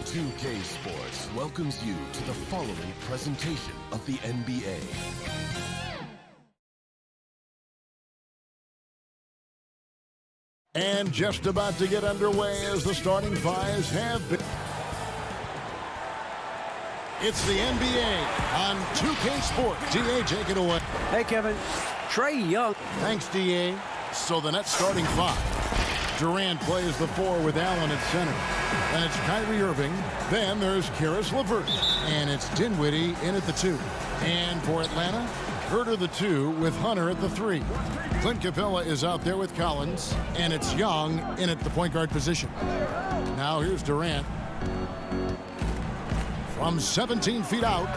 2K Sports welcomes you to the following presentation of the NBA. And just about to get underway as the starting fives have been. It's the NBA on 2K Sports. DA, take it away. Hey, Kevin. Trae Young. Thanks, DA. So the Nets starting five. Durant plays the four with Allen at center. And it's Kyrie Irving. Then there's Karis LeVert. And it's Dinwiddie in at the two. And for Atlanta, Herter the two with Hunter at the three. Clint Capella is out there with Collins. And it's Young in at the point guard position. Now here's Durant. From 17 feet out.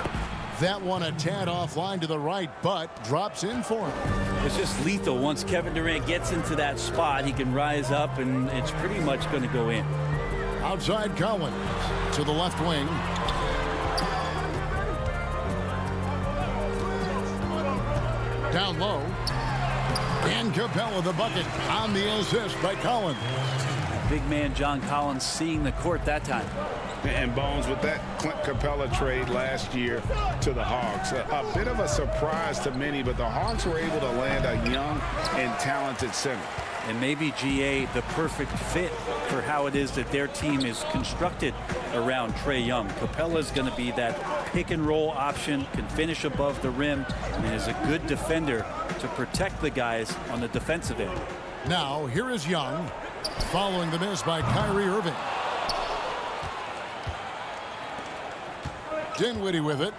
That one a tad offline to the right, but drops in for him. It's just lethal. Once Kevin Durant gets into that spot, he can rise up, and it's pretty much going to go in. Outside Collins to the left wing. Down low. And Capella the bucket on the assist by Collins. Big man John Collins seeing the court that time. And Bones, with that Clint Capella trade last year to the Hawks, a bit of a surprise to many, but the Hawks were able to land a young and talented center. And maybe GA the perfect fit for how it is that their team is constructed around Trae Young. Capella's going to be that pick and roll option, can finish above the rim, and is a good defender to protect the guys on the defensive end. Now here is Young following the miss by Kyrie Irving. Dinwiddie with it.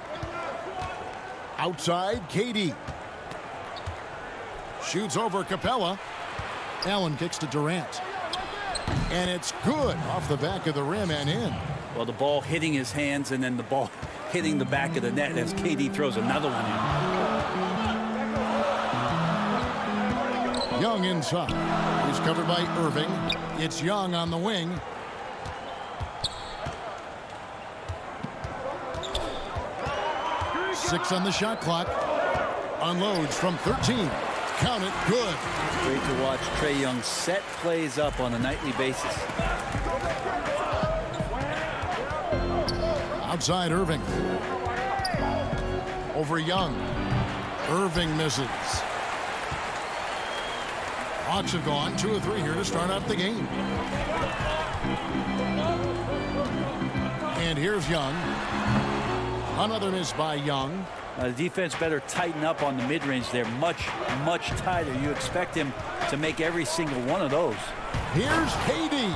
Outside, KD. Shoots over Capella. Allen kicks to Durant. And it's good off the back of the rim and in. Well, the ball hitting his hands and then the ball hitting the back of the net as KD throws another one in. Young inside. He's covered by Irving. It's Young on the wing. Six on the shot clock. Unloads from 13. Count it. Good. Great to watch Trae Young set plays up on a nightly basis. Outside Irving. Over Young. Irving misses. Hawks have gone 2 of 3 here to start out the game. And here's Young. Another miss by Young. The defense better tighten up on the mid-range. They're much tighter. You expect him to make every single one of those. Here's KD.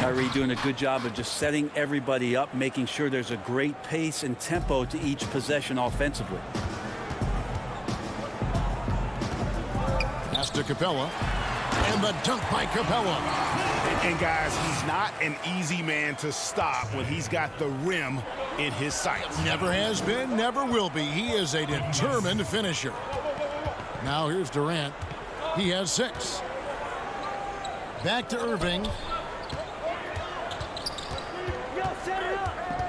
Kyrie doing a good job of just setting everybody up, making sure there's a great pace and tempo to each possession offensively. Pass to Capella. And the dunk by Capella. And guys, he's not an easy man to stop when he's got the rim in his sights. Never has been, never will be. He is a determined finisher. Now here's Durant. He has 6. Back to Irving.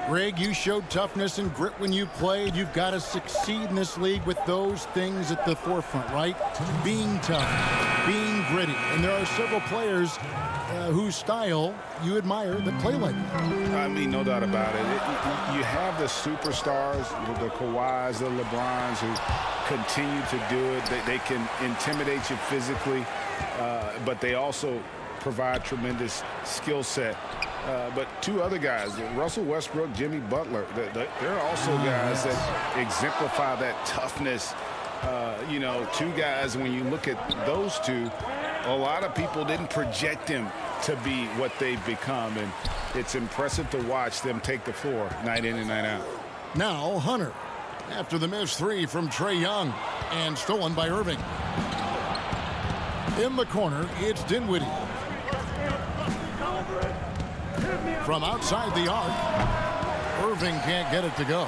Greg, you showed toughness and grit when you played. You've got to succeed in this league with those things at the forefront, right? Being tough, being gritty. And there are several players whose style you admire that play like that. I mean, no doubt about it. You have the superstars, the Kawhis, the LeBrons, who continue to do it. They can intimidate you physically, but they also provide tremendous skill set. But 2 other guys, Russell Westbrook, Jimmy Butler, they're also guys that exemplify that toughness. 2 guys, when you look at those 2, a lot of people didn't project them to be what they've become, and it's impressive to watch them take the floor night in and night out. Now Hunter, after the missed 3 from Trae Young, and stolen by Irving. In the corner, it's Dinwiddie. From outside the arc, Irving can't get it to go.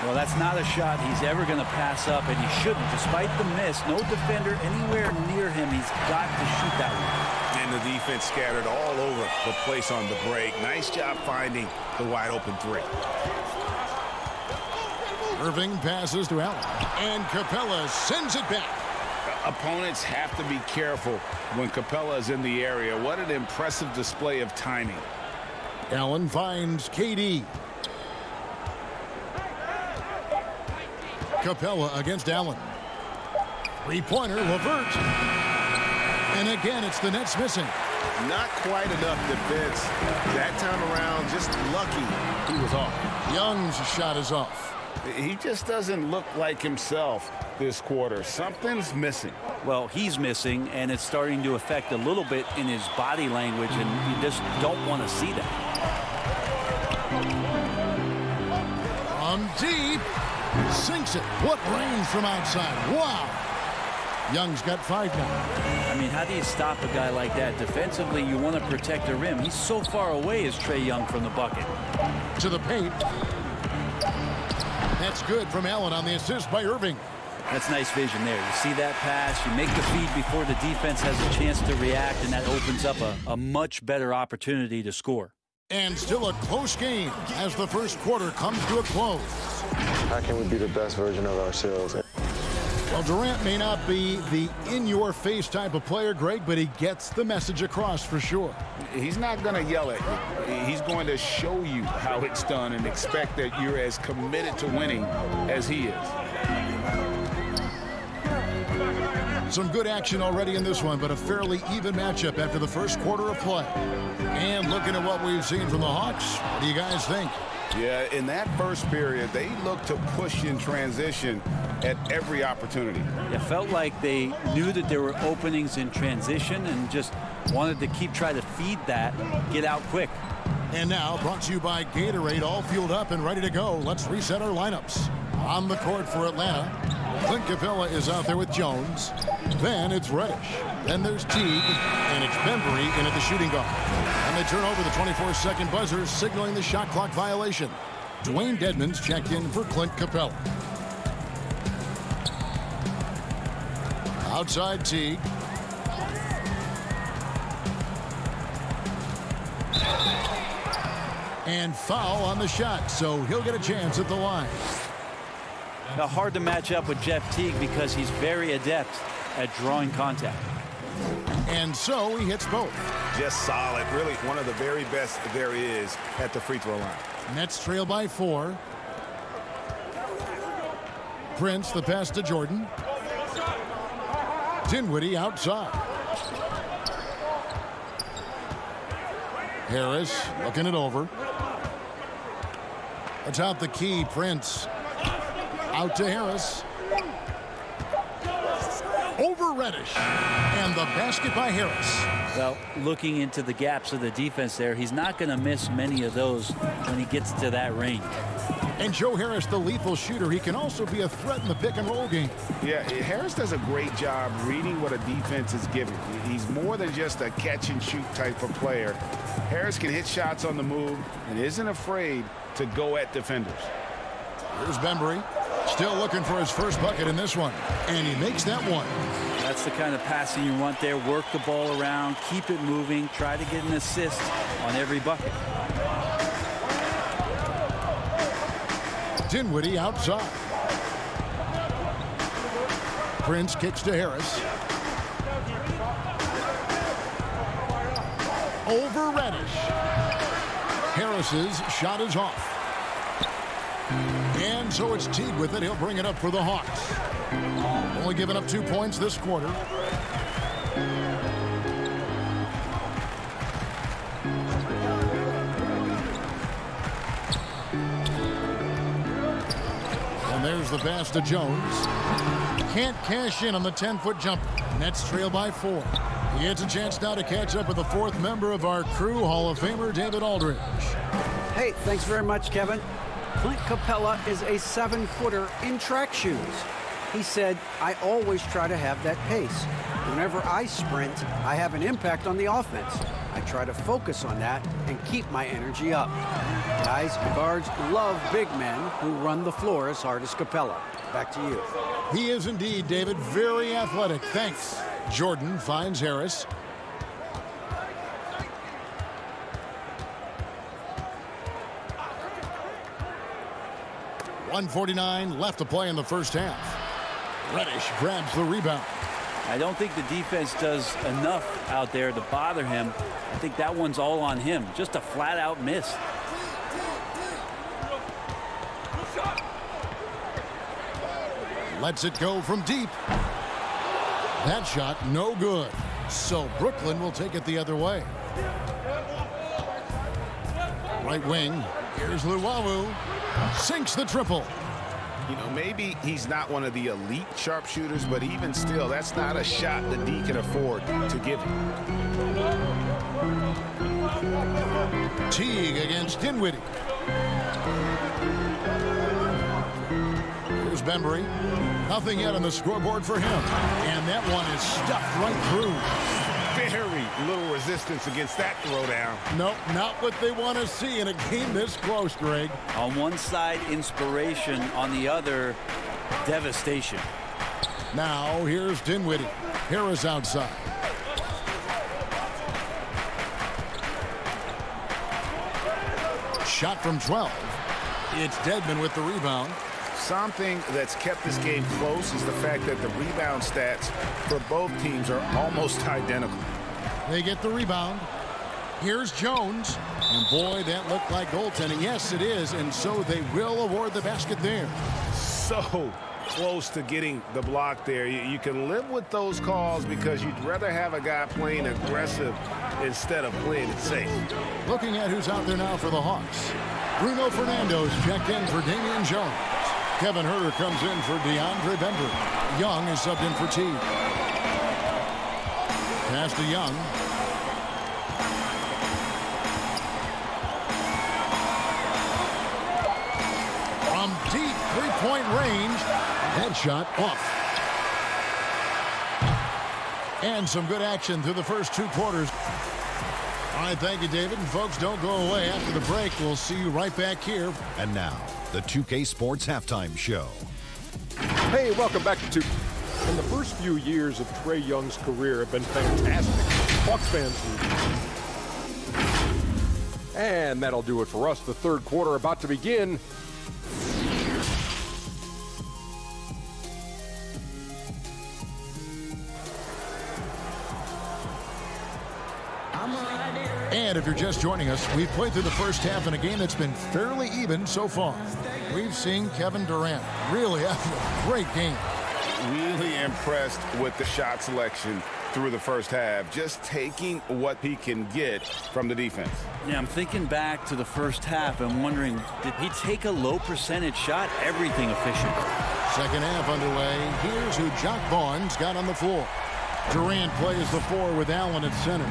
Well, that's not a shot he's ever going to pass up, and he shouldn't. Despite the miss, no defender anywhere near him. He's got to shoot that one. And the defense scattered all over the place on the break. Nice job finding the wide open 3. Irving passes to Allen, and Capella sends it back. Opponents have to be careful when Capella is in the area. What an impressive display of timing. Allen finds KD. Capella against Allen. Three-pointer, LeVert. And again, it's the Nets missing. Not quite enough defense. That time around, just lucky he was off. Young's shot is off. He just doesn't look like himself this quarter. Something's missing. Well, he's missing, and it's starting to affect a little bit in his body language, and you just don't want to see that. From deep. Sinks it. What range from outside. Wow. Young's got 5 now. I mean, how do you stop a guy like that? Defensively, you want to protect the rim. He's so far away as Trae Young from the bucket. To the paint. That's good from Allen on the assist by Irving. That's nice vision there. You see that pass, you make the feed before the defense has a chance to react, and that opens up a much better opportunity to score. And still a close game as the first quarter comes to a close. How can we be the best version of ourselves? Well, Durant may not be the in-your-face type of player, Greg, but he gets the message across for sure. He's not going to yell at you. He's going to show you how it's done and expect that you're as committed to winning as he is. Some good action already in this one, but a fairly even matchup after the first quarter of play. And looking at what we've seen from the Hawks, what do you guys think? Yeah, in that first period, they looked to push in transition at every opportunity. It felt like they knew that there were openings in transition and just wanted to keep trying to feed that, get out quick. And now, brought to you by Gatorade, all fueled up and ready to go. Let's reset our lineups. On the court for Atlanta, Clint Capella is out there with Jones. Then it's Reddish. Then there's Teague, and it's Bembry in at the shooting guard. And they turn over the 24-second buzzer, signaling the shot clock violation. Dwayne Dedmon's checked in for Clint Capella. Outside Teague. And foul on the shot, so he'll get a chance at the line. Now, hard to match up with Jeff Teague because he's very adept at drawing contact. And so he hits both. Just solid. Really one of the very best there is at the free throw line. Nets trail by 4. Prince, the pass to Jordan. Dinwiddie outside. Harris looking it over. Atop the key, Prince. Out to Harris. Over Reddish. And the basket by Harris. Well, looking into the gaps of the defense there, he's not going to miss many of those when he gets to that range. And Joe Harris, the lethal shooter, he can also be a threat in the pick-and-roll game. Yeah, Harris does a great job reading what a defense is giving. He's more than just a catch-and-shoot type of player. Harris can hit shots on the move and isn't afraid to go at defenders. Here's Bembry, still looking for his first bucket in this one, and he makes that one. That's the kind of passing you want there. Work the ball around, keep it moving, try to get an assist on every bucket. Dinwiddie outside. Prince kicks to Harris. Over Reddish. Harris's shot is off. And so it's Teague with it. He'll bring it up for the Hawks. Only giving up 2 points this quarter. And there's the pass to Jones. Can't cash in on the 10-foot jumper. Nets trail by 4. He gets a chance now to catch up with the fourth member of our crew, Hall of Famer David Aldridge. Hey, thanks very much, Kevin. Clint Capella is a 7-footer in track shoes. He said, I always try to have that pace. Whenever I sprint, I have an impact on the offense. I try to focus on that and keep my energy up. Guys, guards love big men who run the floor as hard as Capella. Back to you. He is indeed, David, very athletic. Thanks. Jordan finds Harris. .149 left to play in the first half. Reddish grabs the rebound. I don't think the defense does enough out there to bother him. I think that one's all on him. Just a flat-out miss. Lets it go from deep. That shot no good. So Brooklyn will take it the other way. Right wing. Here's Luwawu. Sinks the triple. You know, maybe he's not one of the elite sharpshooters, but even still, that's not a shot that D can afford to give him. Teague against Dinwiddie. Here's Bembry. Nothing yet on the scoreboard for him. And that one is stuffed right through. Very little resistance against that throwdown. Nope, not what they want to see in a game this close, Greg. On one side, inspiration. On the other, devastation. Now, here's Dinwiddie. Harris outside. Shot from 12. It's Dedmon with the rebound. Something that's kept this game close is the fact that the rebound stats for both teams are almost identical. They get the rebound. Here's Jones. And boy, that looked like goaltending. Yes, it is. And so they will award the basket there. So close to getting the block there. You can live with those calls because you'd rather have a guy playing aggressive instead of playing it safe. Looking at who's out there now for the Hawks. Bruno Fernando's checked in for Damian Jones. Kevin Huerter comes in for DeAndre Bembry. Young is subbed in for Teague. Pass to Young. From deep three-point range. That shot off. And some good action through the first two quarters. All right, thank you, David. And folks, don't go away. After the break, we'll see you right back here. And now, the 2K Sports Halftime Show. Hey, welcome back to 2K. And the first few years of Trae Young's career have been fantastic. Bucks fans. And that'll do it for us. The third quarter about to begin. And if you're just joining us, we've played through the first half in a game that's been fairly even so far. We've seen Kevin Durant really having a great game. Really impressed with the shot selection through the first half, just taking what he can get from the defense. Yeah, I'm thinking back to the first half and wondering, did he take a low percentage shot? Everything efficient. Second half underway. Here's who Jock Vaughn's got on the floor. Durant plays the 4 with Allen at center.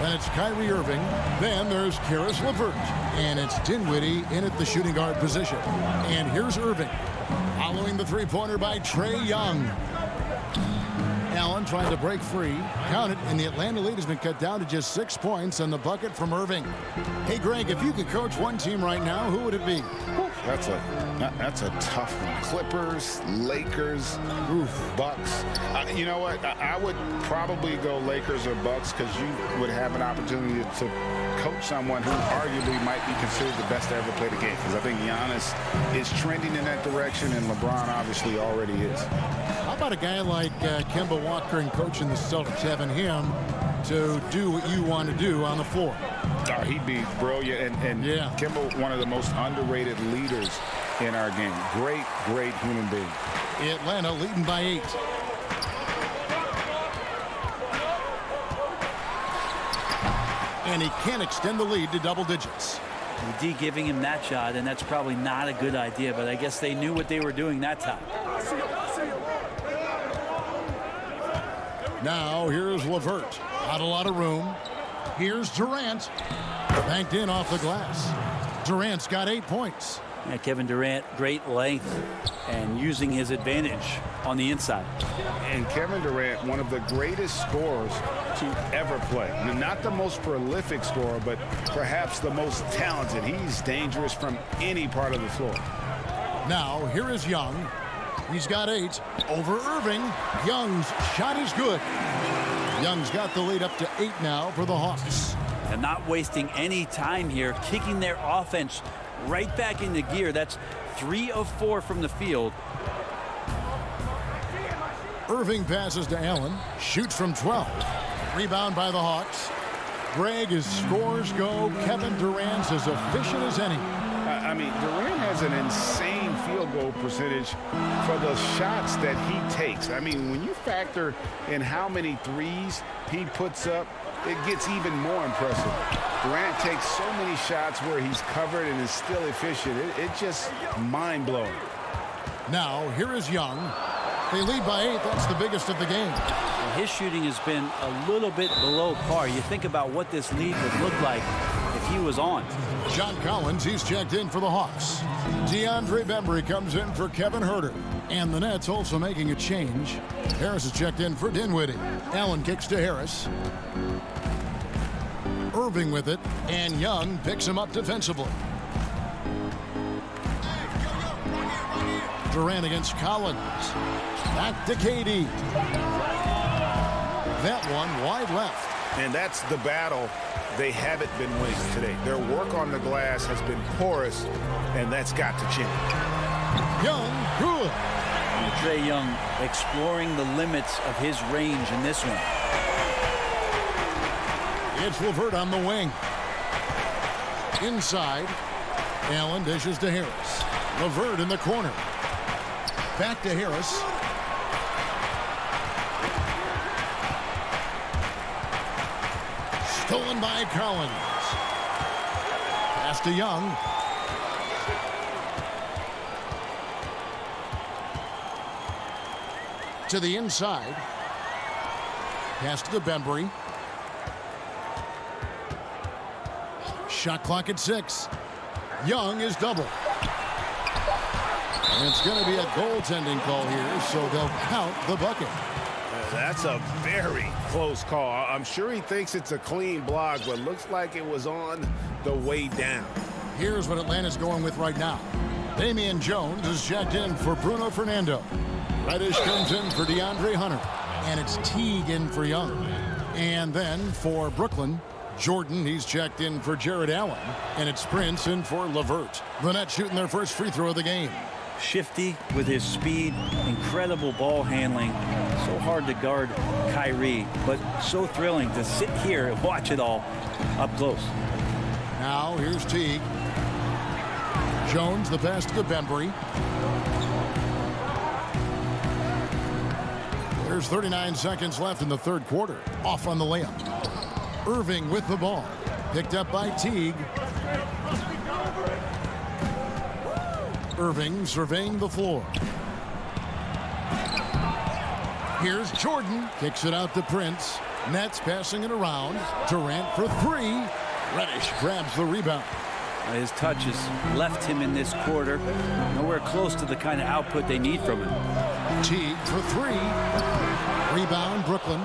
Then it's Kyrie Irving. Then there's Caris LeVert. And it's Dinwiddie in at the shooting guard position. And here's Irving. Following the three-pointer by Trae Young. Allen trying to break free. Count it, and the Atlanta lead has been cut down to just 6 points on the bucket from Irving. Hey, Greg, if you could coach one team right now, who would it be? That's a tough one. Clippers, Lakers, Bucks. You know what? I would probably go Lakers or Bucks because you would have an opportunity to coach someone who arguably might be considered the best to ever play the game. Because I think Giannis is trending in that direction, and LeBron obviously already is. How about a guy like Kemba Walker and coaching the Celtics, having him to do what you want to do on the floor? He'd be brilliant, and yeah. Kemba, one of the most underrated leaders in our game. Great human being. Atlanta leading by 8. And he can't extend the lead to double digits. D giving him that shot, and that's probably not a good idea, but I guess they knew what they were doing that time. Now here's LeVert. Not a lot of room. Here's Durant. Banked in off the glass. Durant's got 8 points. Yeah, Kevin Durant, great length and using his advantage on the inside. And Kevin Durant, one of the greatest scorers to ever play. Not the most prolific scorer, but perhaps the most talented. He's dangerous from any part of the floor. Now here is Young. He's got 8 over Irving. Young's shot is good. Young's got the lead up to 8 now for the Hawks. And not wasting any time here, kicking their offense right back into gear. That's 3 of 4 from the field. Irving passes to Allen. Shoots from 12. Rebound by the Hawks. Greg, as scores go, Kevin Durant's as efficient as any. I mean, Durant has an insane field goal percentage for the shots that he takes. I mean, when you factor in how many threes he puts up, it gets even more impressive. Durant takes so many shots where he's covered and is still efficient. It's just mind-blowing. Now, here is Young. They lead by 8. That's the biggest of the game. His shooting has been a little bit below par. You think about what this lead would look like if he was on. John Collins, he's checked in for the Hawks. DeAndre Bembry comes in for Kevin Huerter. And the Nets also making a change. Harris is checked in for Dinwiddie. Allen kicks to Harris. Irving with it, and Young picks him up defensively. Durant against Collins. Back to KD. That one wide left. And that's the battle they haven't been winning today. Their work on the glass has been porous, and that's got to change. Young, good. And Trae Young exploring the limits of his range in this one. It's LeVert on the wing. Inside. Allen dishes to Harris. LeVert in the corner. Back to Harris. Stolen by Collins. Pass to Young. To the inside. Pass to Bembry. Shot clock at 6. Young is double. And it's going to be a goaltending call here, so they'll count the bucket. That's a very close call. I'm sure he thinks it's a clean block, but looks like it was on the way down. Here's what Atlanta's going with right now. Damian Jones is checked in for Bruno Fernando. Reddish comes in for DeAndre Hunter. And it's Teague in for Young. And then for Brooklyn, Jordan, he's checked in for Jared Allen. And it's Prince in for LeVert. The Nets shooting their first free throw of the game. Shifty with his speed, incredible ball handling. So hard to guard Kyrie, but so thrilling to sit here and watch it all up close. Now here's Teague. Jones, the pass to Bembry. There's 39 seconds left in the third quarter. Off on the layup. Irving with the ball. Picked up by Teague. Irving surveying the floor. Here's Jordan. Kicks it out to Prince. Nets passing it around. Durant for 3. Reddish grabs the rebound. His touch has left him in this quarter. Nowhere close to the kind of output they need from him. Teague for 3. Rebound, Brooklyn.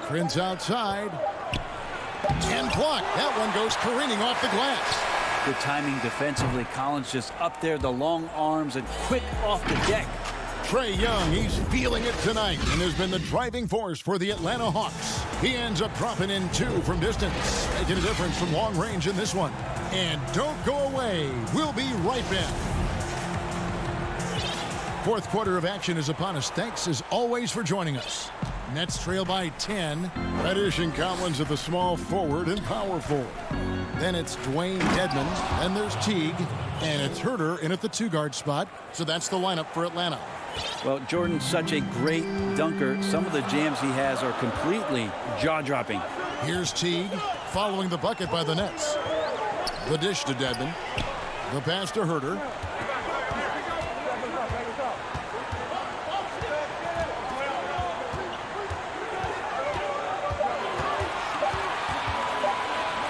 Prince outside. And blocked. That one goes careening off the glass. Good timing defensively. Collins just up there, the long arms, and quick off the deck. Trae Young, he's feeling it tonight and has been the driving force for the Atlanta Hawks. He ends up dropping in 2 from distance, making a difference from long range in this one. And don't go away. We'll be right back. Fourth quarter of action is upon us. Thanks as always for joining us. Nets trail by 10. Reddish and Collins at the small forward and power forward. Then it's Dwayne Dedmon. Then there's Teague. And it's Huerter in at the 2-guard spot. So that's the lineup for Atlanta. Well, Jordan's such a great dunker. Some of the jams he has are completely jaw-dropping. Here's Teague following the bucket by the Nets. The dish to Dedmon. The pass to Huerter.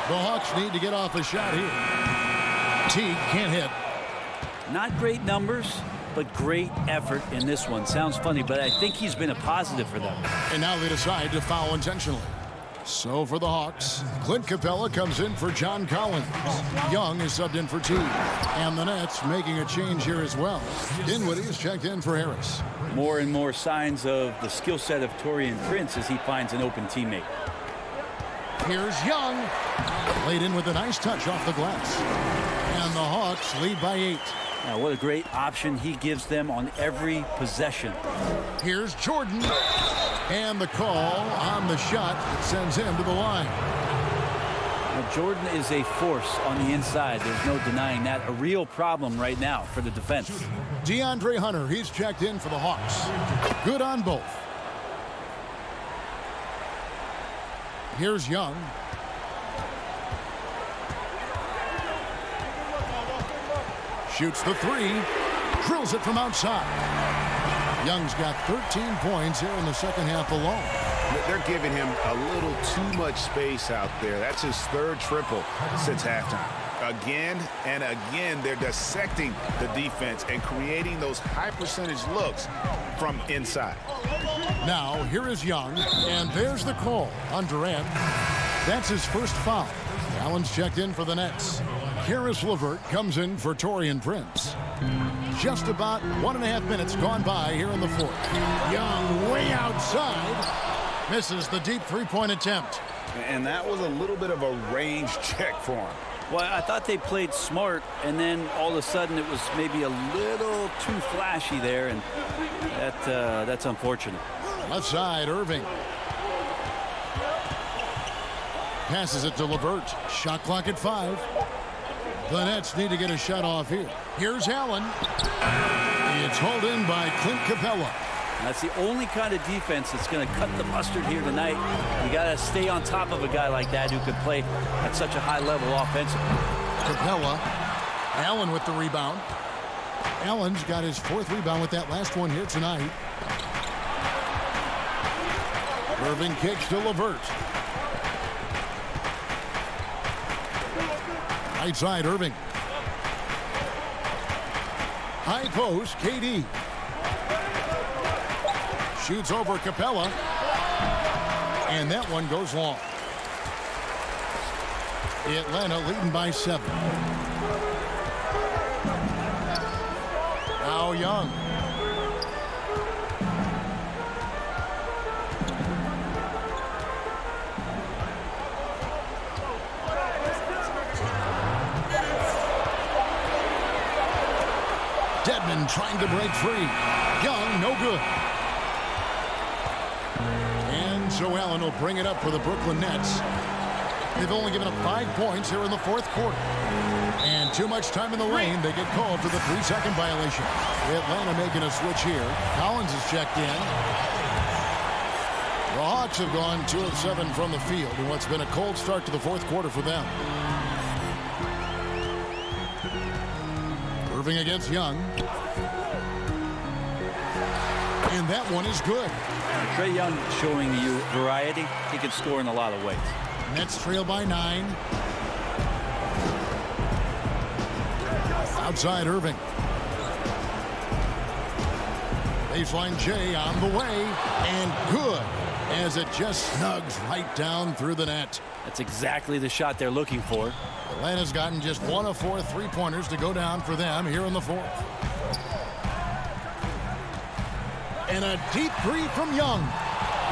The Hawks need to get off a shot here. Teague can't hit. Not great numbers, but great effort in this one. Sounds funny, but I think he's been a positive for them. And now they decide to foul intentionally. So for the Hawks, Clint Capella comes in for John Collins. Young is subbed in for Teague. And the Nets making a change here as well. Dinwiddie is checked in for Harris. More and more signs of the skill set of Taurean Prince as he finds an open teammate. Here's Young. Laid in with a nice touch off the glass. And the Hawks lead by 8. Now, what a great option he gives them on every possession. Here's Jordan. And the call on the shot that sends him to the line. Now, Jordan is a force on the inside. There's no denying that. A real problem right now for the defense. DeAndre Hunter, he's checked in for the Hawks. Good on both. Here's Young. Shoots the three. Drills it from outside. Young's got 13 points here in the second half alone. They're giving him a little too much space out there. That's his third triple since halftime. Again and again, they're dissecting the defense and creating those high percentage looks from inside. Now, here is Young, and there's the call on Durant. That's his first foul. Allen's checked in for the Nets. Karis LeVert comes in for Taurean Prince. Just about 1.5 minutes gone by here in the fourth. Young way outside. Misses the deep three-point attempt. And that was a little bit of a range check for him. Well, I thought they played smart, and then all of a sudden it was maybe a little too flashy there, and that's unfortunate. Left side, Irving. Passes it to LeVert. Shot clock at 5. The Nets need to get a shot off here. Here's Allen. It's hauled in by Clint Capella. That's the only kind of defense that's going to cut the mustard here tonight. You got to stay on top of a guy like that who can play at such a high level offensively. Capella. Allen with the rebound. Allen's got his 4th rebound with that last one here tonight. Irving kicks to LeVert. Right side, Irving. High post, KD. Shoots over Capella. And that one goes long. Atlanta leading by 7. Now Young. Dedmon trying to break free. Young, no good. And so Allen will bring it up for the Brooklyn Nets. They've only given up 5 points here in the 4th quarter. And too much time in the lane. They get called for the 3-second violation. Atlanta making a switch here. Collins is checked in. The Hawks have gone 2 of 7 from the field in what's been a cold start to the 4th quarter for them. Irving against Young. And that one is good. Trae Young showing you variety. He can score in a lot of ways. Nets trail by 9. Outside Irving. Baseline J on the way. And good as it just snugs right down through the net. That's exactly the shot they're looking for. Atlanta's gotten just 1 of 4 3-pointers to go down for them here in the 4th. And a deep 3 from Young.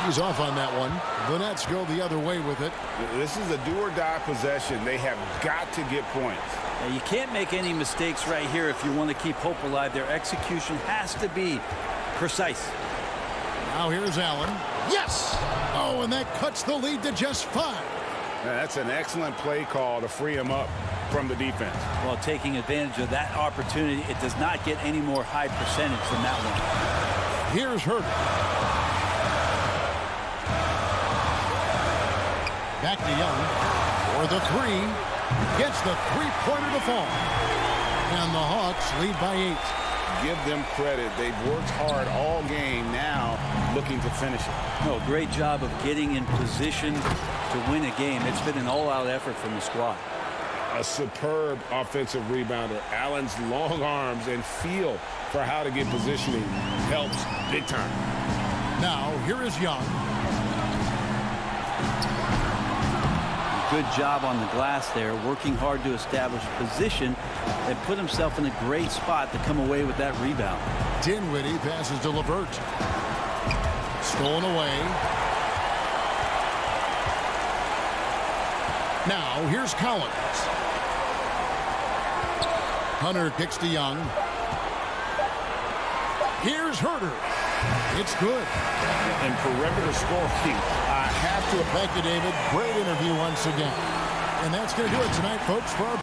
He's off on that one. The Nets go the other way with it. This is a do-or-die possession. They have got to get points. Now, you can't make any mistakes right here if you want to keep hope alive. Their execution has to be precise. Now here's Allen. Yes! Oh, and that cuts the lead to just 5. Now, that's an excellent play call to free him up from the defense. Well, taking advantage of that opportunity, it does not get any more high percentage than that one. Here's Hurt. Back to Young for the 3. Gets the 3-pointer to fall. And the Hawks lead by 8. Give them credit. They've worked hard all game, now looking to finish it. No, great job of getting in position to win a game. It's been an all-out effort from the squad. A superb offensive rebounder. Allen's long arms and feel for how to get positioning helps big time. Now, here is Young. Good job on the glass there, working hard to establish position and put himself in a great spot to come away with that rebound. Dinwiddie passes to LeVert. Stolen away. Now, here's Collins. Hunter kicks to Young. Here's Herter. It's good. And perimeter scoring, I have to. Thank you, David. Great interview once again. And that's going to do it tonight, folks, for our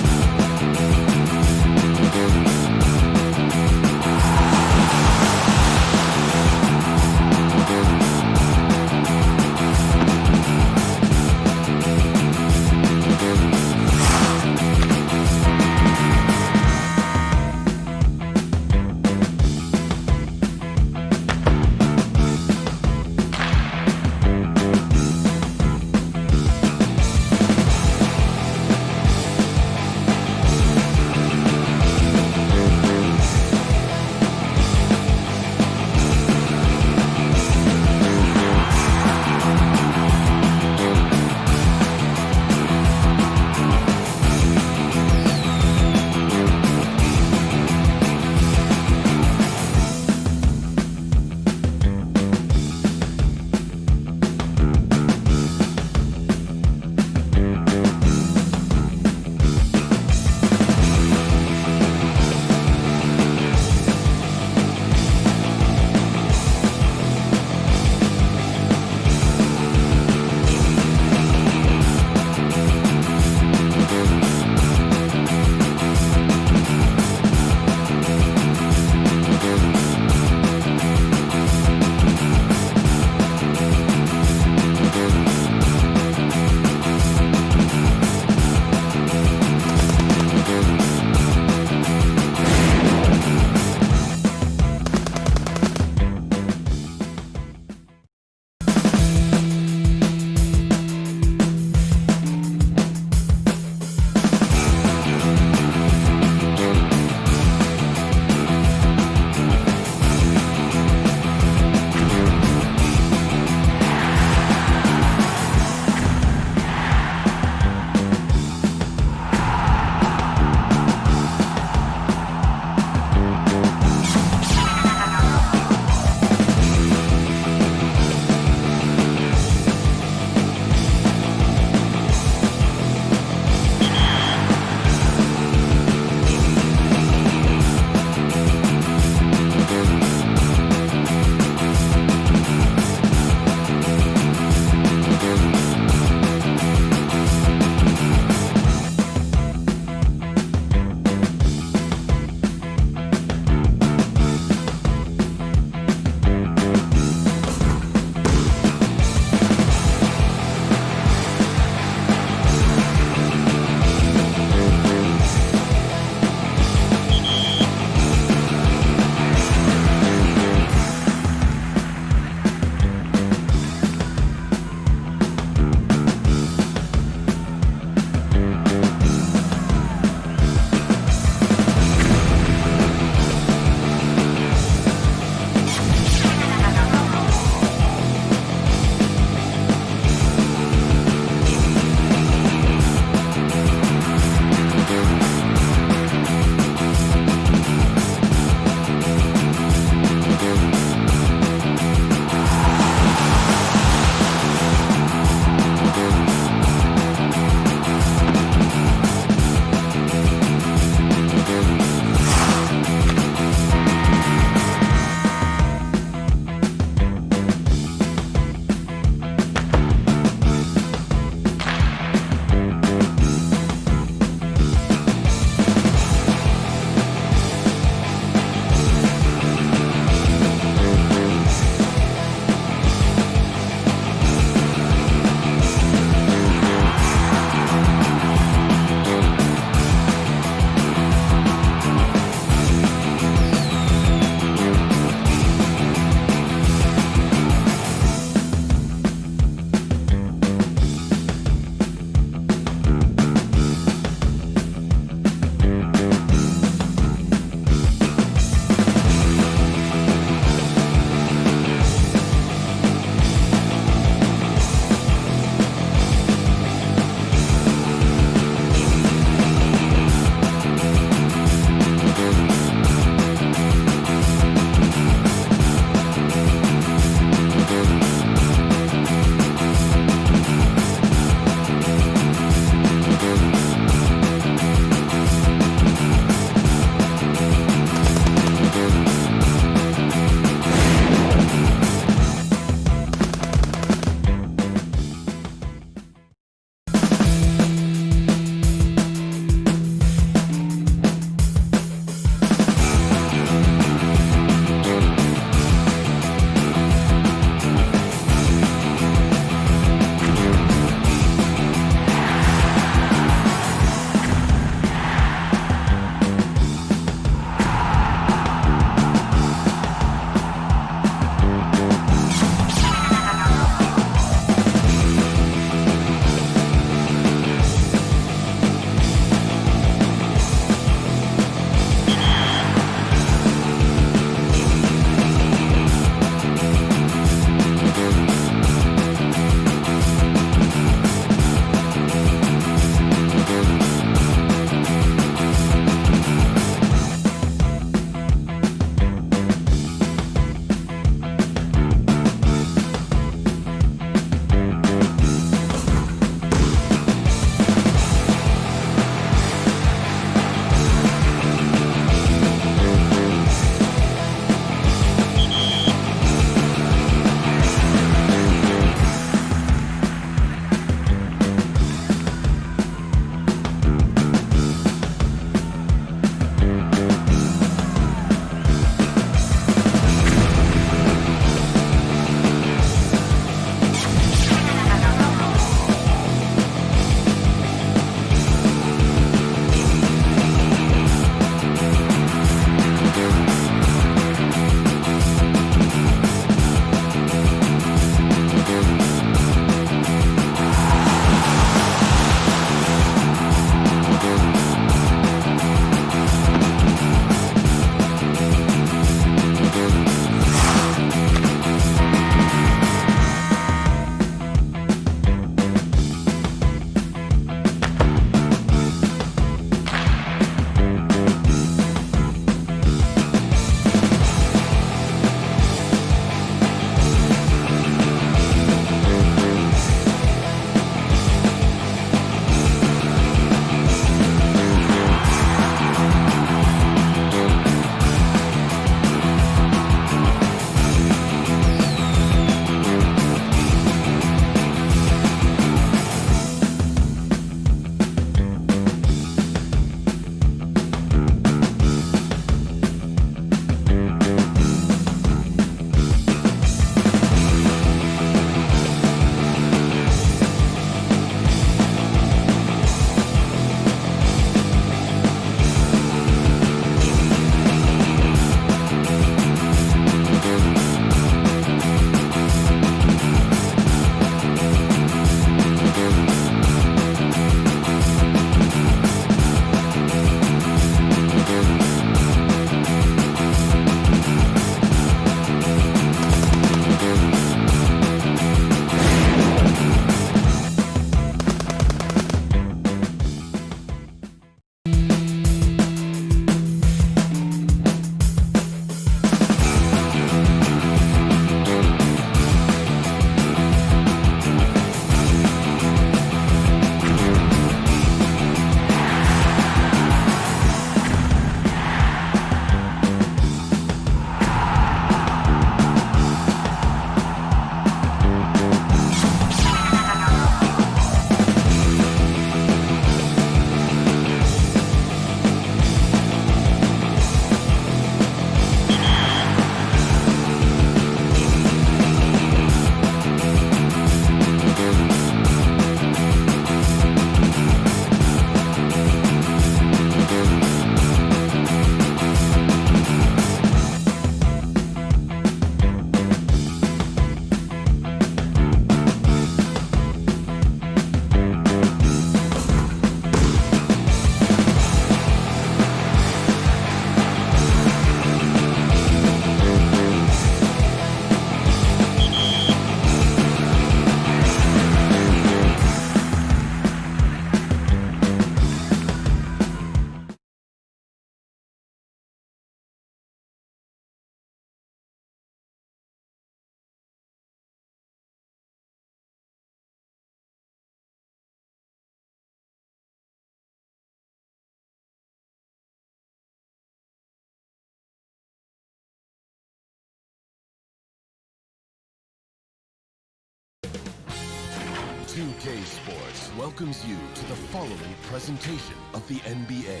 2K Sports welcomes you to the following presentation of the NBA.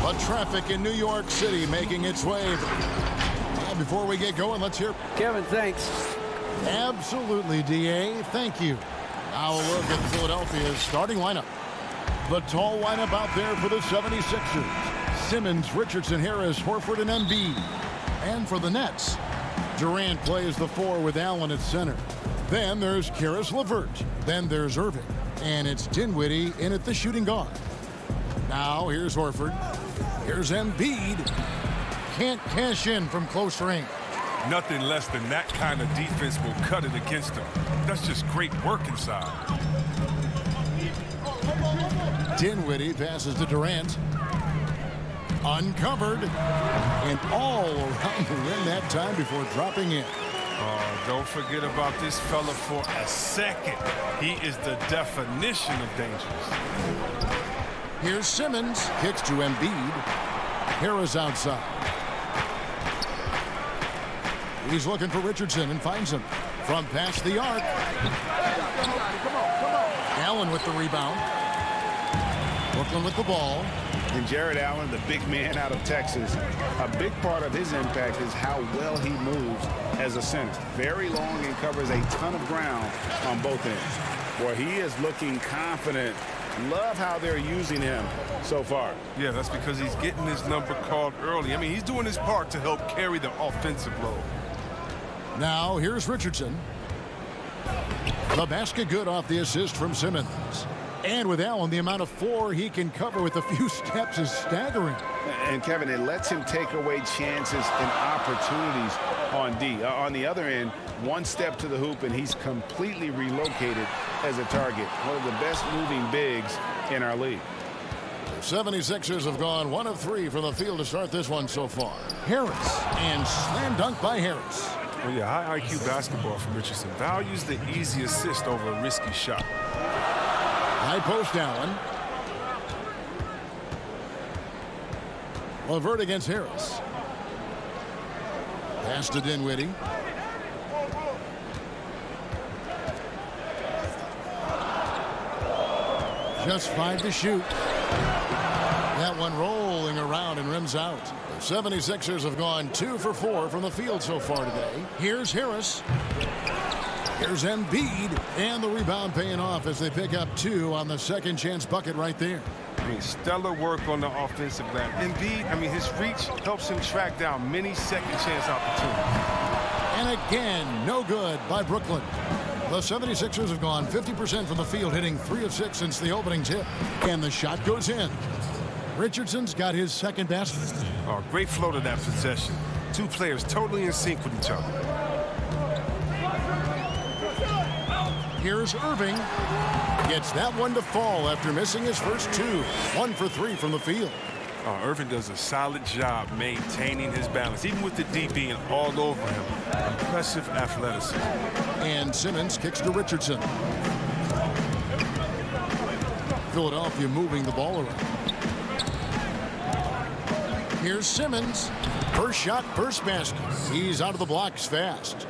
The traffic in New York City making its way. And before we get going, let's hear. Kevin, thanks. Absolutely, DA. Thank you. Now a look at Philadelphia's starting lineup. The tall lineup out there for the 76ers. Simmons, Richardson, Harris, Horford, and Embiid. And for the Nets, Durant plays the 4 with Allen at center. Then there's Caris LeVert. Then there's Irving. And it's Dinwiddie in at the shooting guard. Now here's Horford. Here's Embiid. Can't cash in from close range. Nothing less than that kind of defense will cut it against them. That's just great work inside. Dinwiddie passes to Durant. Uncovered. And all around the rim that time before dropping in. Don't forget about this fella for a second. He is the definition of dangerous. Here's Simmons. Kicks to Embiid. Harris outside. He's looking for Richardson and finds him. From past the arc. Allen with the rebound. Brooklyn with the ball. And Jared Allen, the big man out of Texas, a big part of his impact is how well he moves as a center. Very long and covers a ton of ground on both ends. Boy, he is looking confident. Love how they're using him so far. Yeah, that's because he's getting his number called early. I mean, he's doing his part to help carry the offensive load. Now here's Richardson. The basket good off the assist from Simmons. And with Allen, the amount of floor he can cover with a few steps is staggering. And Kevin, it lets him take away chances and opportunities on D. On the other end, one step to the hoop and he's completely relocated as a target. One of the best moving bigs in our league. The 76ers have gone 1 of 3 from the field to start this one so far. Harris, and slam dunk by Harris. Well, yeah, high IQ basketball from Richardson. Values the easy assist over a risky shot. High post Allen. LeVert against Harris. Pass to Dinwiddie. Just 5 to shoot. That one rolling around and rims out. The 76ers have gone 2 for 4 from the field so far today. Here's Harris. Here's Embiid, and the rebound paying off as they pick up 2 on the second chance bucket right there. I mean, stellar work on the offensive glass. Embiid, I mean, his reach helps him track down many second chance opportunities. And again, no good by Brooklyn. The 76ers have gone 50% from the field, hitting 3 of 6 since the opening tip. And the shot goes in. Richardson's got his second basket. Oh, great flow to that possession. 2 players totally in sync with each other. Here's Irving. Gets that one to fall after missing his first 2. 1 for 3 from the field. Irving does a solid job maintaining his balance, even with the D being all over him. Impressive athleticism. And Simmons kicks to Richardson. Philadelphia moving the ball around. Here's Simmons. First shot, first basket. He's out of the blocks fast.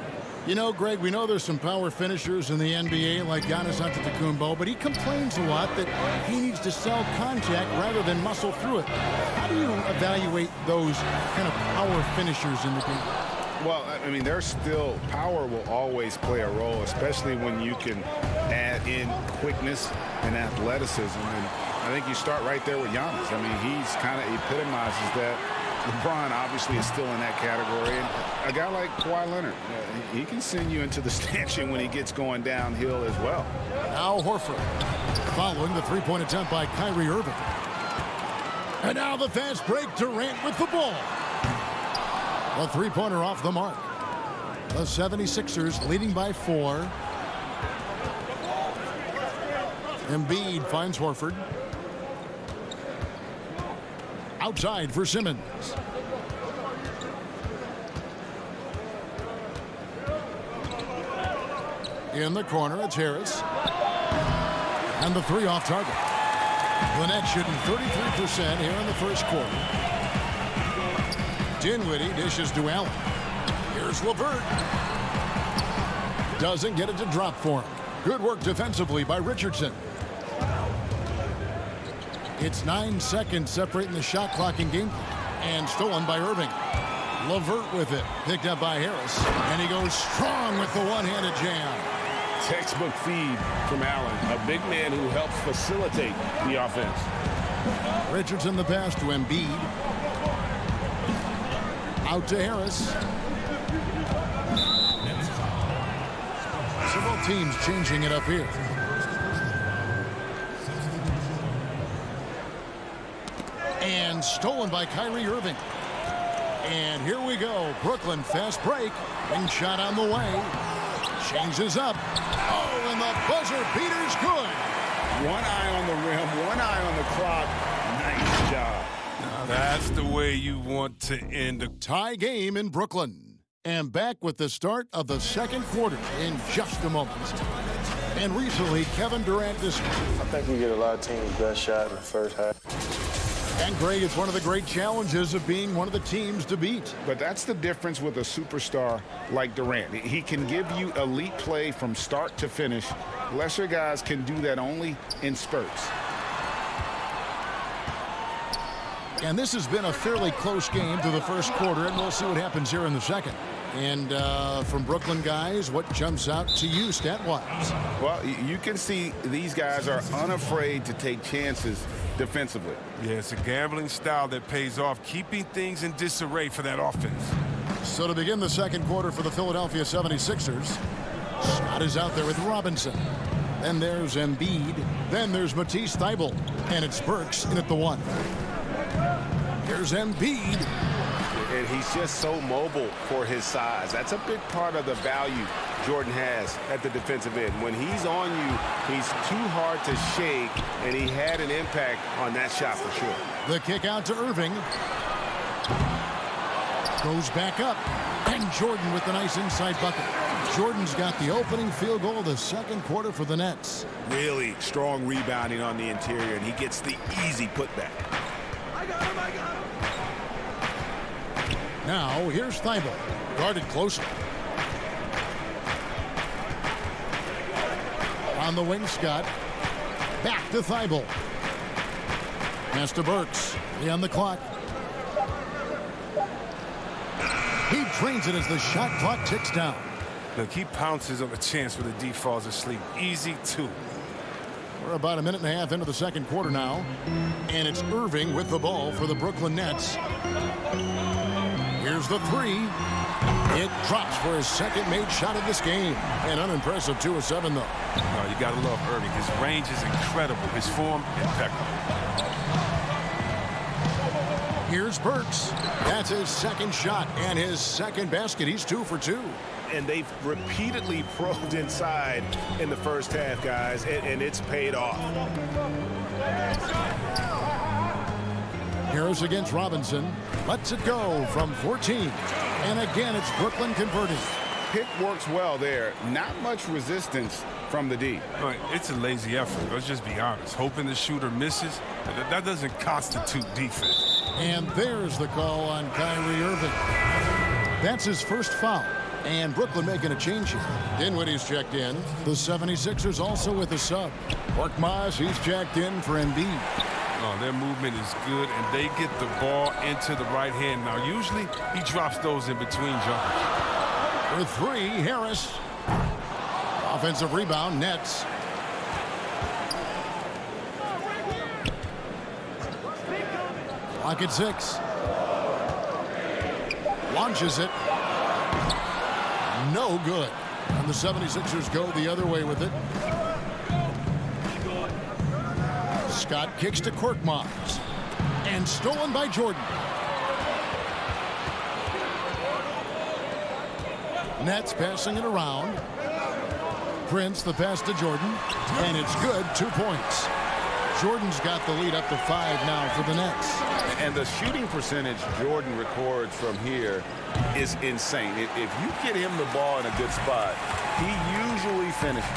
You know, Greg, we know there's some power finishers in the NBA like Giannis Antetokounmpo, but he complains a lot that he needs to sell contact rather than muscle through it. How do you evaluate those kind of power finishers in the game? Well, I mean, there's still power will always play a role, especially when you can add in quickness and athleticism. And I think you start right there with Giannis. I mean, he's kind of epitomizes that. LeBron obviously is still in that category. And a guy like Kawhi Leonard, he can send you into the stanchion when he gets going downhill as well. Now Horford following the three-point attempt by Kyrie Irving. And now the fast break. Durant with the ball. A three-pointer off the mark. The 76ers leading by 4. Embiid finds Horford. Outside for Simmons. In the corner, it's Harris. And the 3 off target. The Nets shooting 33% here in the first quarter. Dinwiddie dishes to Allen. Here's LeVert. Doesn't get it to drop for him. Good work defensively by Richardson. It's 9 seconds separating the shot clock in game, and stolen by Irving. LeVert with it, picked up by Harris, and he goes strong with the one-handed jam. Textbook feed from Allen, a big man who helps facilitate the offense. Richardson the pass to Embiid. Out to Harris. Several teams changing it up here. And stolen by Kyrie Irving. And here we go. Brooklyn fast break. Ring shot on the way. Changes up. Oh, and the buzzer beater's good. One eye on the rim, one eye on the clock. Nice job. Now that's the way you want to end a tie game in Brooklyn. And back with the start of the second quarter in just a moment. And recently, Kevin Durant this week. I think we get a lot of teams' best shot in the first half. And Greg, it's one of the great challenges of being one of the teams to beat. But that's the difference with a superstar like Durant. He can give you elite play from start to finish. Lesser guys can do that only in spurts. And this has been a fairly close game through the first quarter, and we'll see what happens here in the second. And from Brooklyn guys, what jumps out to you stat-wise? Well, you can see these guys are unafraid to take chances defensively. Yeah, it's a gambling style that pays off, keeping things in disarray for that offense. So to begin the second quarter for the Philadelphia 76ers, Scott is out there with Robinson. Then there's Embiid. Then there's Matisse Thybulle. And it's Burks in at the one. Here's Embiid. And he's just so mobile for his size. That's a big part of the value Jordan has at the defensive end. When he's on you, he's too hard to shake, and he had an impact on that shot for sure. The kick out to Irving. Goes back up. And Jordan with the nice inside bucket. Jordan's got the opening field goal of the second quarter for the Nets. Really strong rebounding on the interior, and he gets the easy putback. I got him. Now, here's Thybulle, guarded closely. On the wing, Scott. Back to Thybulle. Pass to Burks. On the clock. He drains it as the shot clock ticks down. Look, he pounces on the chance where the D falls asleep. Easy two. We're about a minute and a half into the second quarter now. And it's Irving with the ball for the Brooklyn Nets. Here's the three. It drops for his second made shot of this game. An unimpressive 2 of 7, though. No, you got to love Irving. His range is incredible. His form, impeccable. Here's Burks. That's his second shot and his second basket. He's 2 for 2. And they've repeatedly probed inside in the first half, guys, and it's paid off. Harris against Robinson. Lets it go from 14. And again, it's Brooklyn converting. Pick works well there. Not much resistance from the D. It's a lazy effort. Let's just be honest. Hoping the shooter misses, that doesn't constitute defense. And there's the call on Kyrie Irving. That's his first foul. And Brooklyn making a change here. Dinwiddie's checked in. The 76ers also with a sub. Korkmaz, he's checked in for Embiid. Oh, their movement is good, and they get the ball into the right hand. Now, usually he drops those in between jumpers. For 3, Harris. Offensive rebound, Nets. Clock at 6. Launches it. No good. And the 76ers go the other way with it. Scott kicks to Korkmaz. And stolen by Jordan. Nets passing it around. Prince the pass to Jordan. And it's good. 2 points. Jordan's got the lead up to 5 now for the Nets. And the shooting percentage Jordan records from here is insane. If you get him the ball in a good spot, he usually finishes.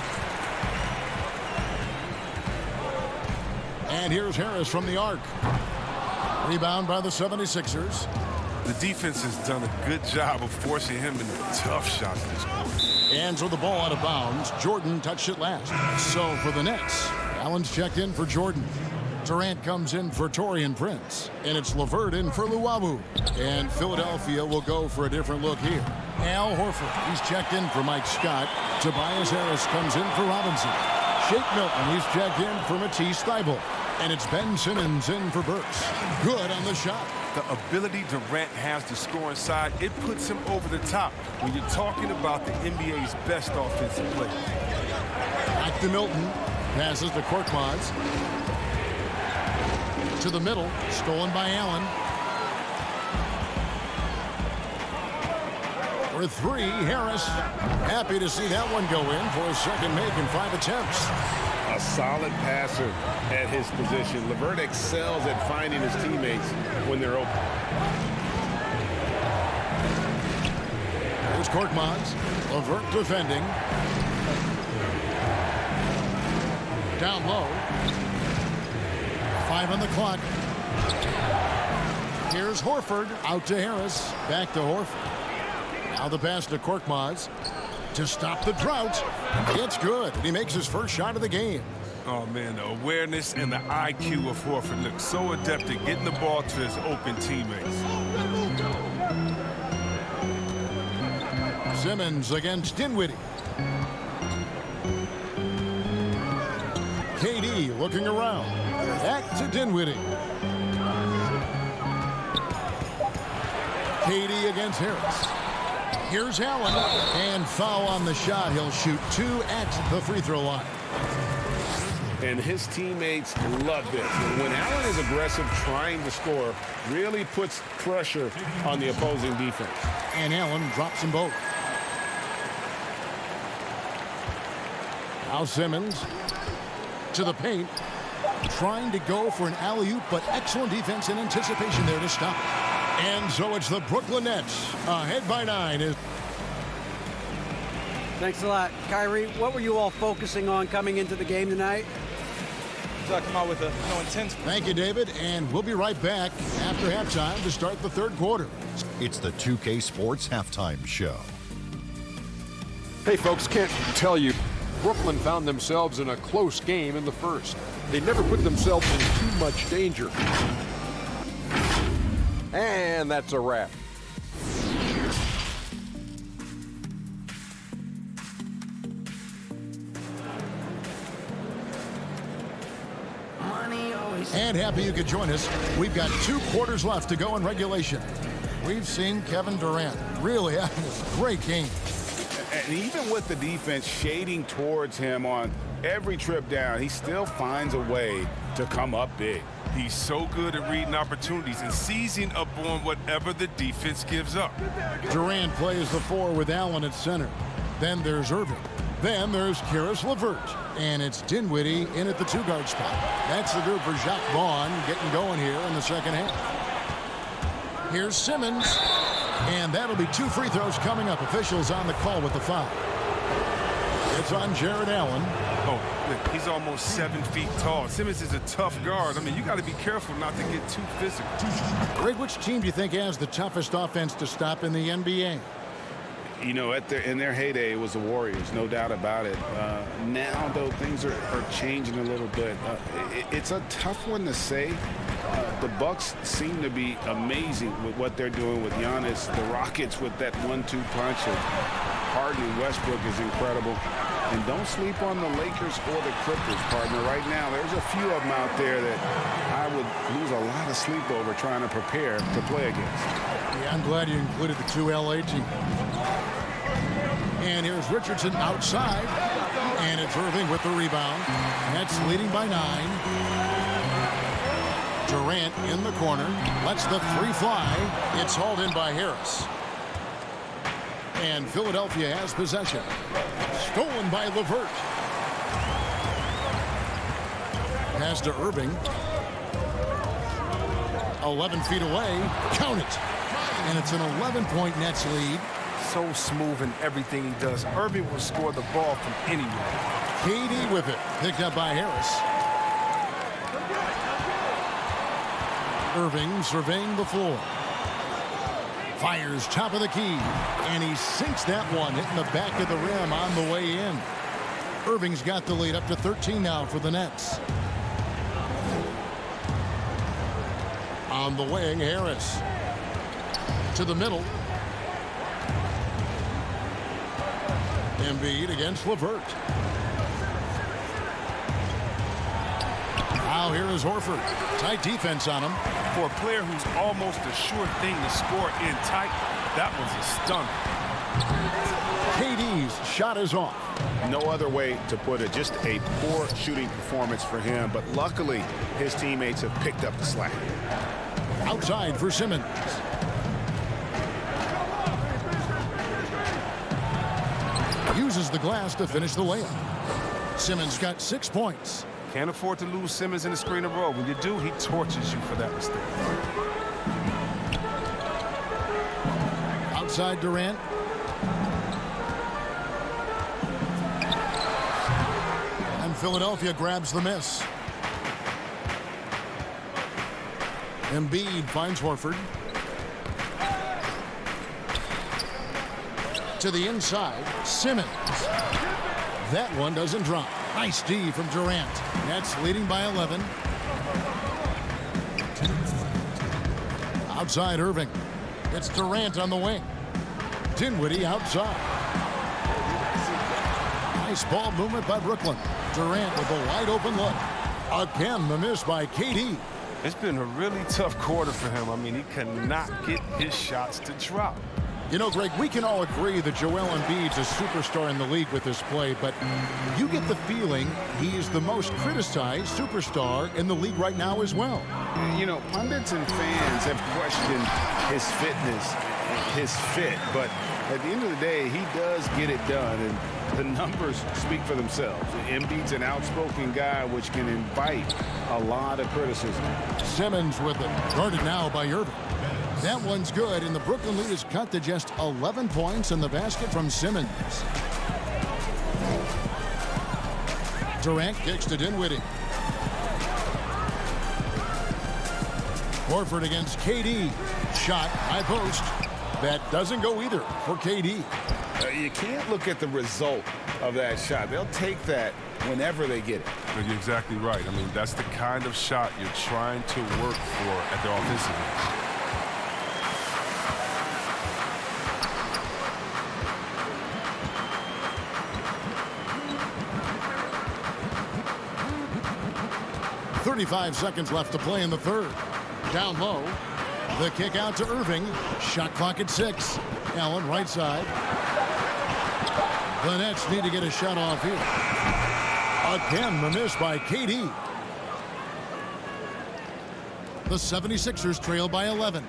And here's Harris from the arc. Rebound by the 76ers. The defense has done a good job of forcing him into tough shots this quarter. And so the ball out of bounds. Jordan touched it last. So for the Nets, Allen's checked in for Jordan. Durant comes in for Taurean Prince. And it's LeVert in for Luwawu. And Philadelphia will go for a different look here. Al Horford, he's checked in for Mike Scott. Tobias Harris comes in for Robinson. Shake Milton, he's checked in for Matisse Thybulle. And it's Ben Simmons in for Burks. Good on the shot. The ability Durant has to score inside, it puts him over the top when you're talking about the NBA's best offensive players. Back to Milton. Passes to Korkmaz. To the middle. Stolen by Allen. For three, Harris. Happy to see that one go in for a second make in 5 attempts. A solid passer at his position. LeVert excels at finding his teammates when they're open. There's Korkmaz. LeVert defending. Down low. 5 on the clock. Here's Horford. Out to Harris. Back to Horford. Now the pass to Korkmaz to stop the drought. It's good. He makes his first shot of the game. Oh, man, the awareness and the IQ of Horford looks so adept at getting the ball to his open teammates. Simmons against Dinwiddie. KD looking around. Back to Dinwiddie. KD against Harris. Here's Allen. And foul on the shot. He'll shoot 2 at the free throw line. And his teammates love this. When Allen is aggressive trying to score, really puts pressure on the opposing defense. And Allen drops them both. Now Simmons to the paint. Trying to go for an alley-oop, but excellent defense and anticipation there to stop it. And so it's the Brooklyn Nets ahead by 9. Thanks a lot. Kyrie, what were you all focusing on coming into the game tonight? So I come out with a intense. Thank you, David, and we'll be right back after halftime to start the third quarter. It's the 2K Sports Halftime Show. Hey, folks, can't tell you. Brooklyn found themselves in a close game in the first. They never put themselves in too much danger. And that's a wrap. And happy you could join us. We've got 2 quarters left to go in regulation. We've seen Kevin Durant really having a great game. And even with the defense shading towards him on every trip down, he still finds a way to come up big. He's so good at reading opportunities and seizing up on whatever the defense gives up. Durant plays the 4 with Allen at center. Then there's Irving. Then there's Caris LeVert. And it's Dinwiddie in at the 2-guard spot. That's the group for Jacques Vaughn getting going here in the second half. Here's Simmons. And that'll be 2 free throws coming up. Officials on the call with the foul. It's on Jared Allen. Oh, look, he's almost 7 feet tall. Simmons is a tough guard. I mean, you got to be careful not to get too physical. Rick, which team do you think has the toughest offense to stop in the NBA? You know, in their heyday, it was the Warriors, no doubt about it. Now, though, things are changing a little bit. It's a tough one to say. The Bucks seem to be amazing with what they're doing with Giannis. The Rockets with that 1-2 punch of Harden and Westbrook is incredible. And don't sleep on the Lakers or the Clippers, partner. Right now, there's a few of them out there that I would lose a lot of sleep over trying to prepare to play against. Yeah, I'm glad you included the 2 LA teams. And here's Richardson outside. And it's Irving with the rebound. Nets leading by 9. Durant in the corner. Lets the 3 fly. It's hauled in by Harris. And Philadelphia has possession. Stolen by LeVert. Pass to Irving. 11 feet away. Count it. And it's an 11-point Nets lead. So smooth in everything he does. Irving will score the ball from anywhere. KD with it. Picked up by Harris. Irving surveying the floor. Fires top of the key. And he sinks that one, hitting the back of the rim on the way in. Irving's got the lead up to 13 now for the Nets. On the wing, Harris. To the middle. Embiid against LeVert. Now here is Horford. Tight defense on him. For a player who's almost a sure thing to score in tight, that was a stunner. KD's shot is off. No other way to put it. Just a poor shooting performance for him. But luckily, his teammates have picked up the slack. Outside for Simmons. Uses the glass to finish the layup. Simmons got 6 points. Can't afford to lose Simmons in the screen and roll. When you do, he tortures you for that mistake. Outside Durant. And Philadelphia grabs the miss. Embiid finds Horford. To the inside, Simmons. That one doesn't drop. Nice D from Durant. Nets leading by 11. Outside Irving. It's Durant on the wing. Dinwiddie outside. Nice ball movement by Brooklyn. Durant with a wide open look. Again, the miss by KD. It's been a really tough quarter for him. I mean, he cannot get his shots to drop. You know, Greg, we can all agree that Joel Embiid's a superstar in the league with this play, but you get the feeling he is the most criticized superstar in the league right now as well. You know, pundits and fans have questioned his fitness, his fit, but at the end of the day, he does get it done, and the numbers speak for themselves. Embiid's an outspoken guy, which can invite a lot of criticism. Simmons with it, guarded now by Irving. That one's good, and the Brooklyn lead is cut to just 11 points in the basket from Simmons. Durant kicks to Dinwiddie. Horford against KD. Shot, high post. That doesn't go either for KD. You can't look at the result of that shot. They'll take that whenever they get it. You're exactly right. I mean, that's the kind of shot you're trying to work for at the offensive end. .35 seconds left to play in the third. Down low. The kick out to Irving. Shot clock at 6. Allen right side. The Nets need to get a shot off here. Again, the miss by KD. The 76ers trail by 11.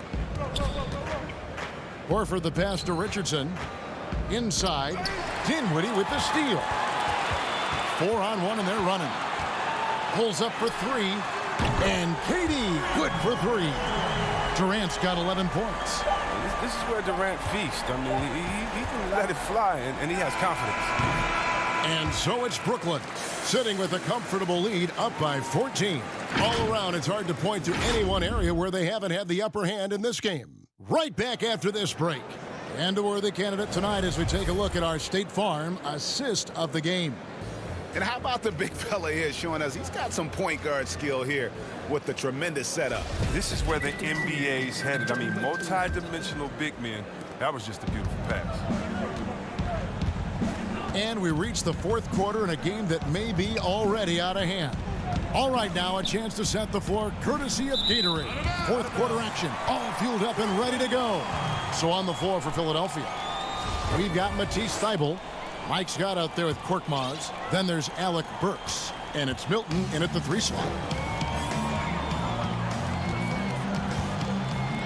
Horford the pass to Richardson. Inside. Dinwiddie with the steal. 4-on-1 and they're running. Pulls up for 3. And KD good for 3. Durant's got 11 points. This is where Durant feasts. I mean, he can let it fly, and he has confidence. And so it's Brooklyn, sitting with a comfortable lead up by 14. All around, it's hard to point to any one area where they haven't had the upper hand in this game. Right back after this break. And a worthy candidate tonight as we take a look at our State Farm assist of the game. And how about the big fella here showing us he's got some point guard skill here with the tremendous setup. This is where the NBA's headed. I mean, multi-dimensional big men. That was just a beautiful pass. And we reach the fourth quarter in a game that may be already out of hand. All right, now a chance to set the floor courtesy of Gatorade. Fourth quarter action, all fueled up and ready to go. So on the floor for Philadelphia, we've got Matisse Thybulle. Mike Scott out there with Korkmaz. Then there's Alec Burks. And it's Milton in at the 3 slot.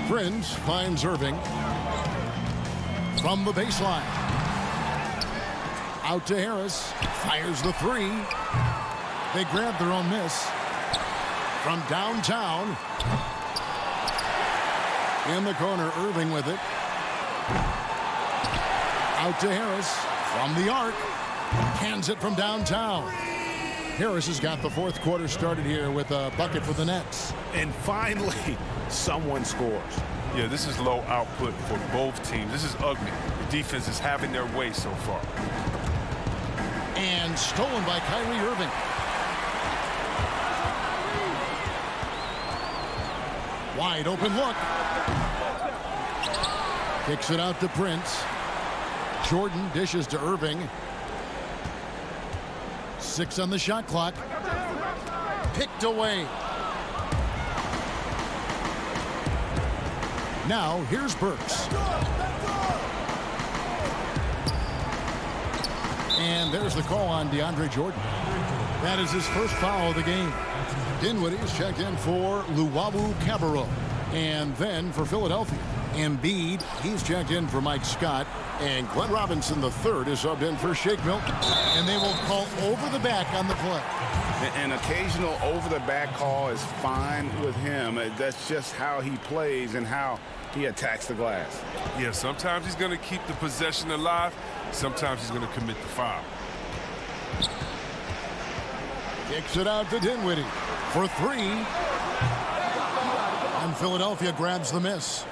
Prince finds Irving. From the baseline. Out to Harris. Fires the 3. They grab their own miss. From downtown. In the corner, Irving with it. Out to Harris. From the arc, hands it from downtown. Harris has got the fourth quarter started here with a bucket for the Nets. And finally, someone scores. Yeah, this is low output for both teams. This is ugly. The defense is having their way so far. And stolen by Kyrie Irving. Wide open look. Kicks it out to Prince. Jordan dishes to Irving. 6 on the shot clock. Picked away. Now here's Burks. And there's the call on DeAndre Jordan. That is his first foul of the game. Dinwiddie is checked in for Luwawu Cabarrot. And then for Philadelphia, Embiid, he's checked in for Mike Scott. And Glenn Robinson III is subbed in for Shake Milton. And they will call over the back on the play. An occasional over-the-back call is fine with him. That's just how he plays and how he attacks the glass. Yeah, sometimes he's going to keep the possession alive. Sometimes he's going to commit the foul. Kicks it out to Dinwiddie for 3. And Philadelphia grabs the miss.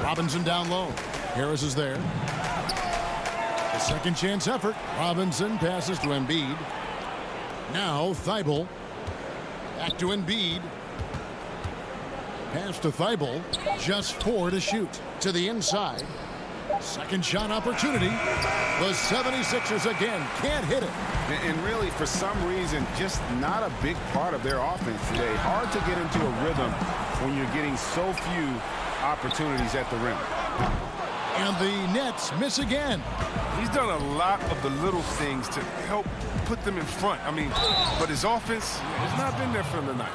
Robinson down low. Harris is there. A second chance effort. Robinson passes to Embiid. Now Thibault. Back to Embiid. Pass to Thibault. Just 4 to shoot. To the inside. Second shot opportunity. The 76ers again can't hit it. And really, for some reason, just not a big part of their offense today. Hard to get into a rhythm when you're getting so few opportunities at the rim. And the Nets miss again. He's done a lot of the little things to help put them in front. I mean, but his offense has not been there for him tonight.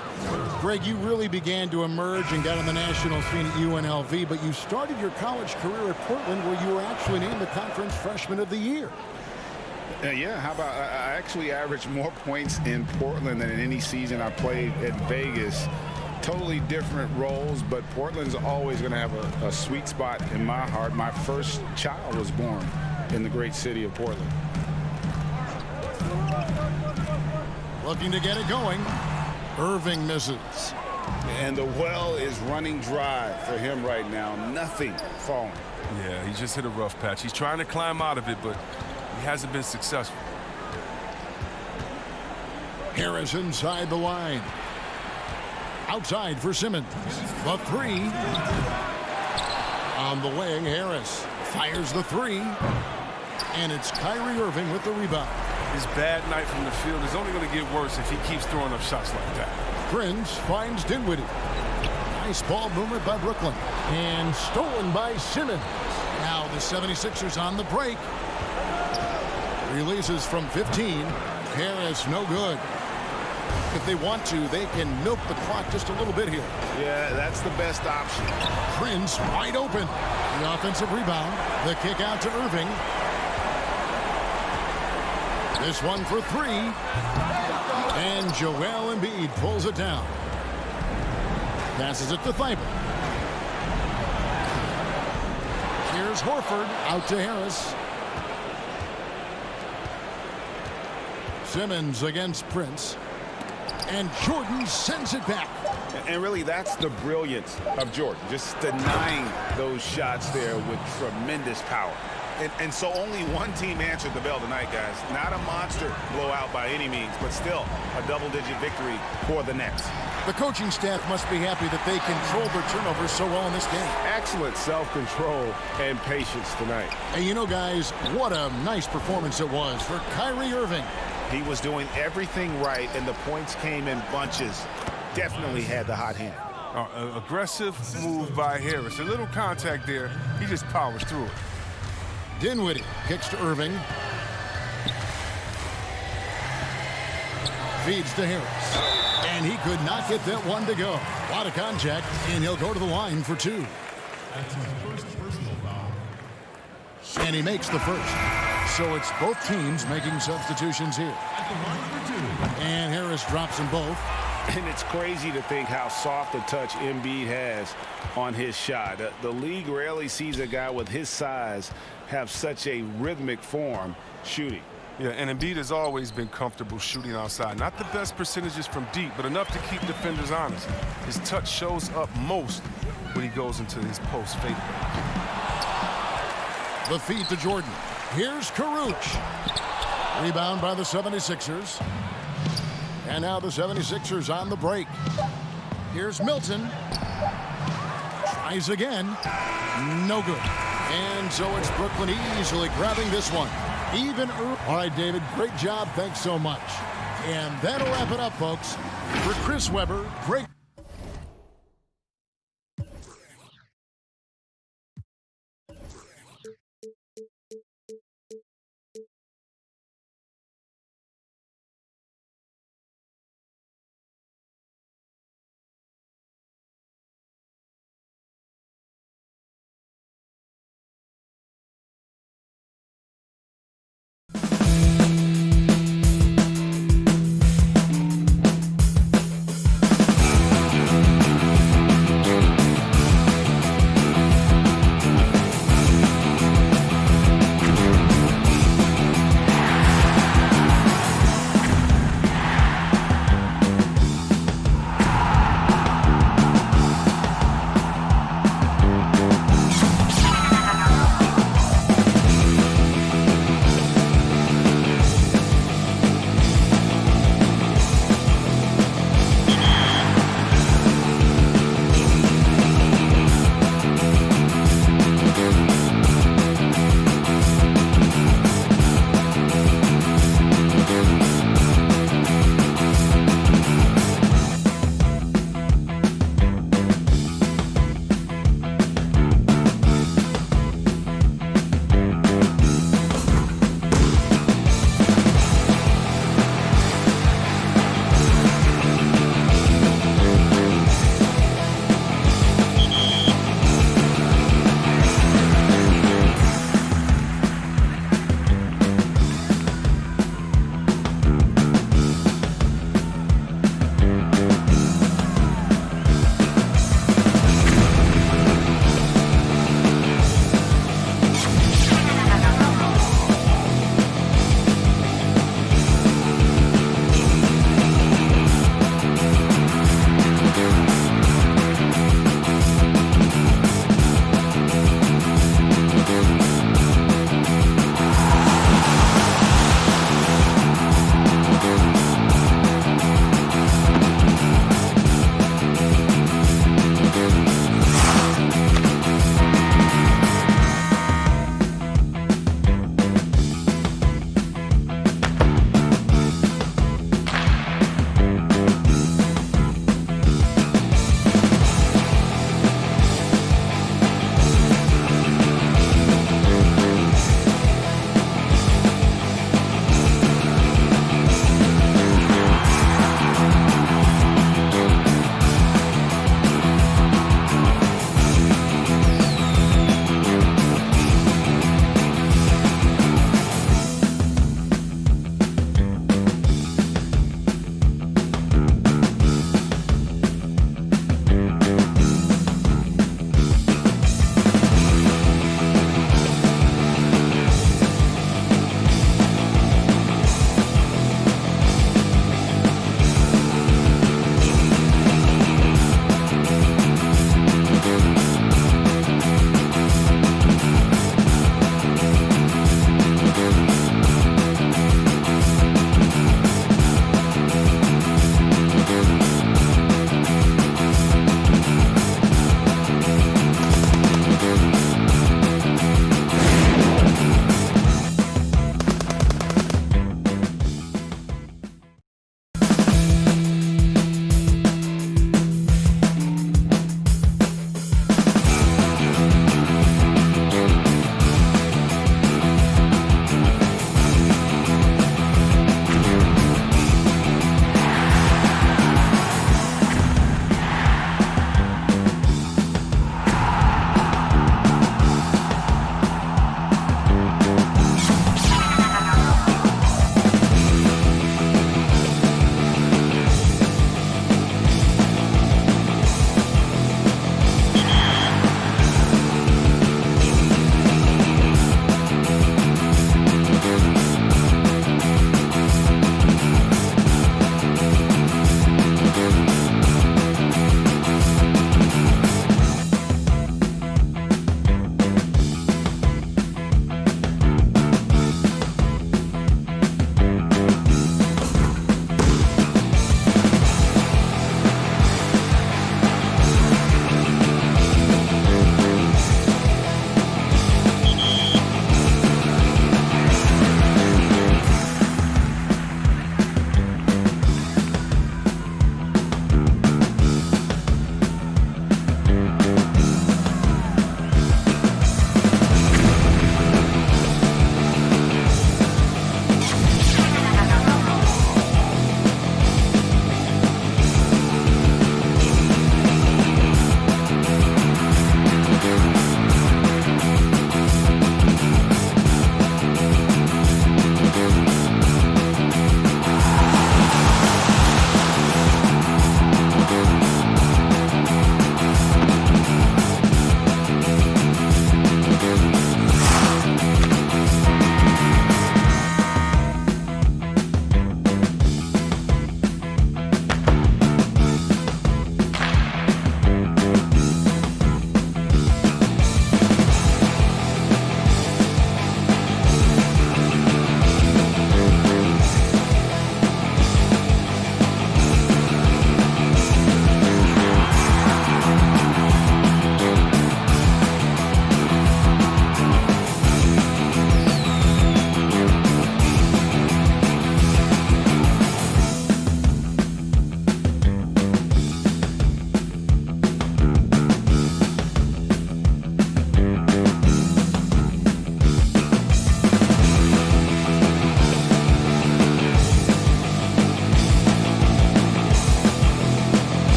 Greg, you really began to emerge and got on the national scene at UNLV, but you started your college career at Portland, where you were actually named the Conference Freshman of the Year. Yeah, how about I actually averaged more points in Portland than in any season I played at Vegas. Totally different roles, but Portland's always going to have a sweet spot in my heart. My first child was born in the great city of Portland. Looking to get it going. Irving misses. And the well is running dry for him right now. Nothing falling. Yeah, he just hit a rough patch. He's trying to climb out of it, but he hasn't been successful. Harris inside the line. Outside for Simmons. The 3. On the wing, Harris fires the 3. And it's Kyrie Irving with the rebound. His bad night from the field is only going to get worse if he keeps throwing up shots like that. Prince finds Dinwiddie. Nice ball movement by Brooklyn. And stolen by Simmons. Now the 76ers on the break. Releases from 15. Harris no good. If they want to, they can milk the clock just a little bit here. Yeah, that's the best option. Prince wide open. The offensive rebound. The kick out to Irving. This one for 3. And Joel Embiid pulls it down. Passes it to Thibault. Here's Horford out to Harris. Simmons against Prince. And Jordan sends it back. And really, that's the brilliance of Jordan. Just denying those shots there with tremendous power. And so only one team answered the bell tonight, guys. Not a monster blowout by any means, but still a double-digit victory for the Nets. The coaching staff must be happy that they controlled their turnovers so well in this game. Excellent self-control and patience tonight. And you know, guys, what a nice performance it was for Kyrie Irving. He was doing everything right, and the points came in bunches. Definitely had the hot hand. Aggressive move by Harris. A little contact there. He just powers through it. Dinwiddie kicks to Irving. Feeds to Harris. And he could not get that one to go. A lot of contact, and he'll go to the line for 2. That's his first personal foul. And he makes the first. So it's both teams making substitutions here. At the line for 2. And Harris drops them both. And it's crazy to think how soft a touch Embiid has on his shot. The league rarely sees a guy with his size have such a rhythmic form shooting. Yeah, and Embiid has always been comfortable shooting outside. Not the best percentages from deep, but enough to keep defenders honest. His touch shows up most when he goes into his post fadeaway. The feed to Jordan. Here's Karuch. Rebound by the 76ers. And now the 76ers on the break. Here's Milton. Tries again. No good. And so it's Brooklyn easily grabbing this one. Even early. All right, David, great job. Thanks so much. And that'll wrap it up, folks. For Chris Webber, great.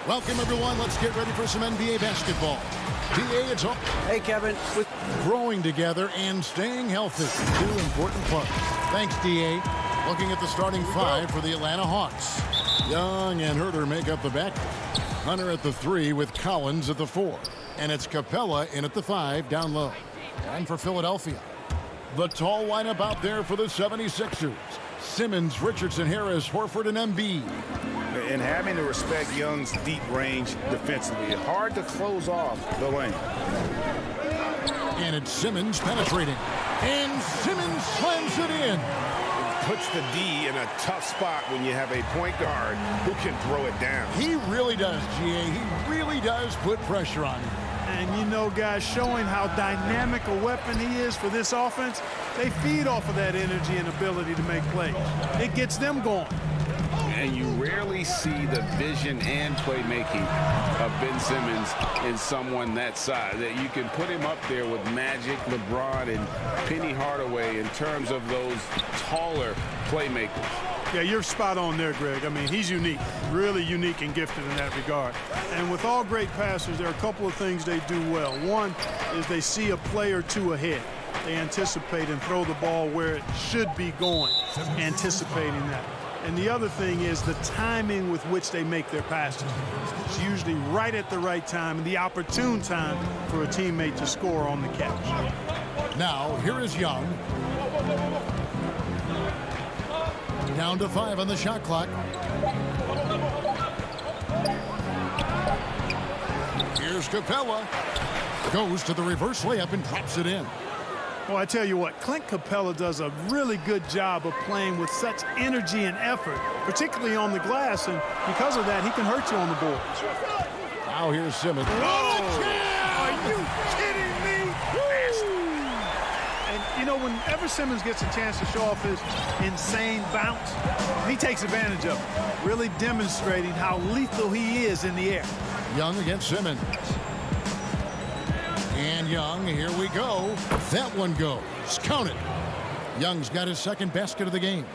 Welcome, everyone. Let's get ready for some NBA basketball. DA, it's all. Hey, Kevin. With Growing together and staying healthy. Two important parts. Thanks, DA. Looking at the starting five for the Atlanta Hawks. Young and Herter make up the back. Hunter at the 3 with Collins at the 4. And it's Capella in at the 5 down low. And for Philadelphia, the tall lineup out there for the 76ers. Simmons, Richardson, Harris, Horford, and Embiid. And having to respect Young's deep range defensively. Hard to close off the lane. And it's Simmons penetrating. And Simmons slams it in. Puts the D in a tough spot when you have a point guard who can throw it down. He really does, GA. He really does put pressure on him. And you know, guys, showing how dynamic a weapon he is for this offense, they feed off of that energy and ability to make plays. It gets them going. And you rarely see the vision and playmaking of Ben Simmons in someone that size. That you can put him up there with Magic, LeBron, and Penny Hardaway in terms of those taller playmakers. Yeah, you're spot on there, Greg. I mean, he's unique, really unique and gifted in that regard. And with all great passers, there are a couple of things they do well. One is they see a play or two ahead. They anticipate and throw the ball where it should be going, anticipating that. And the other thing is the timing with which they make their passes. It's usually right at the right time and the opportune time for a teammate to score on the catch. Now, here is Young. Down to 5 on the shot clock. Here's Capella. Goes to the reverse layup and drops it in. Well, I tell you what, Clint Capella does a really good job of playing with such energy and effort, particularly on the glass, and because of that, he can hurt you on the boards. Now here's Simmons. Are you kidding me? And, you know, whenever Simmons gets a chance to show off his insane bounce, he takes advantage of it, really demonstrating how lethal he is in the air. Young against Simmons. And Young, here we go. That one goes. Count it. Young's got his second basket of the game.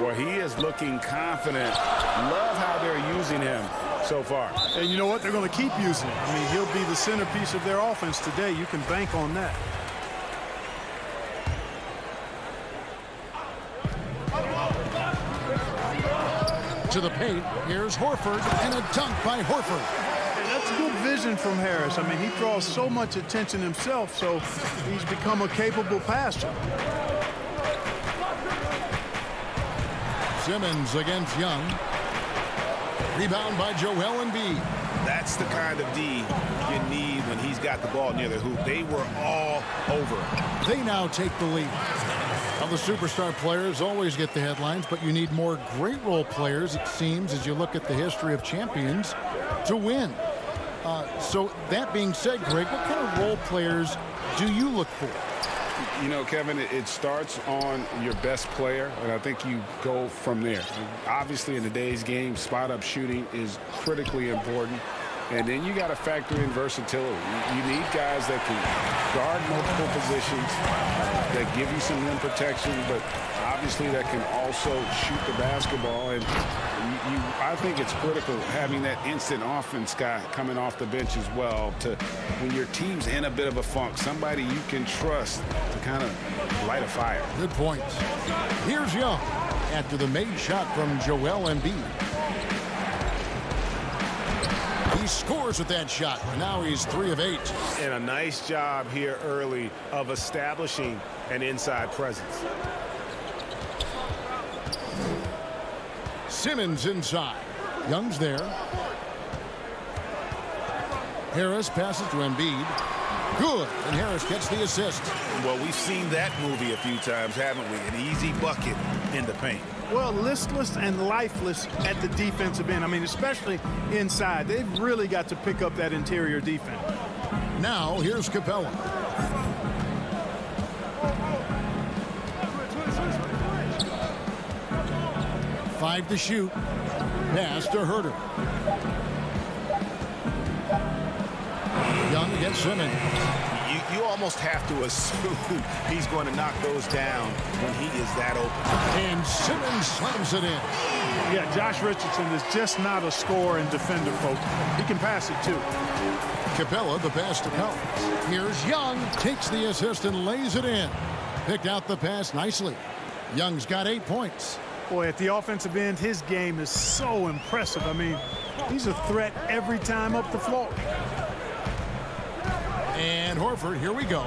Well, he is looking confident. Love how they're using him so far. And you know what? They're going to keep using him. I mean, he'll be the centerpiece of their offense today. You can bank on that. To the paint. Here's Horford. And a dunk by Horford. That's good vision from Harris. I mean, he draws so much attention himself, so he's become a capable passer. Simmons against Young. Rebound by Joel Embiid. That's the kind of D you need when he's got the ball near the hoop. They were all over him. They now take the lead. Now, the superstar players always get the headlines, but you need more great role players, it seems, as you look at the history of champions, to win. So that being said, Greg, what kind of role players do you look for? You know, Kevin, it starts on your best player, and I think you go from there. Obviously, in today's game, spot-up shooting is critically important. And then you got to factor in versatility. You need guys that can guard multiple positions, that give you some rim protection, but obviously that can also shoot the basketball. And I think it's critical having that instant offense guy coming off the bench as well to when your team's in a bit of a funk, somebody you can trust to kind of light a fire. Good point. Here's Young after the made shot from Joel Embiid. He scores with that shot. Now he's 3 of 8. And a nice job here early of establishing an inside presence. Simmons inside. Young's there. Harris passes to Embiid. Good. And Harris gets the assist. Well, we've seen that movie a few times, haven't we? An easy bucket in the paint. Well, listless and lifeless at the defensive end. I mean, especially inside. They've really got to pick up that interior defense. Now, here's Capella. Five to shoot. Pass to Herter. Young against Simmons. You almost have to assume he's going to knock those down when he is that open. And Simmons slams it in. Yeah, Josh Richardson is just not a scorer and defender, folks. He can pass it, too. Capella, the pass to Collins. Here's Young, takes the assist and lays it in. Picked out the pass nicely. Young's got 8 points. Boy, at the offensive end, his game is so impressive. I mean, he's a threat every time up the floor. And Horford, here we go.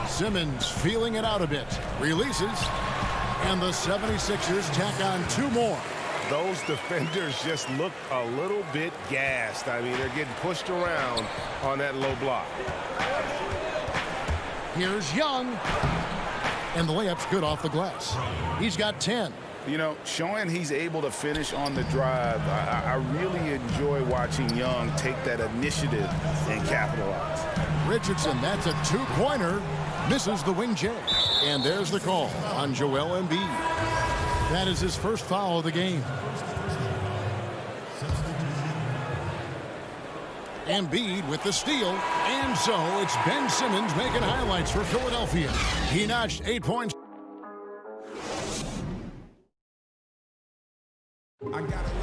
Simmons feeling it out a bit. Releases. And the 76ers tack on 2 more. Those defenders just look a little bit gassed. I mean, they're getting pushed around on that low block. Here's Young. And the layup's good off the glass. He's got 10. You know, showing he's able to finish on the drive, I really enjoy watching Young take that initiative and capitalize. Richardson, that's a 2-pointer. Misses the wing J. And there's the call on Joel Embiid. That is his first foul of the game. Embiid with the steal. And so it's Ben Simmons making highlights for Philadelphia. He notched 8 points.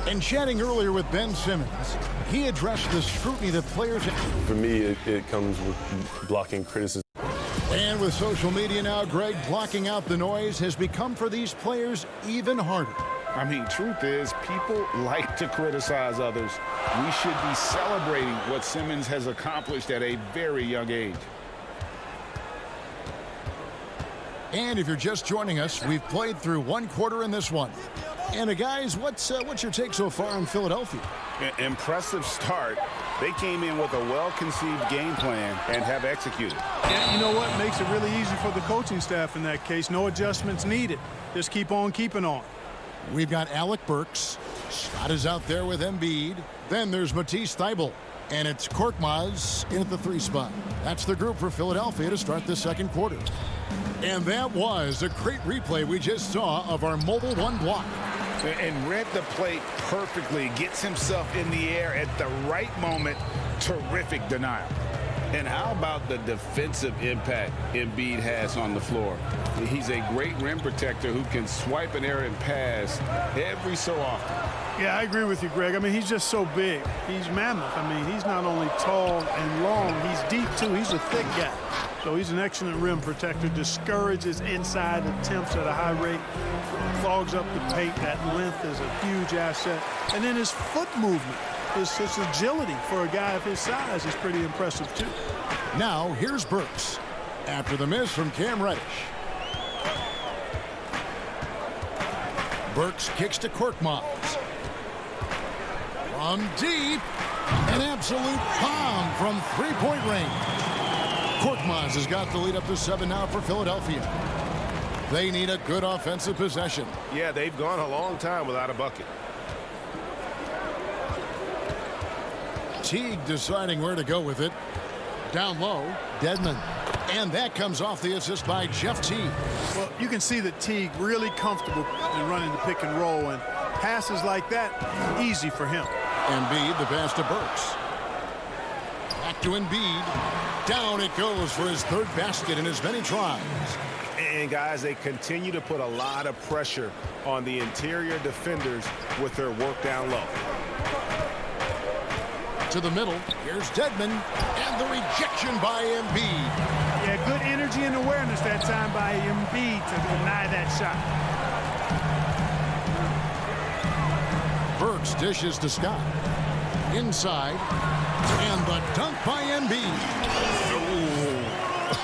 And chatting earlier with Ben Simmons, he addressed the scrutiny that players have. For me, it comes with blocking criticism. And with social media now, Greg, blocking out the noise has become for these players even harder. I mean, truth is, people like to criticize others. We should be celebrating what Simmons has accomplished at a very young age. And if you're just joining us, we've played through 1 quarter in this one. And guys, what's your take so far on Philadelphia? Impressive start. They came in with a well-conceived game plan and have executed. Yeah, you know what? Makes it really easy for the coaching staff in that case. No adjustments needed. Just keep on keeping on. We've got Alec Burks. Scott is out there with Embiid. Then there's Matisse Thybulle. And it's Korkmaz in at the 3 spot. That's the group for Philadelphia to start the second quarter. And that was a great replay we just saw of our Mobile One block. And read the play perfectly. Gets himself in the air at the right moment. Terrific denial. And how about the defensive impact Embiid has on the floor? He's a great rim protector who can swipe an errant pass every so often. Yeah, I agree with you, Greg. I mean, he's just so big. He's mammoth. I mean, he's not only tall and long, he's deep, too. He's a thick guy. So he's an excellent rim protector, discourages inside attempts at a high rate, clogs up the paint. That length is a huge asset. And then his foot movement, his agility for a guy of his size is pretty impressive, too. Now, here's Burks after the miss from Cam Reddish. Burks kicks to Korkmaz. From deep, an absolute bomb from 3-point range. Korkmaz has got the lead up to 7 now for Philadelphia. They need a good offensive possession. Yeah, they've gone a long time without a bucket. Teague deciding where to go with it. Down low, Dedmon. And that comes off the assist by Jeff Teague. Well, you can see that Teague really comfortable in running the pick and roll, and passes like that, easy for him. Embiid, the pass to Burks. Back to Embiid. Down it goes for his 3rd basket in as many tries. And guys, they continue to put a lot of pressure on the interior defenders with their work down low. To the middle, here's Dedmon, and the rejection by Embiid. Yeah, good energy and awareness that time by Embiid to deny that shot. Burks dishes to Scott. Inside, and the dunk by Embiid.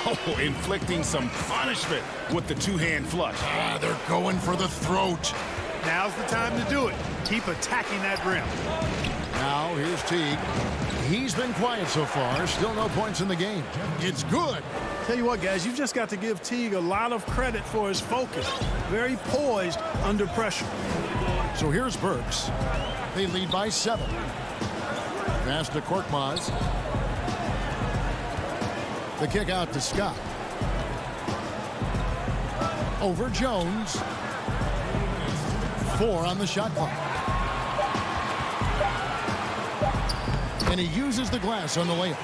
Oh, inflicting some punishment with the 2-hand flush. They're going for the throat. Now's the time to do it. Keep attacking that rim. Now here's Teague. He's been quiet so far. Still no points in the game. It's good. Tell you what, guys, you've just got to give Teague a lot of credit for his focus. Very poised under pressure. So here's Burks. They lead by 7. Pass to Korkmaz. The kick out to Scott. Over Jones. 4 on the shot clock. and he uses the glass on the layup.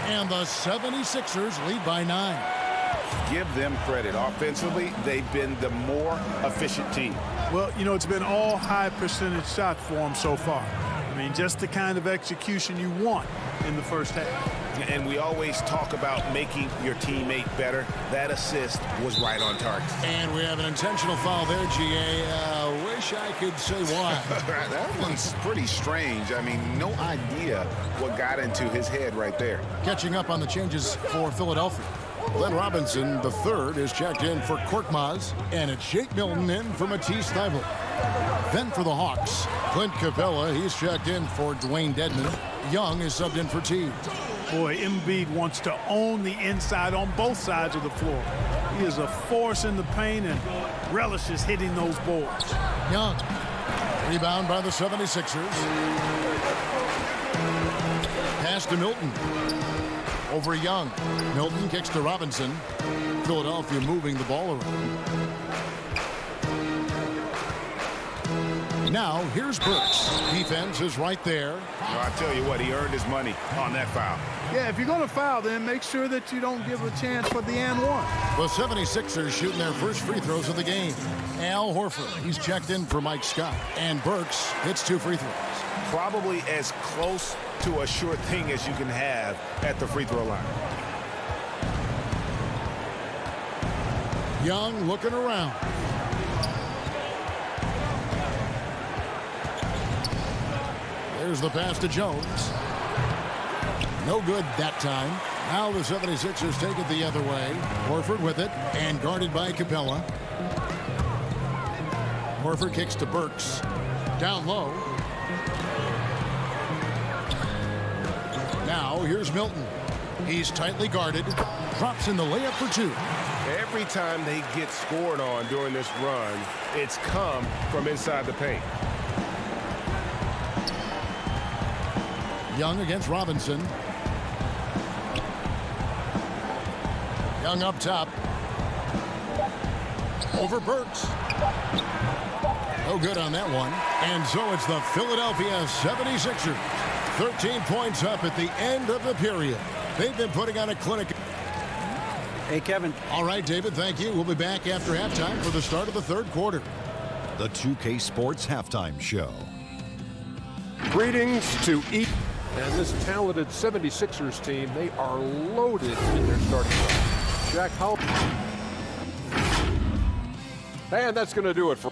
And the 76ers lead by 9. Give them credit. Offensively, they've been the more efficient team. Well, you know, it's been all high percentage shots for them so far. I mean, just the kind of execution you want in the first half. And we always talk about making your teammate better. That assist was right on target. And we have an intentional foul there, GA. Wish I could say why. That one's pretty strange. I mean, no idea what got into his head right there. Catching up on the changes for Philadelphia. Glenn Robinson, the third, is checked in for Korkmaz, and it's Jake Milton in for Matisse Thybulle. Then for the Hawks, Clint Capella, he's checked in for Dwayne Dedmon. Young is subbed in for Teague. Boy, Embiid wants to own the inside on both sides of the floor. He is a force in the paint and relishes hitting those boards. Young, rebound by the 76ers. Pass to Milton. Over Young. Milton kicks to Robinson. Philadelphia moving the ball around. Now, here's Burks. Defense is right there. Well, I tell you what, he earned his money on that foul. Yeah, if you're going to foul, then make sure that you don't give a chance for the and one. The 76ers shooting their first free throws of the game. Al Horford, he's checked in for Mike Scott. And Burks hits 2 free throws. Probably as close to a sure thing as you can have at the free throw line. Young looking around. There's the pass to Jones. No good that time. Now the 76ers take it the other way. Horford with it and guarded by Capella. Horford kicks to Burks. Down low. Now here's Milton. He's tightly guarded. Drops in the layup for 2. Every time they get scored on during this run, it's come from inside the paint. Young against Robinson. Young up top. Over Burks. No good on that one. And so it's the Philadelphia 76ers. 13 points up at the end of the period. They've been putting on a clinic. Hey, Kevin. All right, David, thank you. We'll be back after halftime for the start of the third quarter. The 2K Sports Halftime Show. Greetings to each. And this talented 76ers team, they are loaded in their starting line. Jack Howell. And that's going to do it for.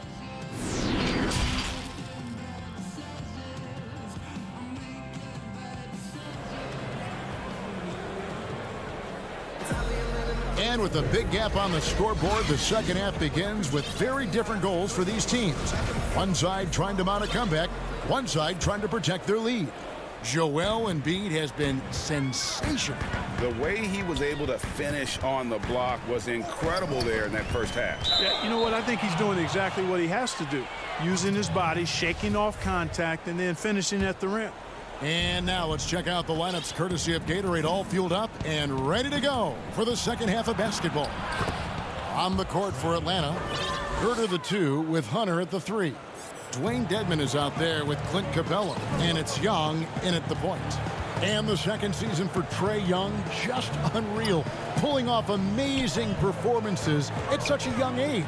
And with a big gap on the scoreboard, the second half begins with very different goals for these teams. One side trying to mount a comeback, one side trying to protect their lead. Joel Embiid has been sensational. The way he was able to finish on the block was incredible there in that first half. Yeah, you know what? I think he's doing exactly what he has to do. Using his body, shaking off contact, and then finishing at the rim. And now let's check out the lineups courtesy of Gatorade, all fueled up and ready to go for the second half of basketball. On the court for Atlanta, Herter the 2 with Hunter at the 3. Dwayne Dedmon is out there with Clint Capella, and it's Young in at the point. And the second season for Trae Young, just unreal, pulling off amazing performances at such a young age.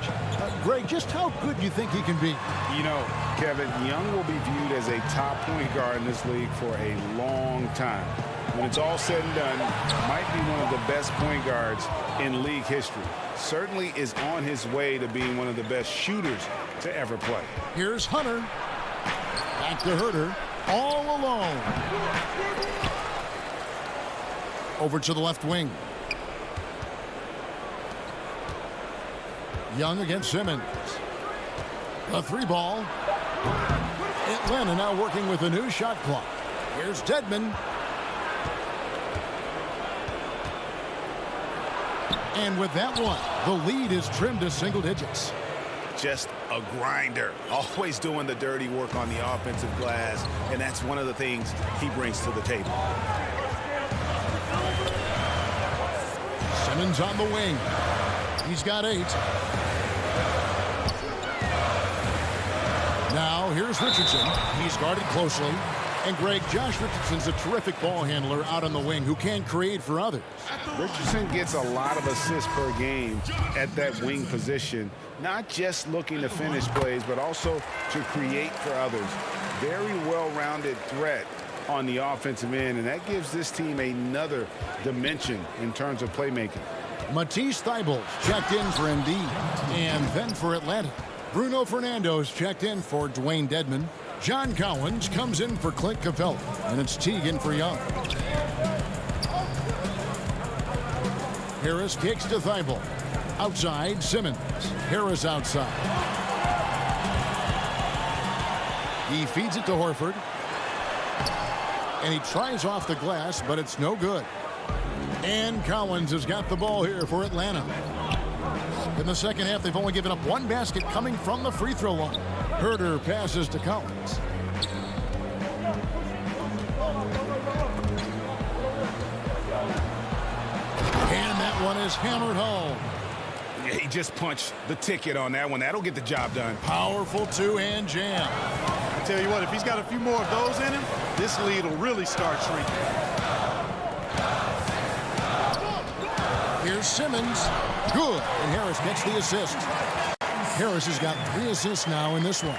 Greg, just how good do you think he can be? You know, Kevin, Young will be viewed as a top point guard in this league for a long time. When it's all said and done, might be one of the best point guards in league history. Certainly is on his way to being one of the best shooters to ever play. Here's Hunter. Back to Herter. All alone. Over to the left wing. Young against Simmons. A 3-ball. Atlanta now working with a new shot clock. Here's Dedmon. And with that one, the lead is trimmed to single digits. Just a grinder, always doing the dirty work on the offensive glass, and that's one of the things he brings to the table. Simmons on the wing. He's got 8. Now here's Richardson. He's guarded closely. And Greg, Josh Richardson's a terrific ball handler out on the wing who can create for others. Richardson gets a lot of assists per game at that wing position, not just looking to finish plays, but also to create for others. Very well-rounded threat on the offensive end, and that gives this team another dimension in terms of playmaking. Matisse Thybulle checked in for MD, and then for Atlanta, Bruno Fernando's checked in for Dwayne Dedmon. John Collins comes in for Clint Capella, and it's Teague in for Young. Harris kicks to Thybulle. Outside, Simmons. Harris outside. He feeds it to Horford. And he tries off the glass, but it's no good. And Collins has got the ball here for Atlanta. In the second half, they've only given up one basket coming from the free throw line. Herter passes to Collins. And that one is hammered home. Yeah, he just punched the ticket on that one. That'll get the job done. Powerful two-hand jam. I tell you what, if he's got a few more of those in him, this lead will really start shrinking. Here's Simmons. Good. And Harris gets the assist. Harris has got 3 assists now in this one.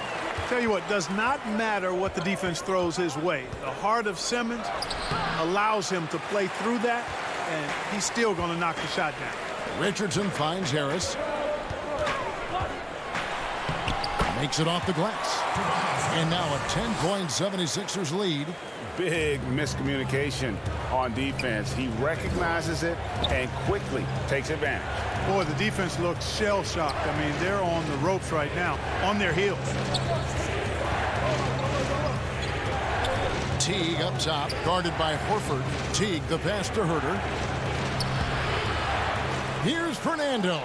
Tell you what, does not matter what the defense throws his way. The heart of Simmons allows him to play through that, and he's still going to knock the shot down. Richardson finds Harris. Makes it off the glass. And now a 10-point 76ers lead. Big miscommunication on defense. He recognizes it and quickly takes advantage. Boy, the defense looks shell-shocked. I mean, they're on the ropes right now, on their heels. Teague up top, guarded by Horford. Teague, the pass to Herter. Here's Fernando.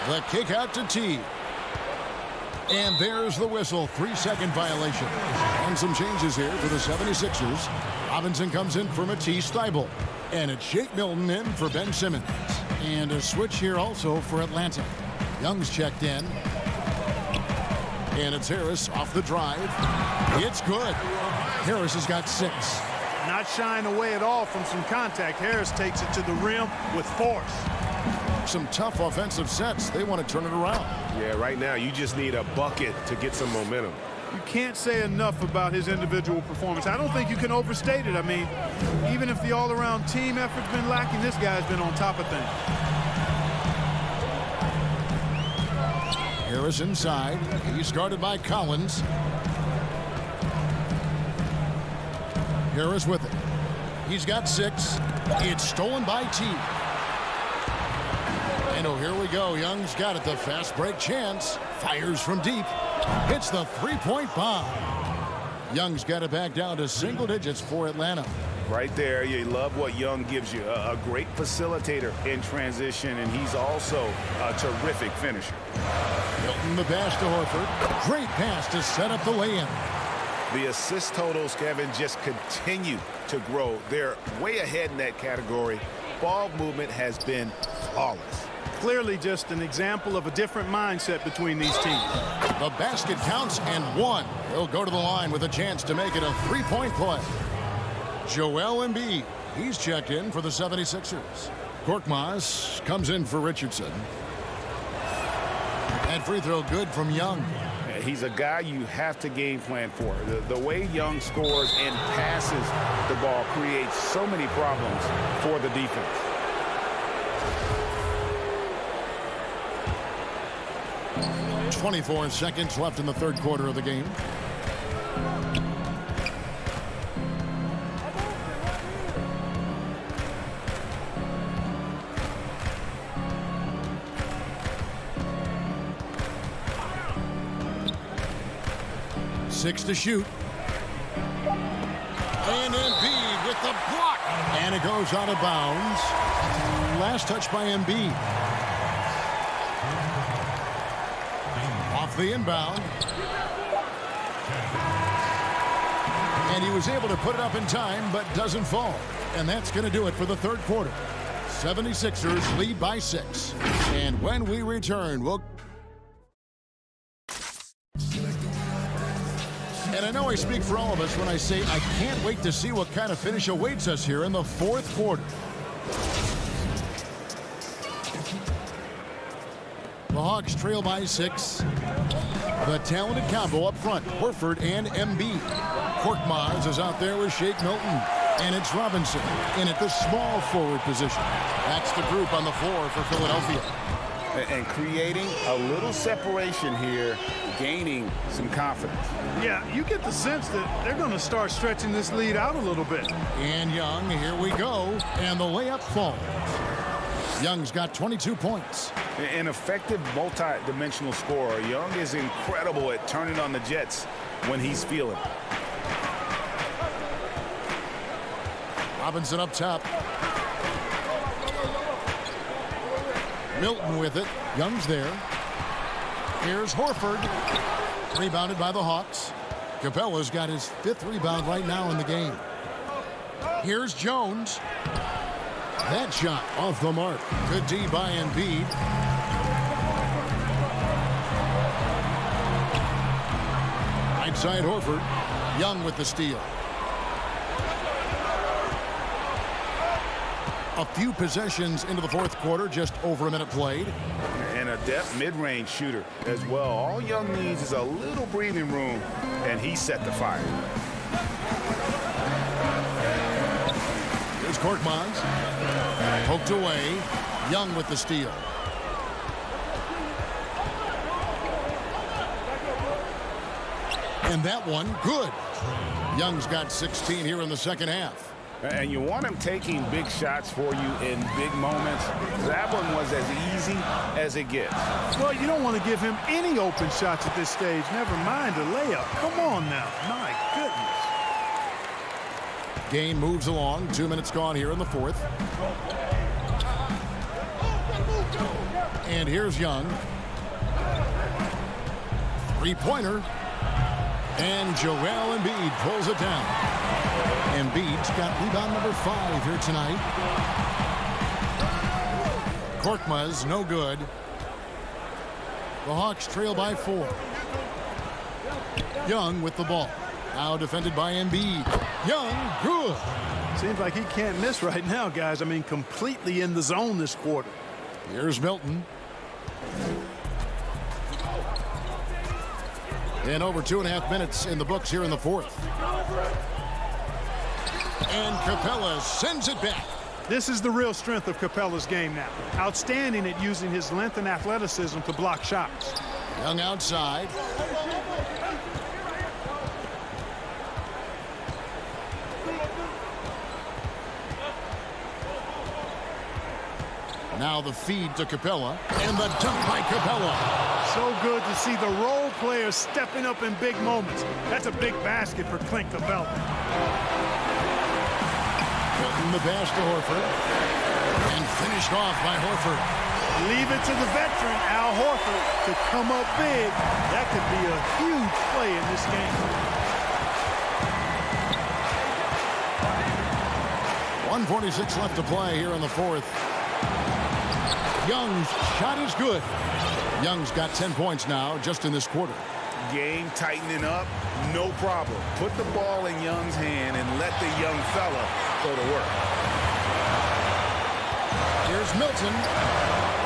The kick out to Teague. And there's the whistle. 3-second violation. And some changes here for the 76ers. Robinson comes in for Matisse Thybulle. And it's Shake Milton in for Ben Simmons. And a switch here also for Atlanta. Young's checked in. And it's Harris off the drive. It's good. Harris has got 6. Not shying away at all from some contact. Harris takes it to the rim with force. Some tough offensive sets. They want to turn it around. Yeah, right now you just need a bucket to get some momentum. You can't say enough about his individual performance. I don't think you can overstate it. I mean, even if the all-around team effort's been lacking, this guy's been on top of things. Harris inside. He's guarded by Collins. Harris with it. He's got 6. It's stolen by Teague. And oh, here we go. Young's got it. The fast break chance. Fires from deep. Hits the three-point bomb. Young's got it back down to single digits for Atlanta. Right there, you love what Young gives you. A great facilitator in transition, and he's also a terrific finisher. Milton the pass to Horford. Great pass to set up the lay-in. The assist totals, Kevin, just continue to grow. They're way ahead in that category. Ball movement has been flawless. Clearly just an example of a different mindset between these teams. The basket counts and 1. He'll go to the line with a chance to make it a three-point play. Joel Embiid, he's checked in for the 76ers. Korkmaz comes in for Richardson. And free throw good from Young. He's a guy you have to game plan for. The way Young scores and passes the ball creates so many problems for the defense. .24 seconds left in the third quarter of the game. Six to shoot. And Embiid with the block. And it goes out of bounds. Last touch by Embiid. Off the inbound. And he was able to put it up in time, but doesn't fall. And that's going to do it for the third quarter. 76ers lead by 6. And when we return, we'll... And I know I speak for all of us when I say I can't wait to see what kind of finish awaits us here in the fourth quarter. The Hawks trail by 6. The talented combo up front, Horford and Embiid. Korkmaz is out there with Shake Milton. And it's Robinson in at the small forward position. That's the group on the floor for Philadelphia. And creating a little separation here, gaining some confidence. Yeah, you get the sense that they're going to start stretching this lead out a little bit. And Young, here we go. And the layup falls. Young's got 22 points. An effective multi-dimensional scorer. Young is incredible at turning on the Jets when he's feeling it. Robinson up top. Milton with it. Young's there. Here's Horford. Rebounded by the Hawks. Capella's got his 5th rebound right now in the game. Here's Jones. That shot off the mark. Good D by Embiid. Right side Horford. Young with the steal. A few possessions into the fourth quarter, just over a minute played. And a depth mid-range shooter as well. All Young needs is a little breathing room, and he set the fire. Here's Korkmaz. Poked away. Young with the steal. And that one, good. Young's got 16 here in the second half. And you want him taking big shots for you in big moments. That one was as easy as it gets. Well, you don't want to give him any open shots at this stage. Never mind a layup. Come on now. My goodness. Game moves along. 2 minutes gone here in the fourth. And here's Young. Three-pointer. And Joel Embiid pulls it down. Embiid's got rebound number 5 here tonight. Korkmaz, no good. The Hawks trail by 4. Young with the ball. Now defended by Embiid. Young, good. Seems like he can't miss right now, guys. I mean, completely in the zone this quarter. Here's Milton. And over 2.5 minutes in the books here in the fourth. And Capella sends it back. This is the real strength of Capella's game now. Outstanding at using his length and athleticism to block shots. Young outside. Now the feed to Capella. And the dunk by Capella. So good to see the role players stepping up in big moments. That's a big basket for Clint Capella. Milton the pass to Horford. And finished off by Horford. Leave it to the veteran, Al Horford, to come up big. That could be a huge play in this game. 1:46 left to play here in the fourth. Young's shot is good. Young's got 10 points now just in this quarter. Game tightening up, no problem. Put the ball in Young's hand and let the young fella go to work. Here's Milton.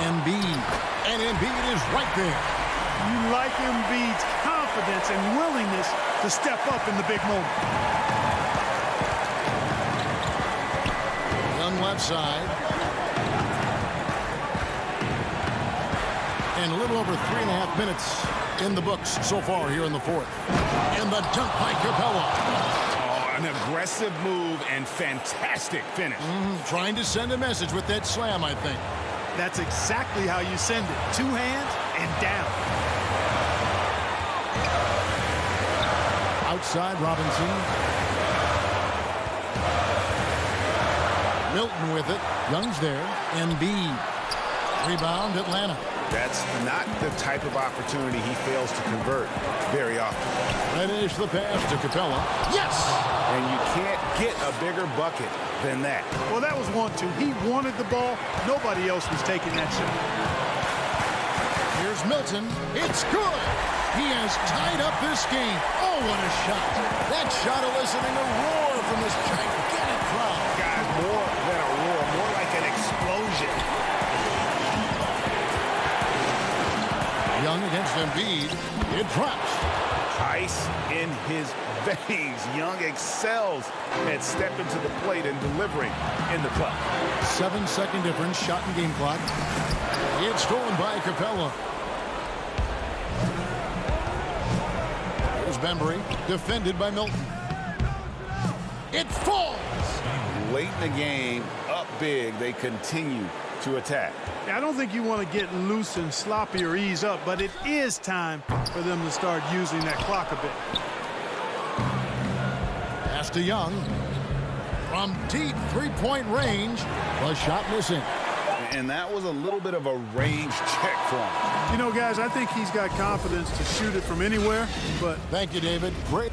Embiid. And Embiid is right there. You like Embiid's confidence and willingness to step up in the big moment. Young left side. And a little over 3.5 minutes in the books so far here in the fourth. And the dunk by Capella. Oh, an aggressive move and fantastic finish. Trying to send a message with that slam, I think. That's exactly how you send it. 2 hands and down. Outside Robinson. Milton with it. Young's there. Embiid. Rebound Atlanta. That's not the type of opportunity he fails to convert very often. Finish the pass to Capella. Yes! And you can't get a bigger bucket than that. Well, that was 1-2. He wanted the ball. Nobody else was taking that shot. Here's Milton. It's good. He has tied up this game. Oh, what a shot. That shot eliciting a roar from this gigantic crowd. Guys, more than a roar, more like an explosion. Young against Embiid. It drops. Ice in his veins. Young excels at stepping to the plate and delivering in the clutch. 7-second difference, shot and game clock. It's stolen by Capella. Here's Bembry, defended by Milton. It falls! Late in the game, up big, they continue to attack. I don't think you want to get loose and sloppy or ease up, but it is time for them to start using that clock a bit. Pass to Young. From deep three-point range, the shot missing. And that was a little bit of a range check for him. You know, guys, I think he's got confidence to shoot it from anywhere, but... Thank you, David. Great.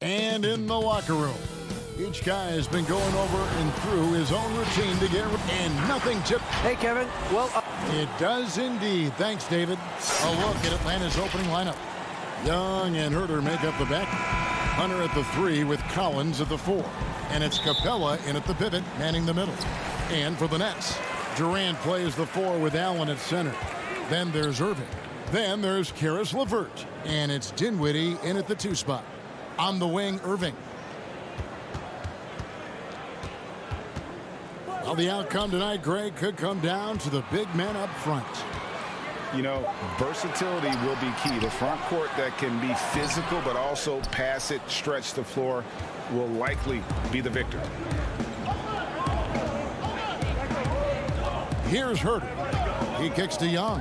And in the locker room, each guy has been going over and through his own routine to get, and nothing to... Hey, Kevin. Well, It does indeed. Thanks, David. A look at Atlanta's opening lineup. Young and Herter make up the back. Hunter at the 3 with Collins at the 4. And it's Capella in at the pivot, manning the middle. And for the Nets, Durant plays the 4 with Allen at center. Then there's Irving. Then there's Karis LeVert. And it's Dinwiddie in at the 2 spot. On the wing, Irving. Well, the outcome tonight, Greg, could come down to the big men up front. You know, versatility will be key. The front court that can be physical but also pass it, stretch the floor, will likely be the victor. Here's Herter. He kicks to Young.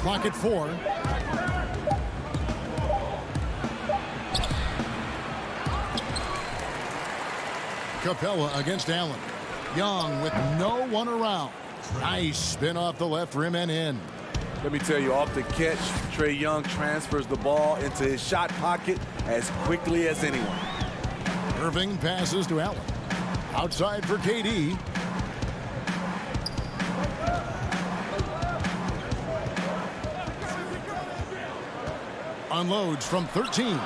Clock at 4. Capella against Allen. Young with no one around. Nice spin off the left rim and in. Let me tell you, off the catch, Trae Young transfers the ball into his shot pocket as quickly as anyone. Irving passes to Allen. Outside for KD. Unloads from 13.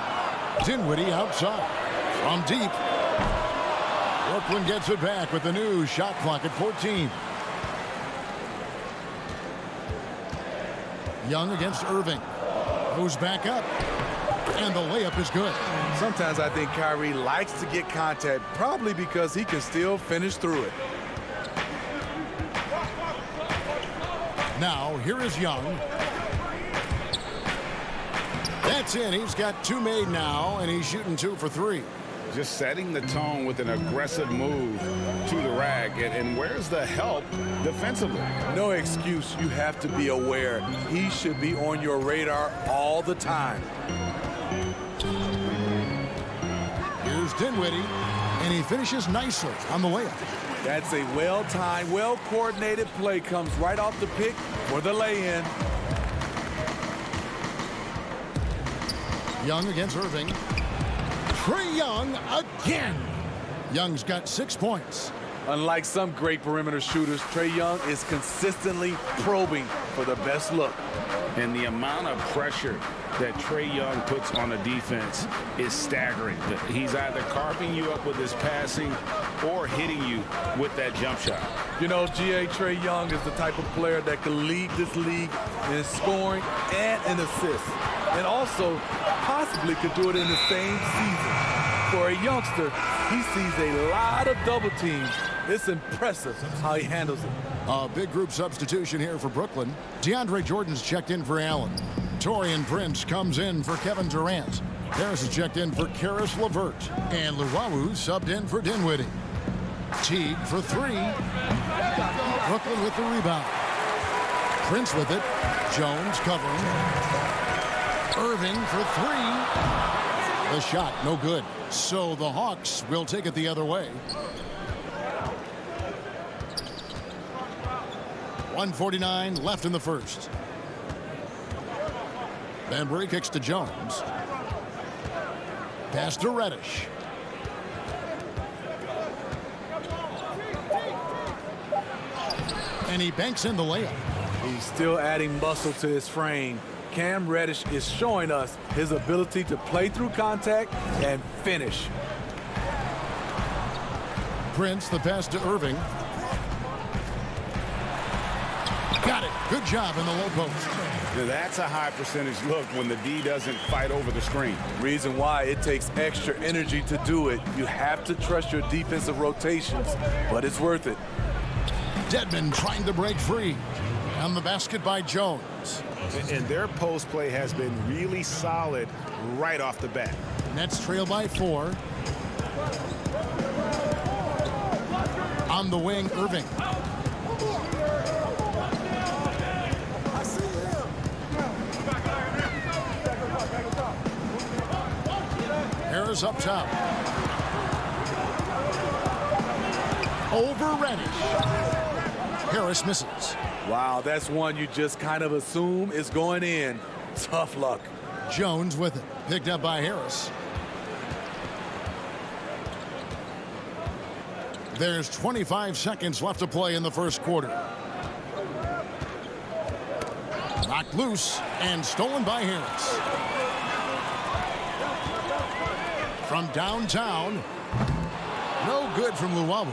Dinwiddie outside. From deep. Brooklyn gets it back with the new shot clock at 14. Young against Irving. Goes back up. And the layup is good. Sometimes I think Kyrie likes to get contact, probably because he can still finish through it. Now, here is Young. That's in. He's got 2 made now, and he's shooting 2 for 3. Just setting the tone with an aggressive move to the rack. And where's the help defensively? No excuse. You have to be aware. He should be on your radar all the time. Here's Dinwiddie, and he finishes nicely on the layup. That's a well-timed, well-coordinated play. Comes right off the pick for the lay-in. Young against Irving. Trae Young again. Young's got 6 points. Unlike some great perimeter shooters, Trae Young is consistently probing for the best look. And the amount of pressure that Trae Young puts on a defense is staggering. He's either carving you up with his passing or hitting you with that jump shot. You know, Trae Young is the type of player that can lead this league in scoring and in assists. And also possibly could do it in the same season. For a youngster, he sees a lot of double teams. It's impressive how he handles it. A big group substitution here for Brooklyn. DeAndre Jordan's checked in for Allen. Taurean Prince comes in for Kevin Durant. Harris is checked in for Karis LeVert. And Luwawu subbed in for Dinwiddie. Teague for 3. Brooklyn with the rebound. Prince with it. Jones covering. Irving for 3. The shot, no good. So the Hawks will take it the other way. 1:49 left in the first. Banbury kicks to Jones. Pass to Reddish. And he banks in the layup. He's still adding muscle to his frame. Cam Reddish is showing us his ability to play through contact and finish. Prince, the pass to Irving. Got it. Good job in the low post. Now that's a high percentage look when the D doesn't fight over the screen. Reason why it takes extra energy to do it. You have to trust your defensive rotations, but it's worth it. Dedmon trying to break free. On the basket by Jones. And their post play has been really solid right off the bat. Nets trail by 4. On the wing, Irving. Harris up top. Over Reddish. Harris misses. Wow, that's one you just kind of assume is going in. Tough luck. Jones with it. Picked up by Harris. There's 25 seconds left to play in the first quarter. Knocked loose and stolen by Harris. From downtown. No good from Luwawu.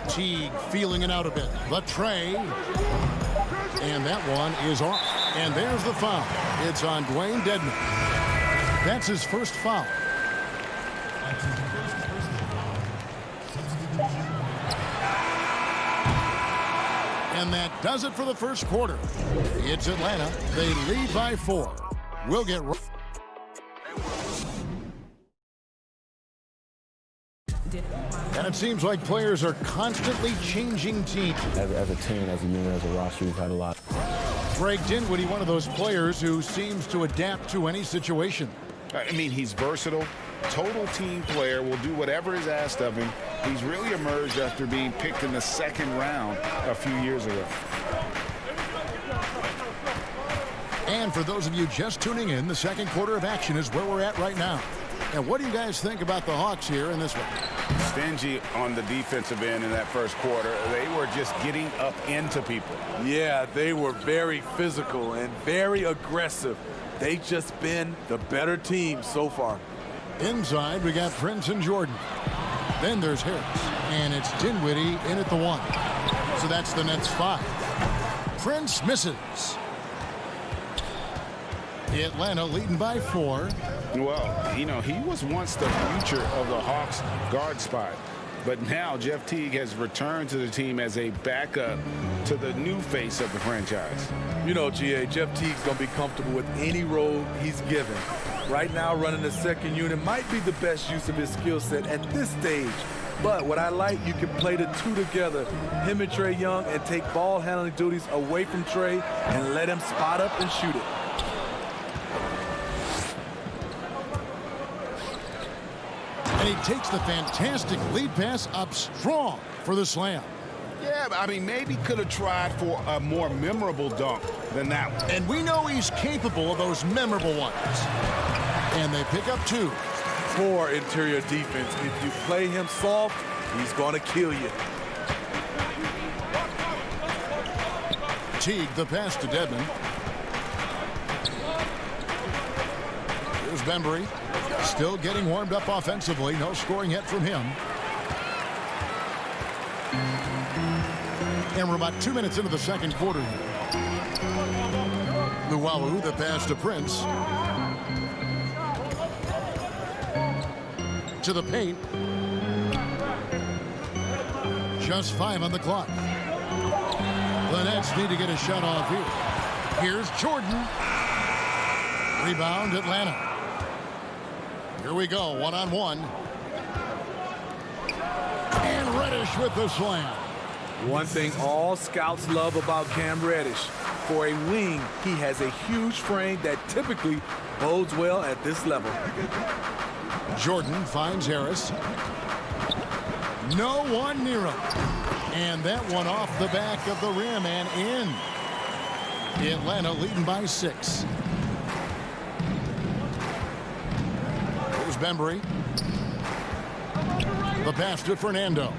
Teague feeling it out a bit. The tray. And that one is off. And there's the foul. It's on Dwayne Dedman. That's his first foul. And that does it for the first quarter. It's Atlanta. They lead by 4. We'll get right. And it seems like players are constantly changing teams. As a team, as a unit, as a roster, we've had a lot. Greg Dinwiddie, one of those players who seems to adapt to any situation. I mean, he's versatile, total team player, will do whatever is asked of him. He's really emerged after being picked in the second round a few years ago. And for those of you just tuning in, the second quarter of action is where we're at right now. And what do you guys think about the Hawks here in this one? Stingy on the defensive end in that first quarter. They were just getting up into people. Yeah, they were very physical and very aggressive. They've just been the better team so far. Inside, we got Prince and Jordan. Then there's Harris. And it's Dinwiddie in at the 1. So that's the Nets 5. Prince misses. Atlanta leading by 4. Well, you know, he was once the future of the Hawks guard spot. But now Jeff Teague has returned to the team as a backup to the new face of the franchise. You know, GA, Jeff Teague's going to be comfortable with any role he's given. Right now, running the second unit might be the best use of his skill set at this stage. But what I like, you can play the two together, him and Trae Young, and take ball handling duties away from Trae and let him spot up and shoot it. And he takes the fantastic lead pass up strong for the slam. Yeah, I mean, maybe could have tried for a more memorable dunk than that one. And we know he's capable of those memorable ones. And they pick up 2. Poor interior defense. If you play him soft, he's going to kill you. Teague, the pass to Dedman. Here's Bembry. Still getting warmed up offensively. No scoring yet from him. And we're about 2 minutes into the second quarter. Luwawu, the pass to Prince. To the paint. Just 5 on the clock. The Nets need to get a shot off here. Here's Jordan. Rebound, Atlanta. Here we go, 1-on-1. And Reddish with the slam. One thing all scouts love about Cam Reddish. For a wing, he has a huge frame that typically bodes well at this level. Jordan finds Harris. No one near him. And that one off the back of the rim and in. Atlanta leading by 6. Here's Bembry. The pass to Fernando.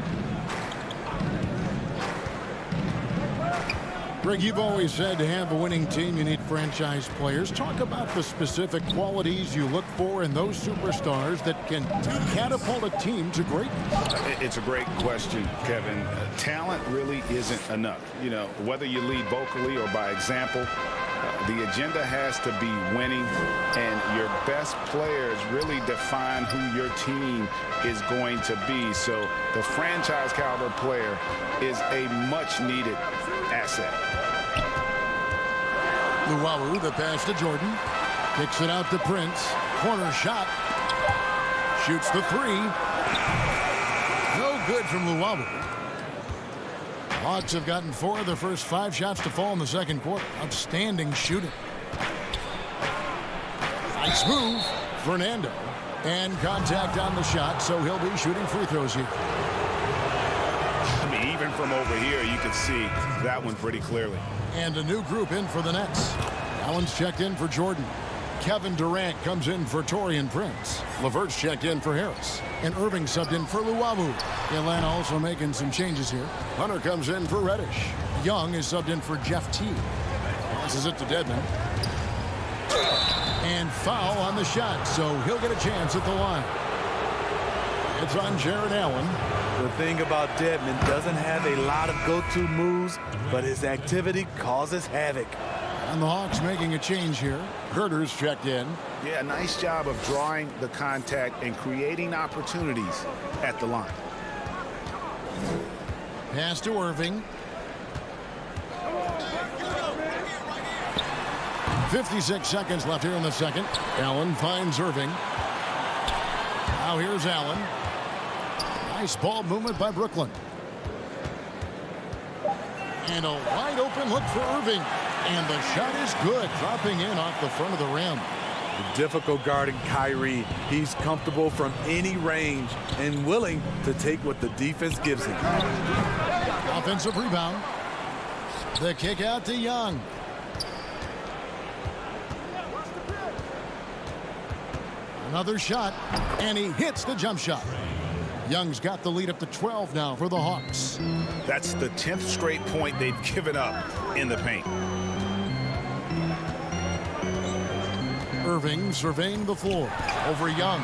Greg, you've always said to have a winning team, you need franchise players. Talk about the specific qualities you look for in those superstars that can catapult a team to greatness. It's a great question, Kevin. Talent really isn't enough. You know, whether you lead vocally or by example, the agenda has to be winning, and your best players really define who your team is going to be. So the franchise caliber player is a much-needed asset. Luwawu, the pass to Jordan. Kicks it out to Prince. Corner shot. Shoots the 3. No good from Luwawu. Hawks have gotten 4 of their first 5 shots to fall in the second quarter. Outstanding shooting. Nice move. Fernando. And contact on the shot, so he'll be shooting free throws here. even from over here, you can see that one pretty clearly. And a new group in for the Nets. Allen's checked in for Jordan. Kevin Durant comes in for Taurean Prince. LeVert's checked in for Harris. And Irving subbed in for Luwawu. Atlanta also making some changes here. Hunter comes in for Reddish. Young is subbed in for Jeff T. Passes it to Dedmon. And foul on the shot, so he'll get a chance at the line. It's on Jared Allen. The thing about Dedmon, doesn't have a lot of go-to moves, but his activity causes havoc. And the Hawks making a change here. Herter's checked in. Yeah, nice job of drawing the contact and creating opportunities at the line. Pass to Irving. 56 seconds left here in the second. Allen finds Irving. Now here's Allen. Nice ball movement by Brooklyn. And a wide open look for Irving. And the shot is good, dropping in off the front of the rim. Difficult guarding Kyrie. He's comfortable from any range and willing to take what the defense gives him. Offensive rebound. The kick out to Young. Another shot, and he hits the jump shot. Young's got the lead up to 12 now for the Hawks. That's the 10th straight point they've given up in the paint. Irving surveying the floor over Young.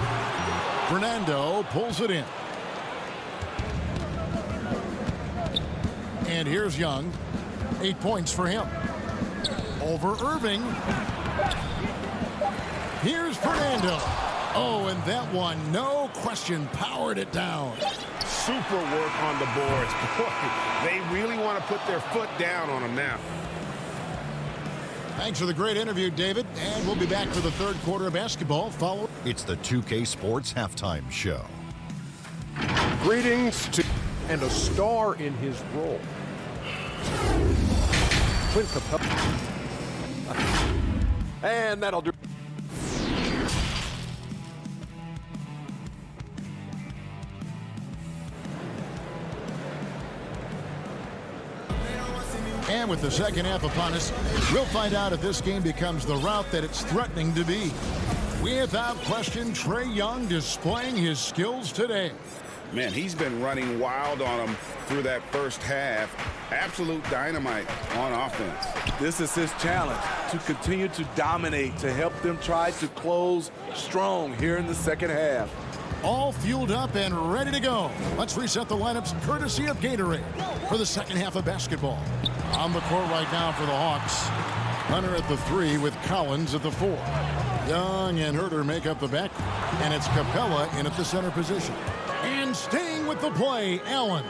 Fernando pulls it in. And here's Young. 8 points for him. Over Irving. Here's Fernando. Oh, and that one, no question, powered it down. Super work on the boards. Boy, they really want to put their foot down on them now. Thanks for the great interview, David. And we'll be back for the third quarter of basketball. It's the 2K Sports Halftime Show. Greetings to and a star in his role. Clint Capella. And that'll do. And with the second half upon us, we'll find out if this game becomes the route that it's threatening to be. Without question, Trae Young displaying his skills today. Man, he's been running wild on them through that first half. Absolute dynamite on offense. This is his challenge, to continue to dominate, to help them try to close strong here in the second half. All fueled up and ready to go. Let's reset the lineups courtesy of Gatorade for the second half of basketball. On the court right now for the Hawks. Hunter at the 3 with Collins at the 4. Young and Herter make up the back. And it's Capella in at the center position. And staying with the play, Allen.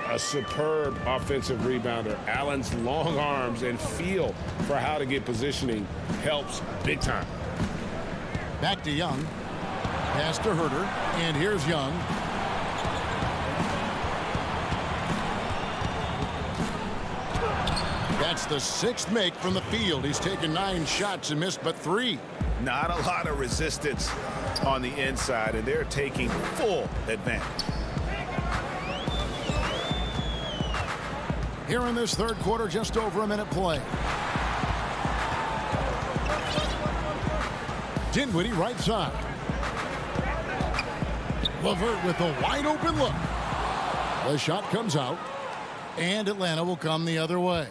A superb offensive rebounder. Allen's long arms and feel for how to get positioning helps big time. Back to Young. Pass to Herter, and here's Young. That's the 6th make from the field. He's taken 9 shots and missed but 3. Not a lot of resistance on the inside, and they're taking full advantage. Here in this third quarter, just over a minute play. Dinwiddie right side. LeVert with a wide open look. The shot comes out, and Atlanta will come the other way.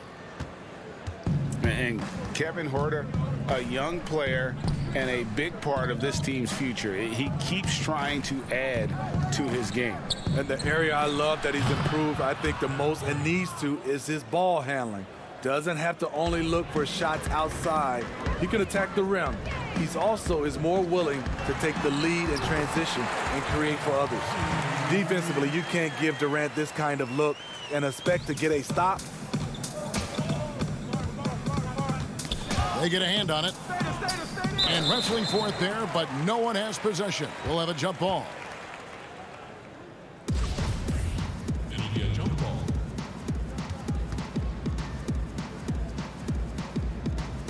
And Kevin Huerter, a young player and a big part of this team's future. He keeps trying to add to his game. And the area I love that he's improved, I think the most and needs to, is his ball handling. Doesn't have to only look for shots outside. He can attack the rim. He's also is more willing to take the lead in transition and create for others. Defensively, you can't give Durant this kind of look and expect to get a stop. They get a hand on it. And wrestling for it there, but no one has possession. We'll have a jump ball. It'll be a jump ball.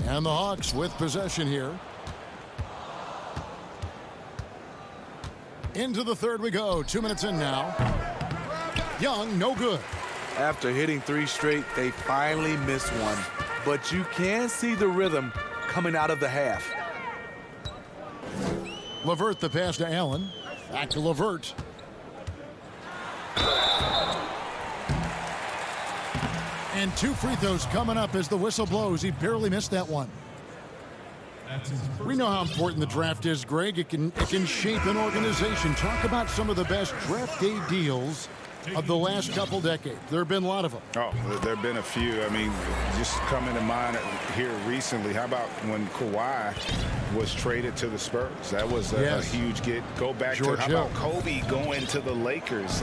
And the Hawks with possession here. Into the third we go. 2 minutes in now. Young, no good. After hitting 3 straight, they finally missed one. But you can see the rhythm coming out of the half. LeVert the pass to Allen. Back to LeVert. And 2 free throws coming up as the whistle blows. He barely missed that one. We know how important the draft is, Greg. It can shape an organization. Talk about some of the best draft day deals of the last couple decades. There have been a lot of them. Oh, there have been a few. I mean, just coming to mind here recently. How about when Kawhi was traded to the Spurs? That was a huge get. Go back George to how Hill. about Kobe going to the Lakers?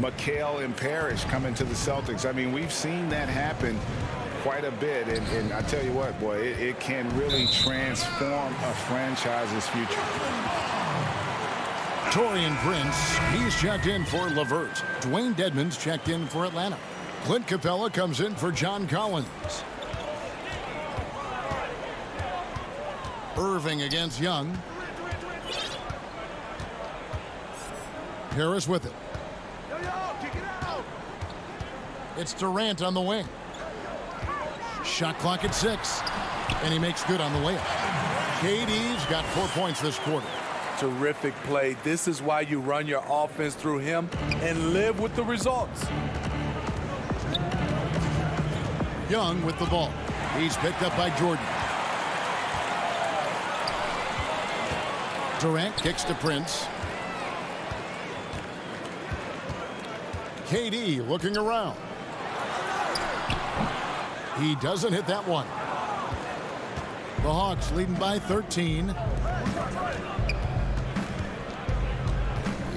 Mikal and Parrish coming to the Celtics. I mean, we've seen that happen quite a bit, and I tell you what, boy, it can really transform a franchise's future. Taurean Prince, he's checked in for LeVert. Dwayne Dedmon's checked in for Atlanta. Clint Capella comes in for John Collins. Irving against Young. Harris with it. It's Durant on the wing. Shot clock at 6. And he makes good on the layup. KD's got 4 points this quarter. Terrific play. This is why you run your offense through him and live with the results. Young with the ball. He's picked up by Jordan. Durant kicks to Prince. KD looking around. He doesn't hit that one. The Hawks leading by 13.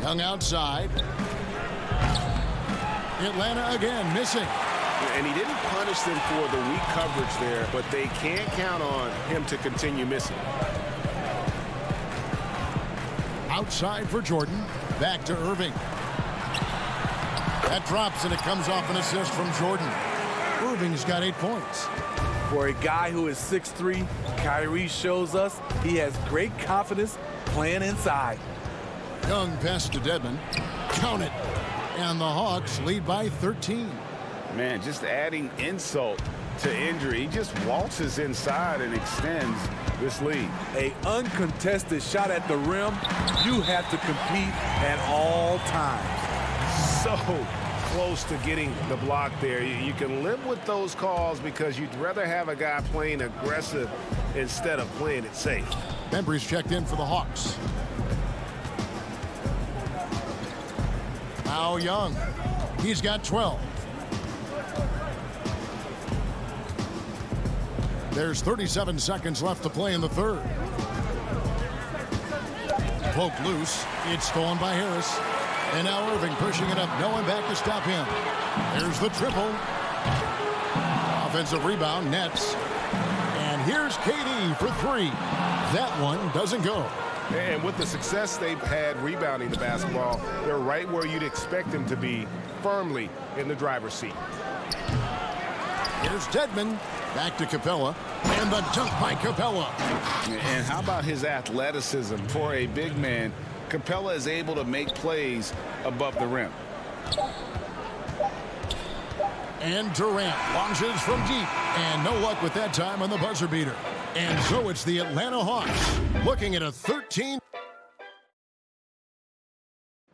Young outside. Atlanta again missing. And he didn't punish them for the weak coverage there, but they can't count on him to continue missing. Outside for Jordan. Back to Irving. That drops and it comes off an assist from Jordan. Irving's got 8 points. For a guy who is 6'3", Kyrie shows us he has great confidence playing inside. Young pass to Dedmon. Count it. And the Hawks lead by 13. Man, just adding insult to injury. He just waltzes inside and extends this lead. A uncontested shot at the rim, you have to compete at all times. So close to getting the block there. You can live with those calls because you'd rather have a guy playing aggressive instead of playing it safe. Membry's checked in for the Hawks. Now Young. He's got 12. There's 37 seconds left to play in the third. Poked loose. It's stolen by Harris. And now Irving pushing it up. No one back to stop him. There's the triple. Offensive rebound, Nets. And here's KD for 3. That one doesn't go. And with the success they've had rebounding the basketball, they're right where you'd expect them to be, firmly in the driver's seat. Here's Dedmon. Back to Capella. And the dunk by Capella. And how about his athleticism for a big man? Capella is able to make plays above the rim. And Durant launches from deep. And no luck with that time on the buzzer beater. And so it's the Atlanta Hawks looking at a 13.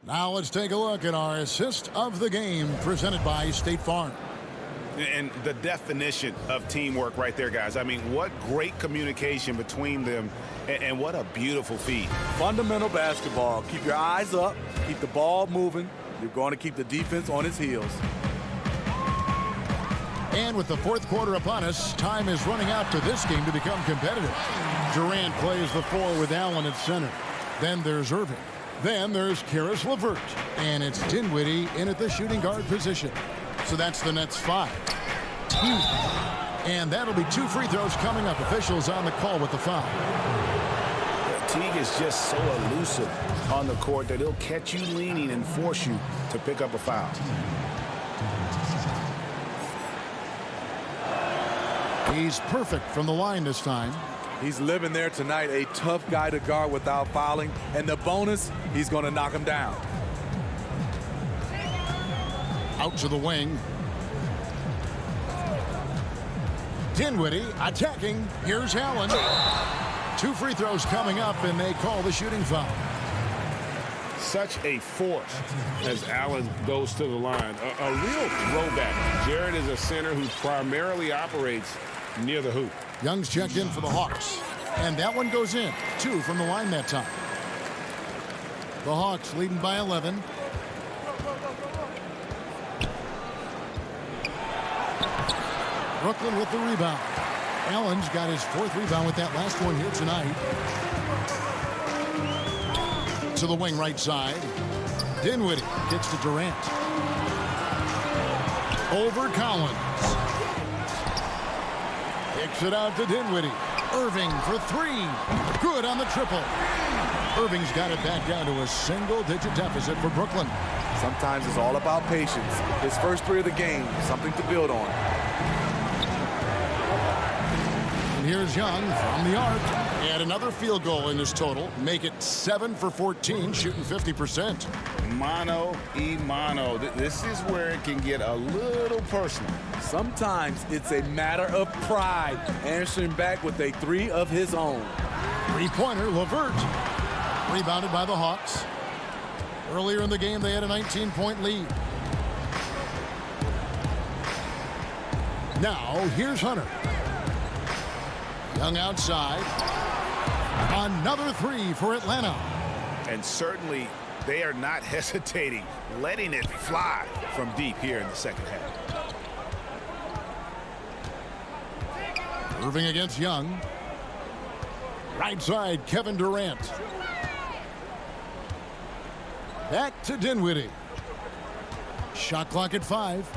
Now let's take a look at our assist of the game presented by State Farm. And the definition of teamwork right there, guys. I mean, what great communication between them, and what a beautiful feed. Fundamental basketball. Keep your eyes up. Keep the ball moving. You're going to keep the defense on its heels. And with the fourth quarter upon us, time is running out for this game to become competitive. Durant plays the 4 with Allen at center. Then there's Irving. Then there's Caris LeVert. And it's Dinwiddie in at the shooting guard position. So that's the Nets 5. And that'll be 2 free throws coming up. Officials on the call with the foul. Teague is just so elusive on the court that he'll catch you leaning and force you to pick up a foul. He's perfect from the line this time. He's living there tonight, a tough guy to guard without fouling. And the bonus, he's going to knock him down. Out to the wing. Dinwiddie attacking. Here's Allen. 2 free throws coming up, and they call the shooting foul. Such a force as Allen goes to the line. A real throwback. Jared is a center who primarily operates near the hoop. Young's checked in for the Hawks, and that one goes in. 2 from the line that time. The Hawks leading by 11. Brooklyn with the rebound. Allen's got his 4th rebound with that last one here tonight. To the wing right side. Dinwiddie gets to Durant. Over Collins. Kicks it out to Dinwiddie. Irving for 3. Good on the triple. Irving's got it back down to a single-digit deficit for Brooklyn. Sometimes it's all about patience. His first 3 of the game, something to build on. And here's Young from the arc. Add another field goal in his total. Make it 7 for 14, shooting 50%. Mano y mano. This is where it can get a little personal. Sometimes it's a matter of pride, answering back with a 3 of his own. 3-pointer, LeVert. Rebounded by the Hawks. Earlier in the game, they had a 19-point lead. Now, here's Hunter. Young outside. Another 3 for Atlanta. And certainly, they are not hesitating, letting it fly from deep here in the second half. Irving against Young. Right side, Kevin Durant. Back to Dinwiddie. Shot clock at 5.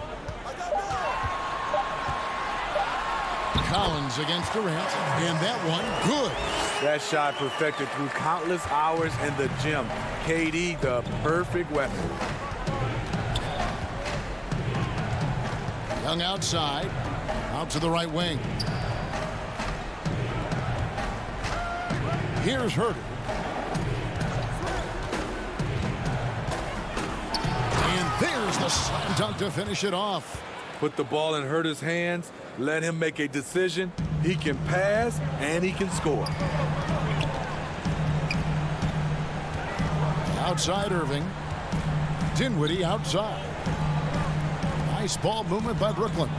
Collins against Durant, and that one good. That shot perfected through countless hours in the gym. KD, the perfect weapon. Young outside, out to the right wing. Here's Herter. And there's the slam dunk to finish it off. Put the ball in Herter's hands. Let him make a decision. He can pass and he can score. Outside Irving. Dinwiddie outside. Nice ball movement by Brooklyn.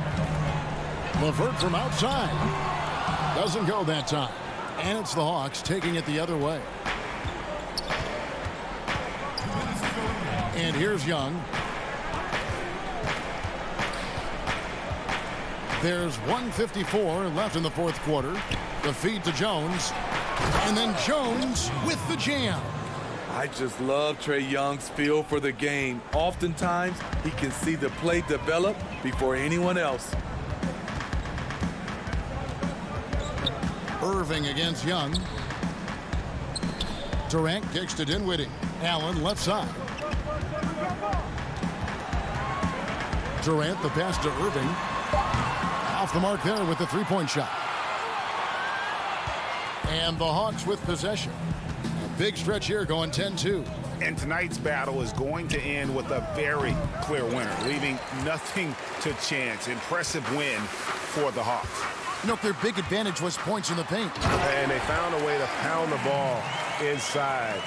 LeVert from outside. Doesn't go that time. And it's the Hawks taking it the other way. And here's Young. There's 1:54 left in the 4th quarter. The feed to Jones. And then Jones with the jam. I just love Trae Young's feel for the game. Oftentimes, he can see the play develop before anyone else. Irving against Young. Durant kicks to Dinwiddie. Allen left side. Durant the pass to Irving. Off the mark there with the 3-point shot. And the Hawks with possession. A big stretch here going 10-2. And tonight's battle is going to end with a very clear winner, leaving nothing to chance. Impressive win for the Hawks. You know, their big advantage was points in the paint. And they found a way to pound the ball inside.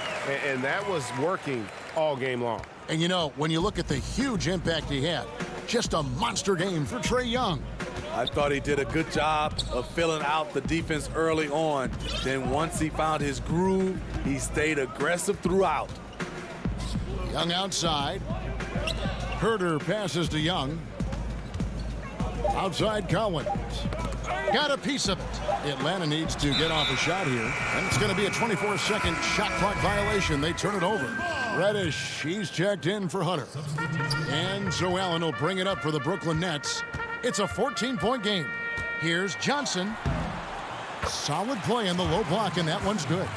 And that was working all game long. And, you know, when you look at the huge impact he had, just a monster game for Trae Young. I thought he did a good job of filling out the defense early on. Then once he found his groove, he stayed aggressive throughout. Young outside. Herter passes to Young. Outside Collins. Got a piece of it. Atlanta needs to get off a shot here. And it's going to be a 24-second shot clock violation. They turn it over. Reddish, he's checked in for Hunter. And so Allen will bring it up for the Brooklyn Nets. It's a 14-point game. Here's Johnson. Solid play in the low block, and that one's good.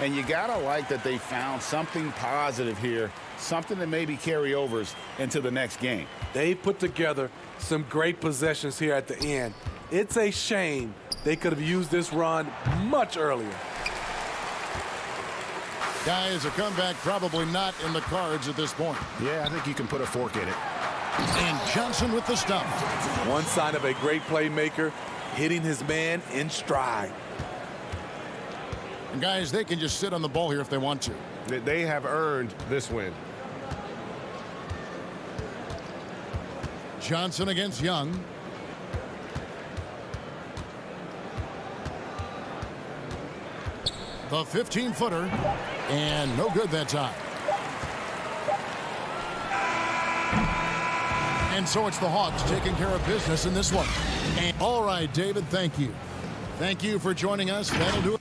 And you got to like that they found something positive here, something that maybe carry overs into the next game. They put together some great possessions here at the end. It's a shame they could have used this run much earlier. Guys, a comeback probably not in the cards at this point. Yeah, I think you can put a fork in it. And Johnson with the stop. One sign of a great playmaker, hitting his man in stride. And guys, they can just sit on the ball here if they want to. They have earned this win. Johnson against Young. The 15-footer, and no good that time. And so it's the Hawks taking care of business in this one. And all right, David, thank you. Thank you for joining us. That'll do it.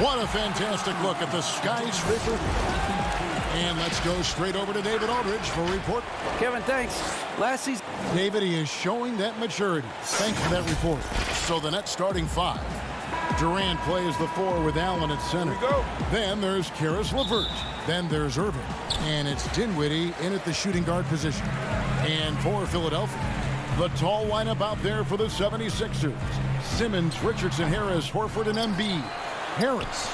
What a fantastic look at the skyscraper. And let's go straight over to David Aldridge for a report. Kevin, thanks. Last season, David, he is showing that maturity. Thanks for that report. So the Nets starting 5. Durant plays the 4 with Allen at center. Here we go. Then there's Caris LeVert. Then there's Irving. And it's Dinwiddie in at the shooting guard position. And for Philadelphia, the tall lineup out there for the 76ers. Simmons, Richardson, Harris, Horford, and Embiid. Harris.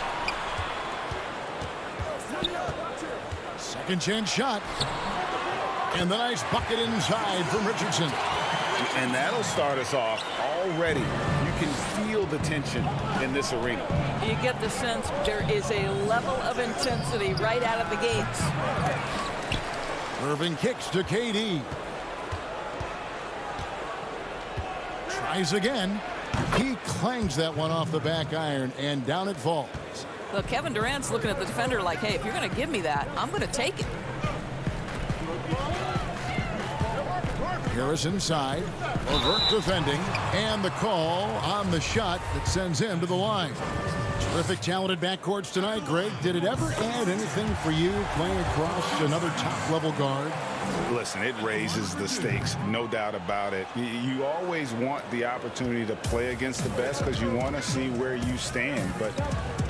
Second chance shot. And the nice bucket inside from Richardson. And that'll start us off already. You can feel the tension in this arena. You get the sense there is a level of intensity right out of the gates. Irving kicks to KD. Tries again. He clangs that one off the back iron, and down it falls. Well, Kevin Durant's looking at the defender like, hey, if you're going to give me that, I'm going to take it. Harris inside. LeVert defending. And the call on the shot that sends him to the line. Terrific talented backcourts tonight, Greg. Did it ever add anything for you playing across another top-level guard? Listen, it raises the stakes, no doubt about it. You always want the opportunity to play against the best because you want to see where you stand. But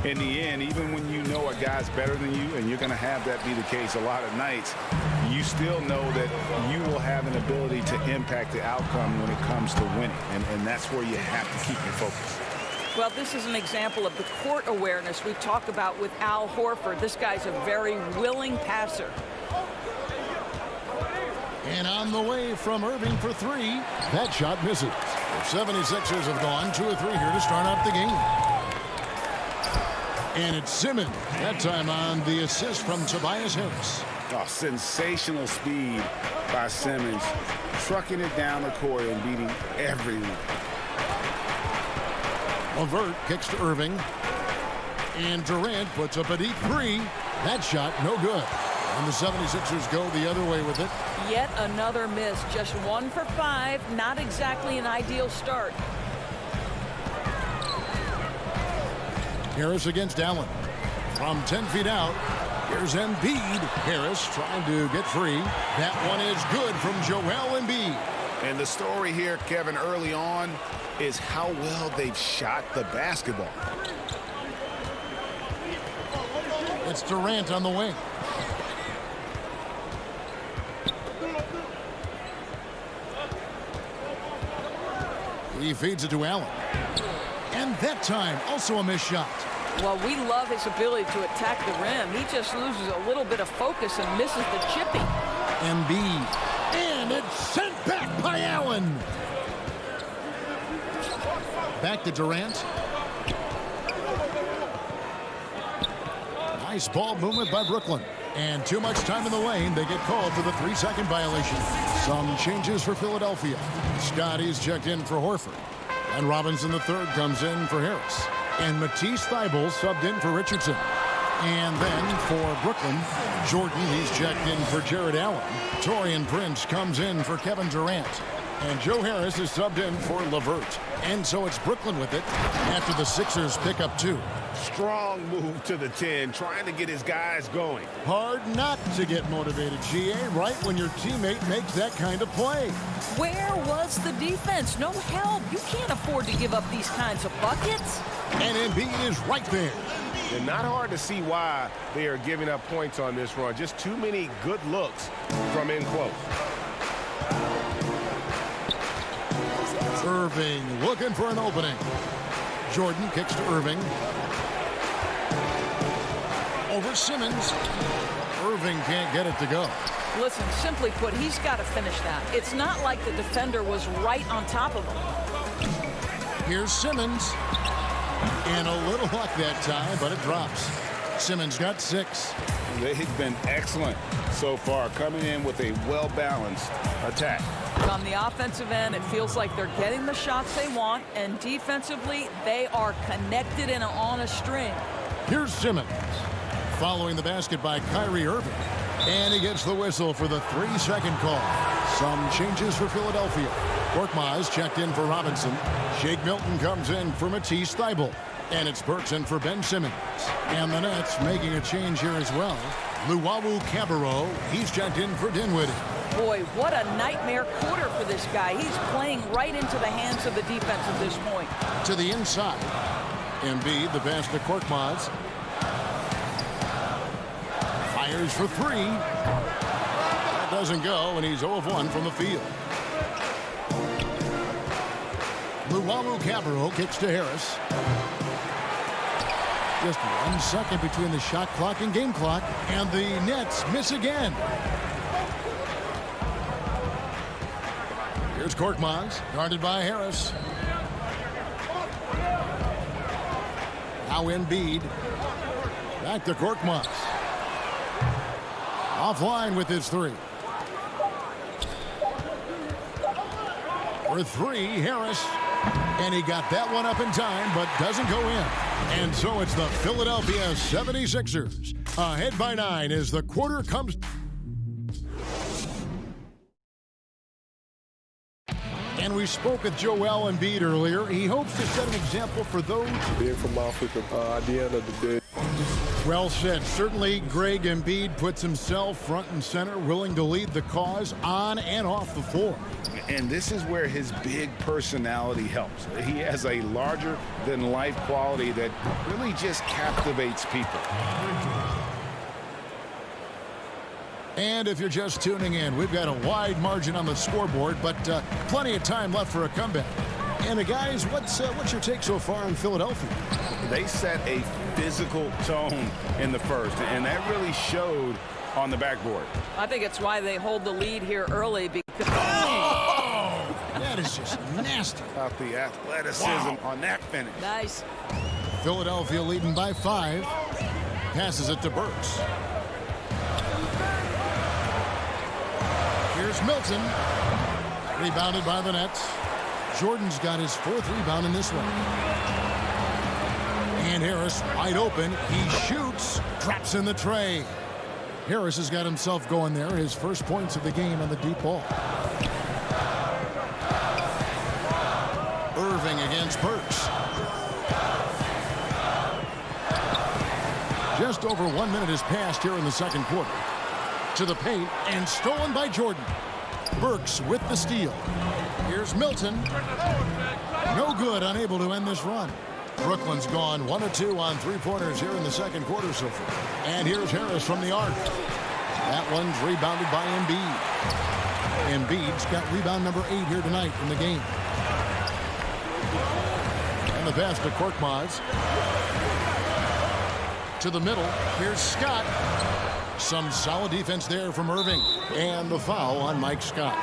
in the end, even when you know a guy's better than you, and you're going to have that be the case a lot of nights, you still know that you will have an ability to impact the outcome when it comes to winning. And that's where you have to keep your focus. Well, this is an example of the court awareness we talk about with Al Horford. This guy's a very willing passer. And on the way from Irving for 3. That shot misses. The 76ers have gone 2 of 3 here to start out the game. And it's Simmons. That time on the assist from Tobias Harris. Oh, sensational speed by Simmons. Trucking it down the court and beating everyone. LeVert kicks to Irving. And Durant puts up a deep 3. That shot no good. And the 76ers go the other way with it. Yet another miss. Just 1 for 5. Not exactly an ideal start. Harris against Allen. From 10 feet out, here's Embiid. Harris trying to get free. That one is good from Joel Embiid. And the story here, Kevin, early on is how well they've shot the basketball. It's Durant on the wing. He feeds it to Allen. And that time, also a missed shot. Well, we love his ability to attack the rim. He just loses a little bit of focus and misses the chipping. Embiid. And it's sent back by Allen. Back to Durant. Nice ball movement by Brooklyn. And too much time in the lane. They get called for the 3-second violation. Some changes for Philadelphia. Scotty's checked in for Horford. And Robinson III comes in for Harris. And Matisse Thybulle subbed in for Richardson. And then for Brooklyn, Jordan, he's checked in for Jared Allen. Taurean Prince comes in for Kevin Durant. And Joe Harris is subbed in for LeVert. And so it's Brooklyn with it after the Sixers pick up 2. Strong move to the 10, trying to get his guys going. Hard not to get motivated, GA, right when your teammate makes that kind of play. Where was the defense? No help. You can't afford to give up these kinds of buckets. And Embiid is right there. And not hard to see why they are giving up points on this run. Just too many good looks from in close. Irving looking for an opening. Jordan kicks to Irving. Over Simmons. Irving can't get it to go. Listen, simply put, he's got to finish that. It's not like the defender was right on top of him. Here's Simmons. And a little luck that time, but it drops. Simmons got 6. They've been excellent so far, coming in with a well-balanced attack. On the offensive end, it feels like they're getting the shots they want, and defensively, they are connected and on a string. Here's Simmons. Following the basket by Kyrie Irving. And he gets the whistle for the 3-second call. Some changes for Philadelphia. Korkmaz checked in for Robinson. Shake Milton comes in for Matisse Thybulle. And it's Burks in for Ben Simmons. And the Nets making a change here as well. Luwawu-Cabarrot, he's checked in for Dinwiddie. Boy, what a nightmare quarter for this guy. He's playing right into the hands of the defense at this point. To the inside. Embiid, the pass to Korkmaz. Fires for three. That doesn't go, and he's 0 of 1 from the field. Luwawu-Cabarrot kicks to Harris. Just 1 second between the shot clock and game clock, and the Nets miss again. Here's Korkmaz, guarded by Harris. Now Embiid. Back to Korkmaz. Offline with his three. For three, Harris. And he got that one up in time, but doesn't go in. And so it's the Philadelphia 76ers ahead by 9 as the quarter comes. And we spoke with Joel Embiid earlier. He hopes to set an example for those. Being from Africa, at the end of the day. Well said. Certainly, Greg Embiid puts himself front and center, willing to lead the cause on and off the floor. And this is where his big personality helps. He has a larger-than-life quality that really just captivates people. And if you're just tuning in, we've got a wide margin on the scoreboard, but plenty of time left for a comeback. And guys, what's your take so far on Philadelphia? They set a physical tone in the first, and that really showed on the backboard. I think it's why they hold the lead here early because. Oh! That is just nasty. About the athleticism on that finish. Nice. Philadelphia leading by 5. Passes it to Burks. Here's Milton. Rebounded by the Nets. Jordan's got his 4th rebound in this one. And Harris wide open. He shoots. Drops in the tray. Harris has got himself going there. His first points of the game on the deep ball. Irving against Burks. Just over 1 minute has passed here in the second quarter. To the paint and stolen by Jordan. Burks with the steal. Here's Milton. No good, unable to end this run. Brooklyn's gone 1 of 2 on 3-pointers here in the second quarter so far. And here's Harris from the arc. That one's rebounded by Embiid. Embiid's got rebound number 8 here tonight in the game. And the pass to Korkmaz. To the middle. Here's Scott. Some solid defense there from Irving. And the foul on Mike Scott.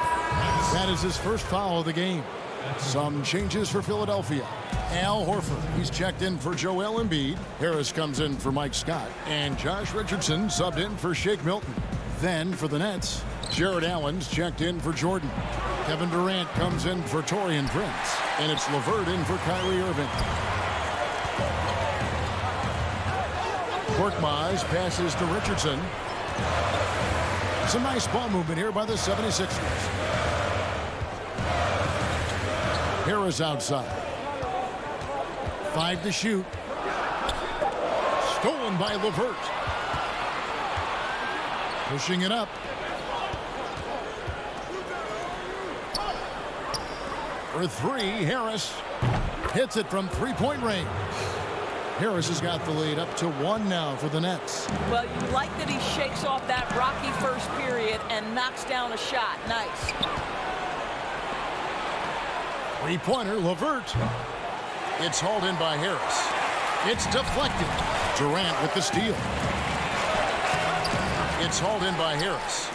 That is his first foul of the game. Some changes for Philadelphia. Al Horford, he's checked in for Joel Embiid. Harris comes in for Mike Scott. And Josh Richardson subbed in for Shake Milton. Then for the Nets, Jared Allen's checked in for Jordan. Kevin Durant comes in for Taurean Prince. And it's LeVert in for Kyrie Irving. Korkmaz passes to Richardson. Some nice ball movement here by the 76ers. Harris outside. 5 to shoot. Stolen by LeVert. Pushing it up. For 3, Harris hits it from 3-point range. Harris has got the lead up to 1 now for the Nets. Well, you like that he shakes off that rocky first period and knocks down a shot. Nice. 3-pointer, LeVert. It's hauled in by Harris. It's deflected. Durant with the steal. It's hauled in by Harris.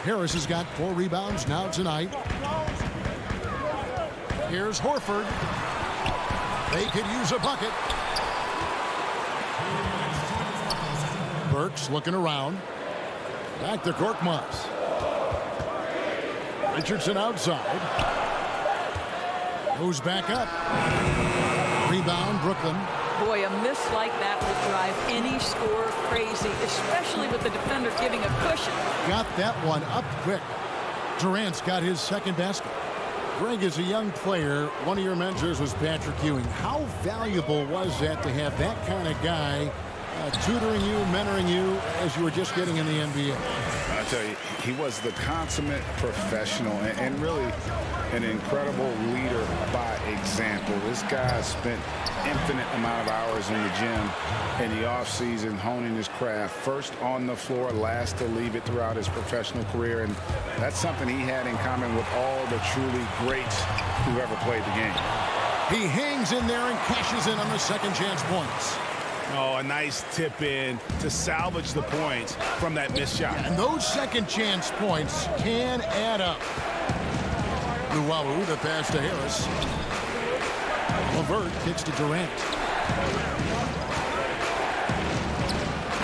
Harris has got 4 rebounds now tonight. Here's Horford. They could use a bucket. Burks looking around. Back to Korkmaz. Richardson outside. Moves back up. Rebound, Brooklyn. Boy, a miss like that will drive any scorer crazy, especially with the defender giving a cushion. Got that one up quick. Durant's got his second basket. Greg, as a young player, one of your mentors was Patrick Ewing. How valuable was that to have that kind of guy tutoring you, mentoring you as you were just getting in the NBA? I tell you, he was the consummate professional and really an incredible leader by example. This guy spent infinite amount of hours in the gym in the offseason honing his craft, first on the floor, last to leave it throughout his professional career, and that's something he had in common with all the truly greats who ever played the game. He hangs in there and cashes in on the second chance points. Oh, a nice tip in to salvage the points from that missed shot. And those second chance points can add up. Luwawu, the pass to Harris. LeVert kicks to Durant.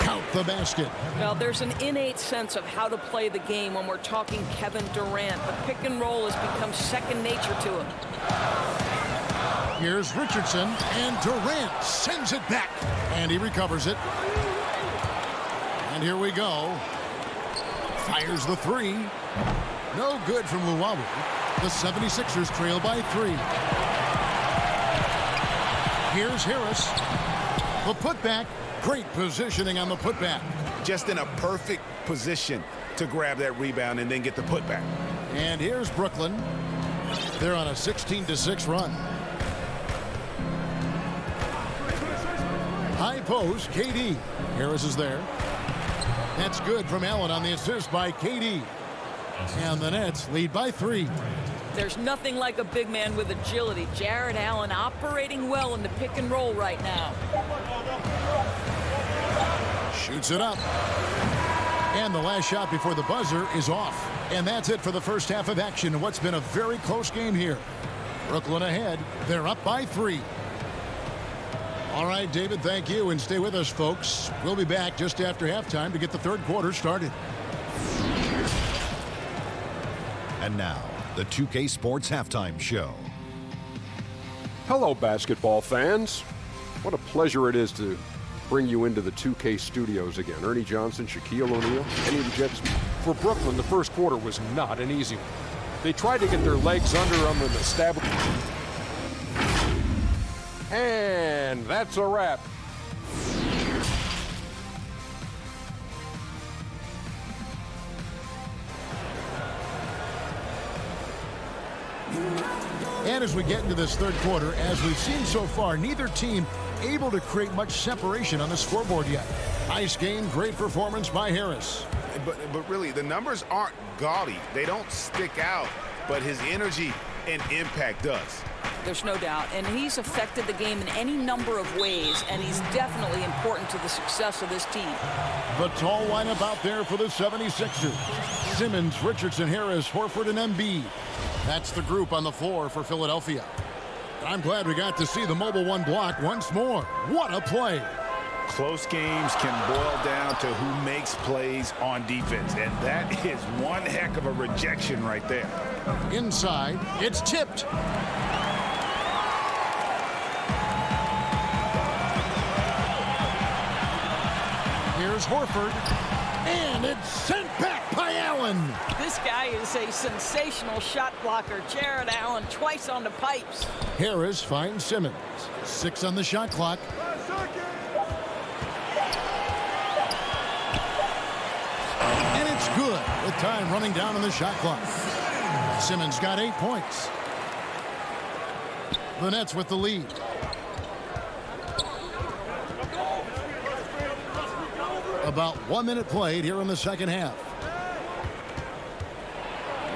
Count the basket. Well, there's an innate sense of how to play the game when we're talking Kevin Durant. The pick and roll has become second nature to him. Here's Richardson, and Durant sends it back. And he recovers it. And here we go. Fires the three. No good from Luwawu. The 76ers trail by 3. Here's Harris. The putback. Great positioning on the putback. Just in a perfect position to grab that rebound and then get the putback. And here's Brooklyn. They're on a 16-6 run. High post, KD. Harris is there. That's good from Allen on the assist by KD. And the Nets lead by 3. There's nothing like a big man with agility. Jared Allen operating well in the pick and roll right now. Shoots it up. And the last shot before the buzzer is off. And that's it for the first half of action in what's been a very close game here. Brooklyn ahead. They're up by 3. All right, David, thank you. And stay with us, folks. We'll be back just after halftime to get the third quarter started. And now, the 2K Sports Halftime Show. Hello, basketball fans. What a pleasure it is to bring you into the 2K studios again. Ernie Johnson, Shaquille O'Neal, any of the Jets. For Brooklyn, the first quarter was not an easy one. They tried to get their legs under them and establish. And that's a wrap. And as we get into this third quarter, as we've seen so far, neither team able to create much separation on the scoreboard yet. Nice game, great performance by Harris. But really, the numbers aren't gaudy. They don't stick out, but his energy and impact does. There's no doubt, and he's affected the game in any number of ways, and he's definitely important to the success of this team. The tall lineup out there for the 76ers. Simmons, Richardson, Harris, Horford, and Embiid. That's the group on the floor for Philadelphia. I'm glad we got to see the Mobile One block once more. What a play. Close games can boil down to who makes plays on defense, and that is one heck of a rejection right there. Inside, it's tipped. Here's Horford, and it's sent back by Allen. This guy is a sensational shot blocker. Jared Allen twice on the pipes. Harris finds Simmons. 6 on the shot clock. And it's good with time running down on the shot clock. Simmons got 8 points. The Nets with the lead. About 1 minute played here in the second half.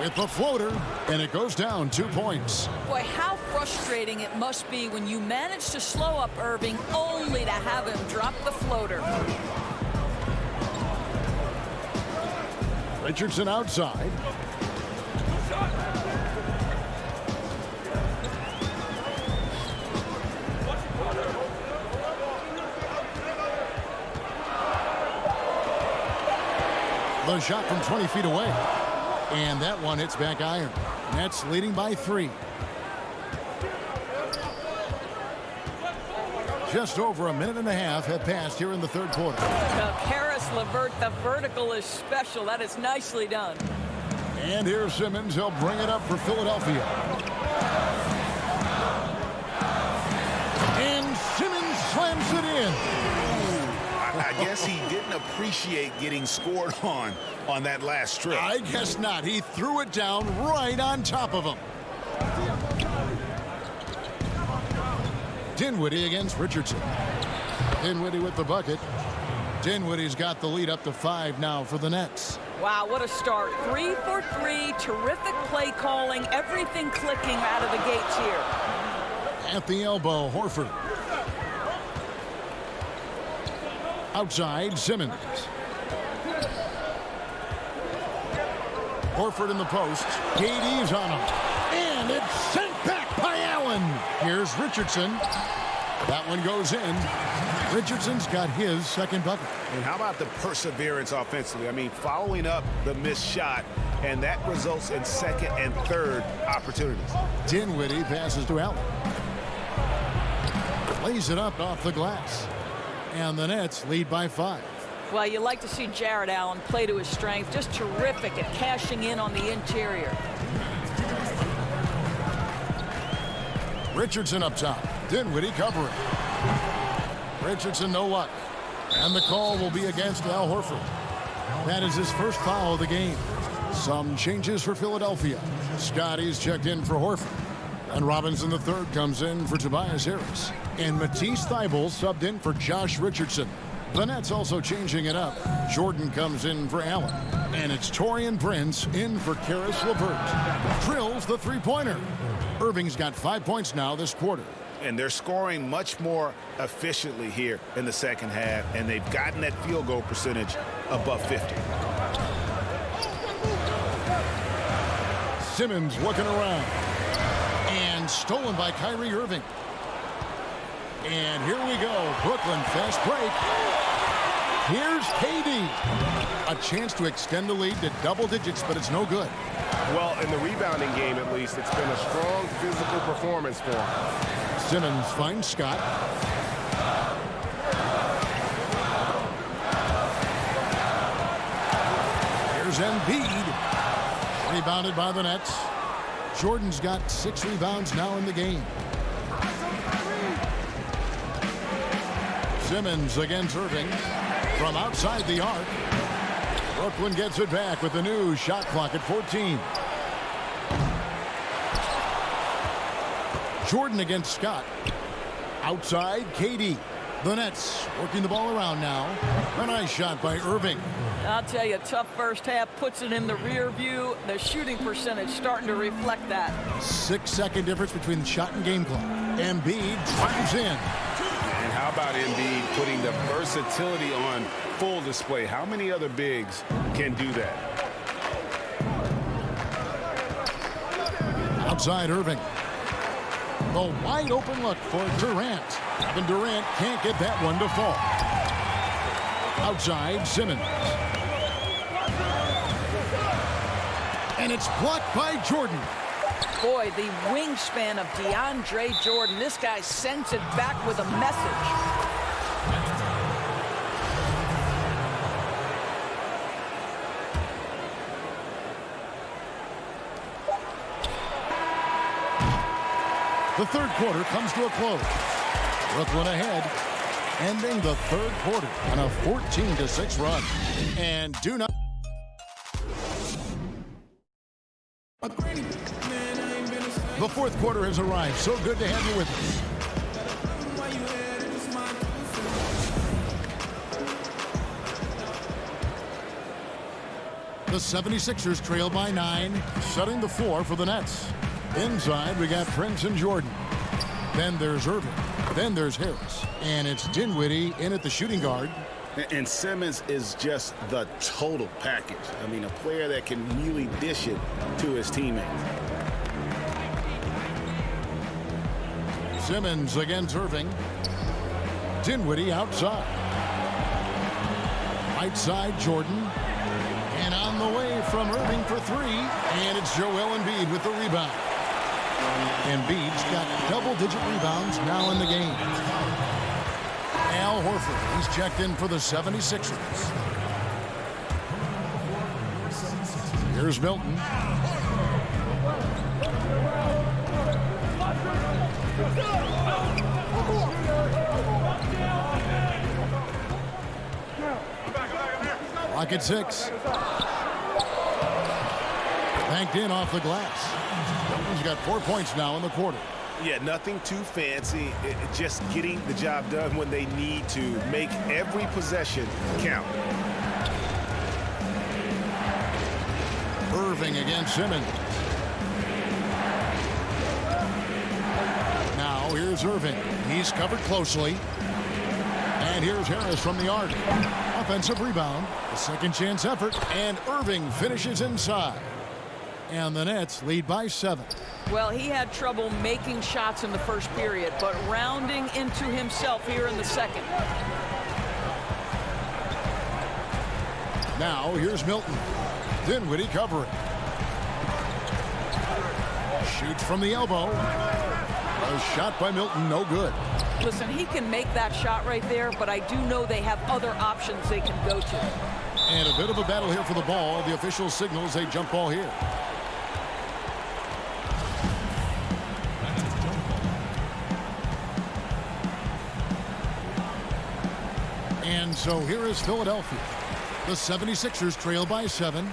With the floater, and it goes down 2 points. Boy, how frustrating it must be when you manage to slow up Irving only to have him drop the floater. Richardson outside. The shot from 20 feet away. And that one hits back iron. Nets leading by 3. Just over a minute and a half have passed here in the third quarter. Harris LeVert, the vertical is special. That is nicely done. And here's Simmons. He'll bring it up for Philadelphia. And Simmons slams it in. I guess he didn't appreciate getting scored on that last strip. I guess not. He threw it down right on top of him. Dinwiddie against Richardson. Dinwiddie with the bucket. Dinwiddie's got the lead up to 5 now for the Nets. Wow, what a start. 3 for 3. Terrific play calling. Everything clicking out of the gates here. At the elbow, Horford. Outside, Simmons. Horford in the post. KD's on him. And it's sent back by Allen. Here's Richardson. That one goes in. Richardson's got his second bucket. And how about the perseverance offensively? I mean, following up the missed shot, and that results in second and third opportunities. Dinwiddie passes to Allen. Lays it up off the glass. And the Nets lead by 5. Well, you like to see Jared Allen play to his strength. Just terrific at cashing in on the interior. Richardson up top. Dinwiddie covering. Richardson no luck. And the call will be against Al Horford. That is his first foul of the game. Some changes for Philadelphia. Scotty's checked in for Horford. And Robinson III comes in for Tobias Harris. And Matisse Thybulle subbed in for Josh Richardson. The Nets also changing it up. Jordan comes in for Allen. And it's Taurean Prince in for Caris LeVert. Drills the three-pointer. Irving's got 5 points now this quarter. And they're scoring much more efficiently here in the second half, and they've gotten that field goal percentage above 50. Simmons looking around. And stolen by Kyrie Irving. And here we go. Brooklyn fast break. Here's KD. A chance to extend the lead to double digits, but it's no good. Well, in the rebounding game, at least, it's been a strong physical performance for him. Simmons finds Scott. Here's Embiid. Rebounded by the Nets. Jordan's got 6 rebounds now in the game. Simmons against Irving from outside the arc. Brooklyn gets it back with the new shot clock at 14. Jordan against Scott. Outside, KD. The Nets working the ball around now. A nice shot by Irving. I'll tell you, tough first half, puts it in the rear view. The shooting percentage starting to reflect that. 6-second difference between the shot and game clock. Embiid drives in. And how about Embiid putting the versatility on full display? How many other bigs can do that? Outside Irving. The wide open look for Durant. And Durant can't get that one to fall. Outside Simmons. And it's blocked by Jordan. Boy, the wingspan of DeAndre Jordan. This guy sends it back with a message. The third quarter comes to a close. Brooklyn ahead, ending the third quarter on a 14-6 run. And do not. The fourth quarter has arrived. So good to have you with us. The 76ers trail by 9, setting the floor for the Nets. Inside, we got Prince and Jordan. Then there's Irving. Then there's Harris. And it's Dinwiddie in at the shooting guard. And Simmons is just the total package. I mean, a player that can really dish it to his teammates. Simmons against Irving. Dinwiddie outside. Right side, Jordan. And on the way from Irving for 3. And it's Joel Embiid with the rebound. Embiid's got double-digit rebounds now in the game. Al Horford, he's checked in for the 76ers. Here's Milton. Lock at 6. Banked in off the glass. Milton's got 4 points now in the quarter. Yeah, nothing too fancy. Just getting the job done when they need to. Make every possession count. Irving against Simmons. Now here's Irving. He's covered closely. And here's Harris from the arc. Offensive rebound. A second chance effort. And Irving finishes inside. And the Nets lead by 7. Well, he had trouble making shots in the first period, but rounding into himself here in the second. Now here's Milton. Dinwiddie covering. Shoots from the elbow. A shot by Milton, no good. Listen, he can make that shot right there, but I do know they have other options they can go to. And a bit of a battle here for the ball. The official signals a jump ball here. And so here is Philadelphia. The 76ers trail by 7.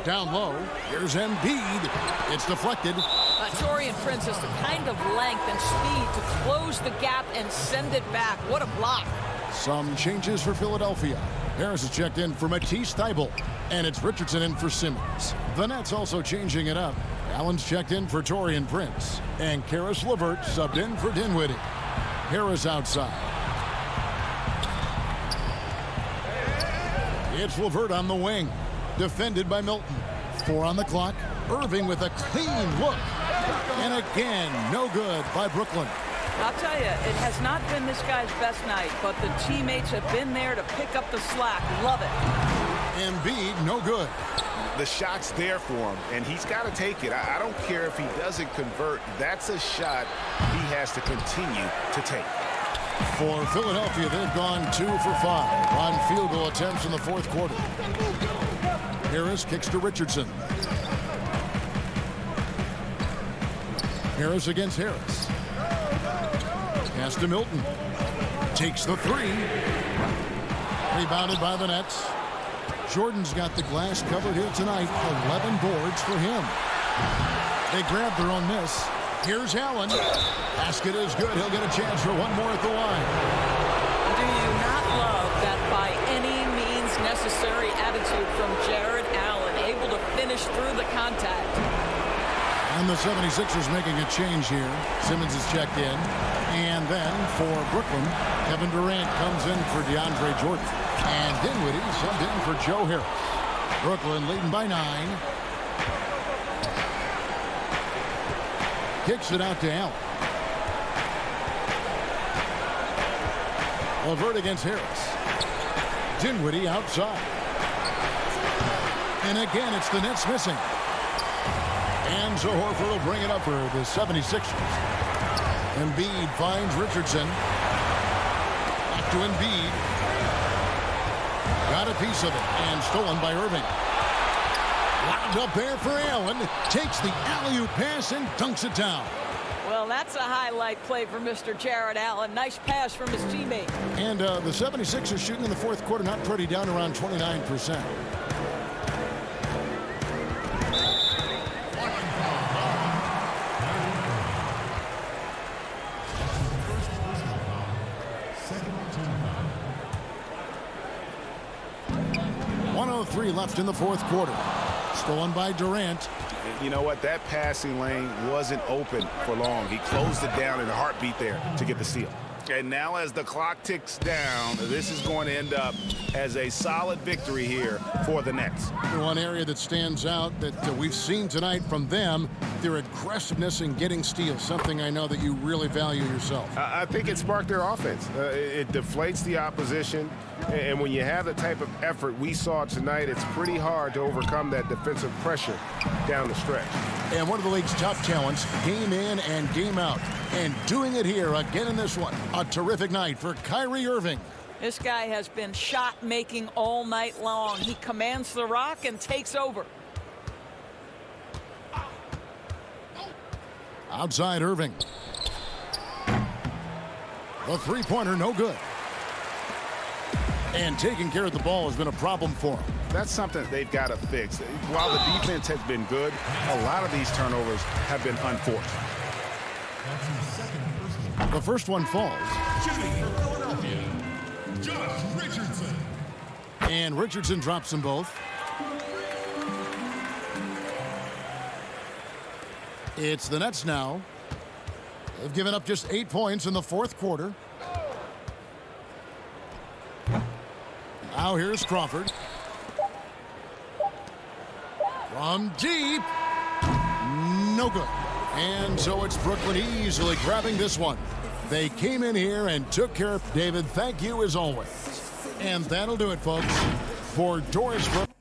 Down low. Here's Embiid. It's deflected. Taurean Prince has the kind of length and speed to close the gap and send it back. What a block. Some changes for Philadelphia. Harris is checked in for Matisse Thybulle. And it's Richardson in for Simmons. The Nets also changing it up. Allen's checked in for Taurean Prince. And Karis LeVert subbed in for Dinwiddie. Harris outside. It's LeVert on the wing. Defended by Milton. 4 on the clock. Irving with a clean look. And again, no good by Brooklyn. I'll tell you, it has not been this guy's best night, but the teammates have been there to pick up the slack. Love it. Embiid, no good. The shot's there for him, and he's got to take it. I don't care if he doesn't convert. That's a shot he has to continue to take. For Philadelphia, they've gone 2 for 5 on field goal attempts in the fourth quarter. Harris kicks to Richardson. Harris against Harris. Pass to Milton. Takes the 3. Rebounded by the Nets. Jordan's got the glass covered here tonight. 11 boards for him. They grab their own miss. Here's Allen. Basket is good. He'll get a chance for one more at the line. Do you not love that by any means necessary attitude from Jared Allen, able to finish through the contact? And the 76ers making a change here. Simmons is checked in. And then for Brooklyn, Kevin Durant comes in for DeAndre Jordan. And Dinwiddie subbed in for Joe Harris. Brooklyn leading by 9. Kicks it out to Allen. LeVert against Harris. Dinwiddie outside. And again, it's the Nets missing. And so Horford will bring it up for the 76ers. Embiid finds Richardson. Back to Embiid. Got a piece of it and stolen by Irving. Lobbed up there for Allen. Takes the alley-oop pass and dunks it down. Well, that's a highlight play for Mr. Jared Allen. Nice pass from his teammate. And the 76ers shooting in the fourth quarter, not pretty, down around 29%. Left in the fourth quarter. Stolen by Durant. You know what? That passing lane wasn't open for long. He closed it down in a heartbeat there to get the steal. And now as the clock ticks down, this is going to end up as a solid victory here for the Nets. One area that stands out that we've seen tonight from them, their aggressiveness in getting steals, something I know that you really value yourself. I think it sparked their offense. It deflates the opposition. And when you have the type of effort we saw tonight, it's pretty hard to overcome that defensive pressure down the stretch. And one of the league's top talents, game in and game out. And doing it here again in this one. A terrific night for Kyrie Irving. This guy has been shot making all night long. He commands the rock and takes over. Outside Irving. The three-pointer, no good. And taking care of the ball has been a problem for him. That's something they've got to fix. While the defense has been good, a lot of these turnovers have been unforced. The first one falls. Shooting for Philadelphia, Josh Richardson. And Richardson drops them both. It's the Nets now. They've given up just 8 points in the fourth quarter. Now here's Crawford. From deep. No good. And so it's Brooklyn easily grabbing this one. They came in here and took care of David. Thank you as always. And that'll do it, folks, for Doris Brooklyn.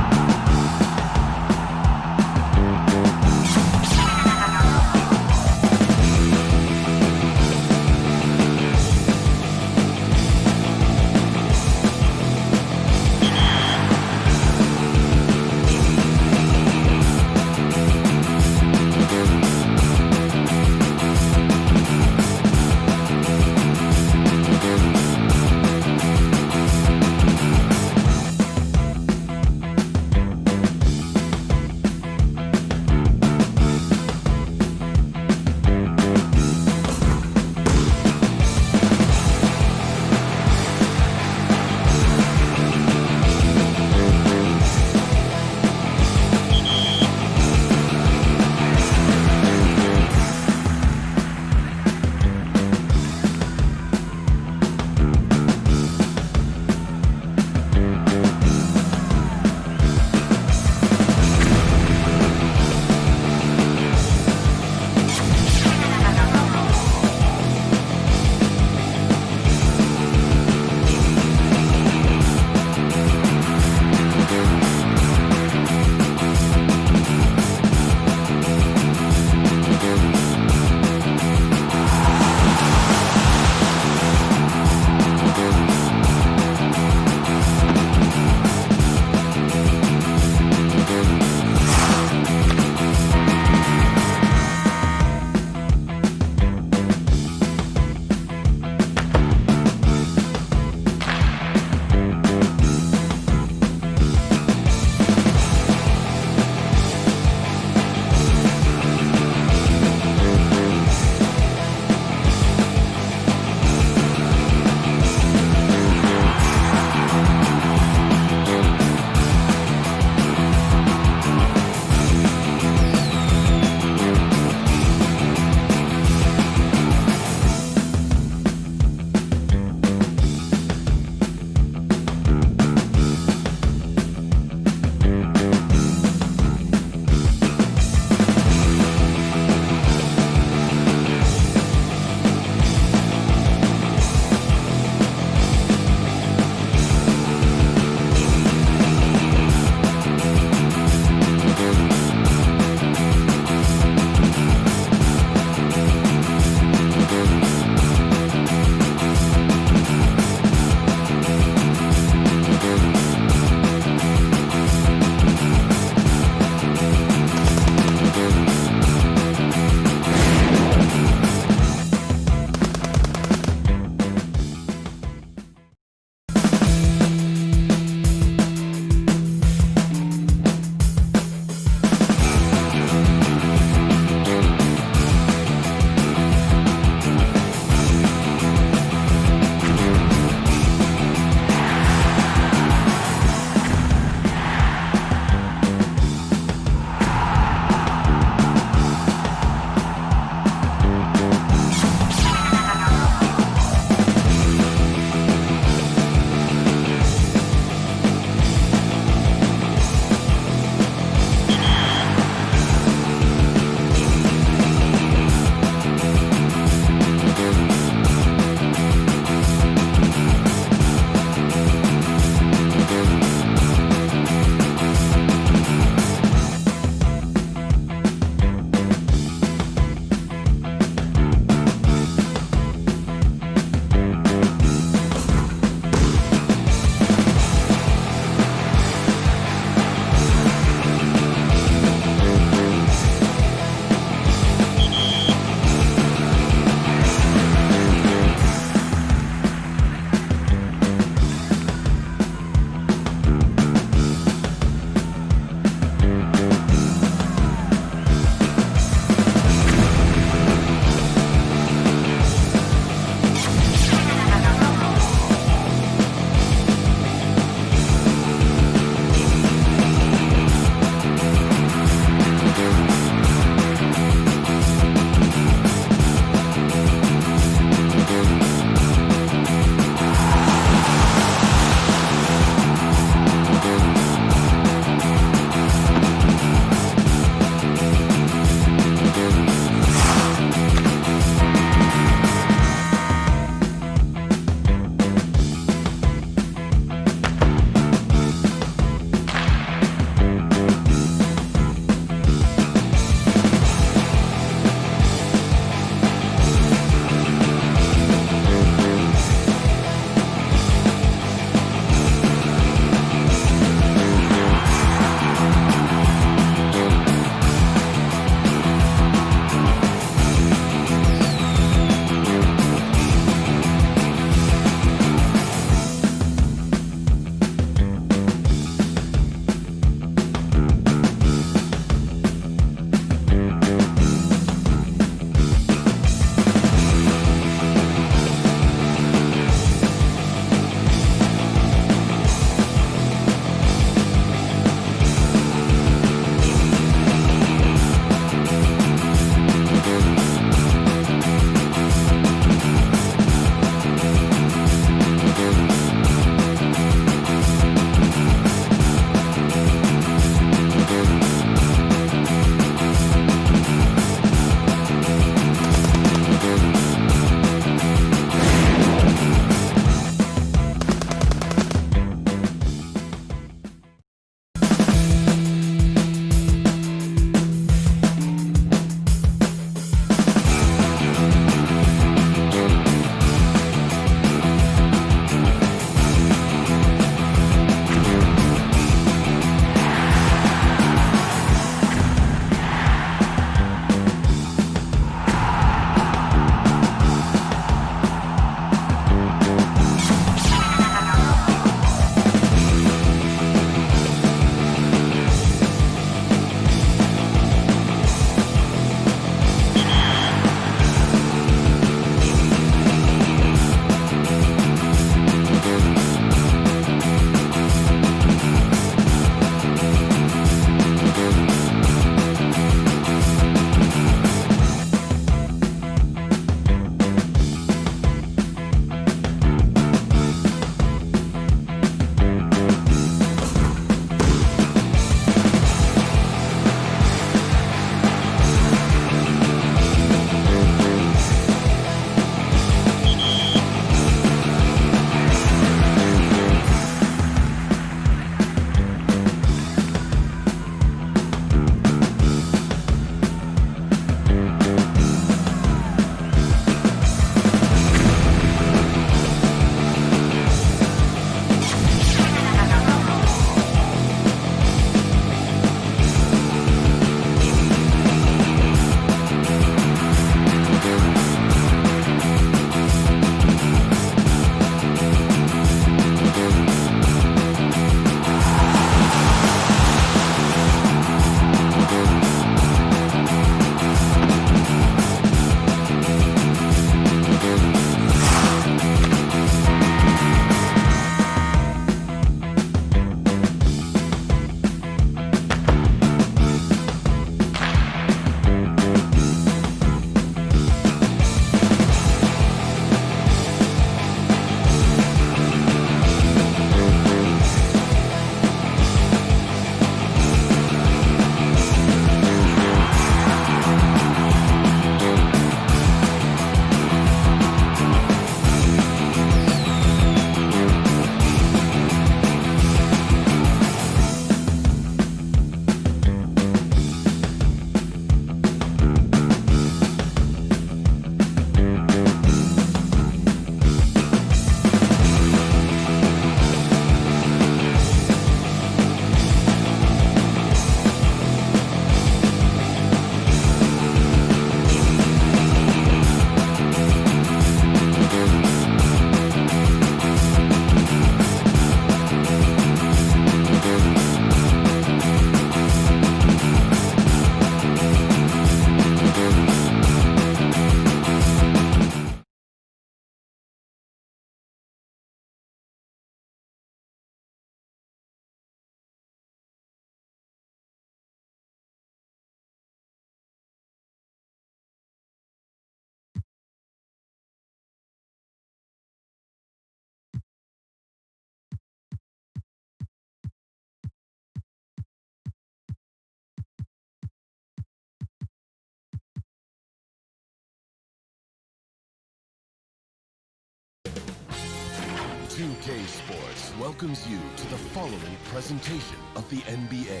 2K Sports welcomes you to the following presentation of the NBA.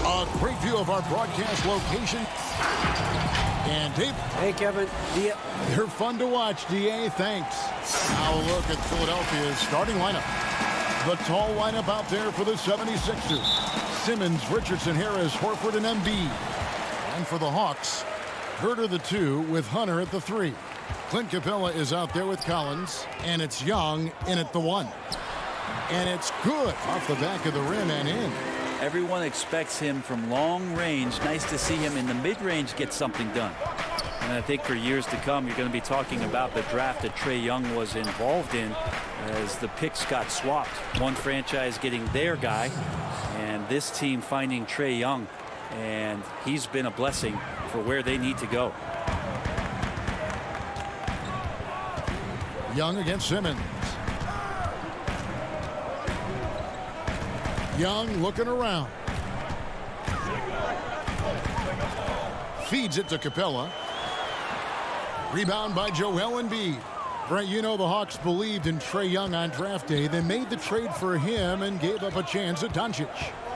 A great view of our broadcast location. And Dave. Hey, Kevin. They're fun to watch, DA. Thanks. Now a look at Philadelphia's starting lineup. The tall lineup out there for the 76ers. Simmons, Richardson, Harris, Horford, and Embiid. And for the Hawks, Herter the 2 with Hunter at the 3. Clint Capella is out there with Collins. And it's Young in at the 1. And it's good off the back of the rim and in. Everyone expects him from long range. Nice to see him in the mid-range get something done. And I think for years to come, you're going to be talking about the draft that Trae Young was involved in as the picks got swapped. One franchise getting their guy, and this team finding Trae Young. And he's been a blessing for where they need to go. Young against Simmons. Young looking around. Feeds it to Capella. Rebound by Joel Embiid. Brent, you know the Hawks believed in Trae Young on draft day. They made the trade for him and gave up a chance at Doncic.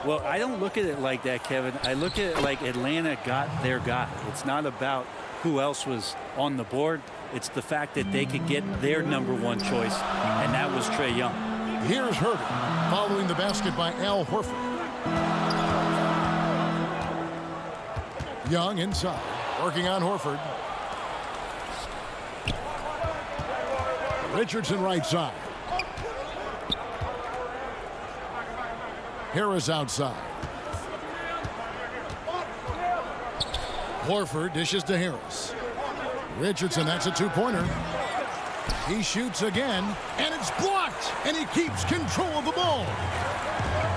Well, I don't look at it like that, Kevin. I look at it like Atlanta got their guy. It's not about who else was on the board. It's the fact that they could get their #1 choice, and that was Trae Young. Here's Herter, following the basket by Al Horford. Young inside, working on Horford. Richardson right side. Harris outside. Horford dishes to Harris. Richardson, that's a two-pointer. He shoots again, and it's blocked, and he keeps control of the ball.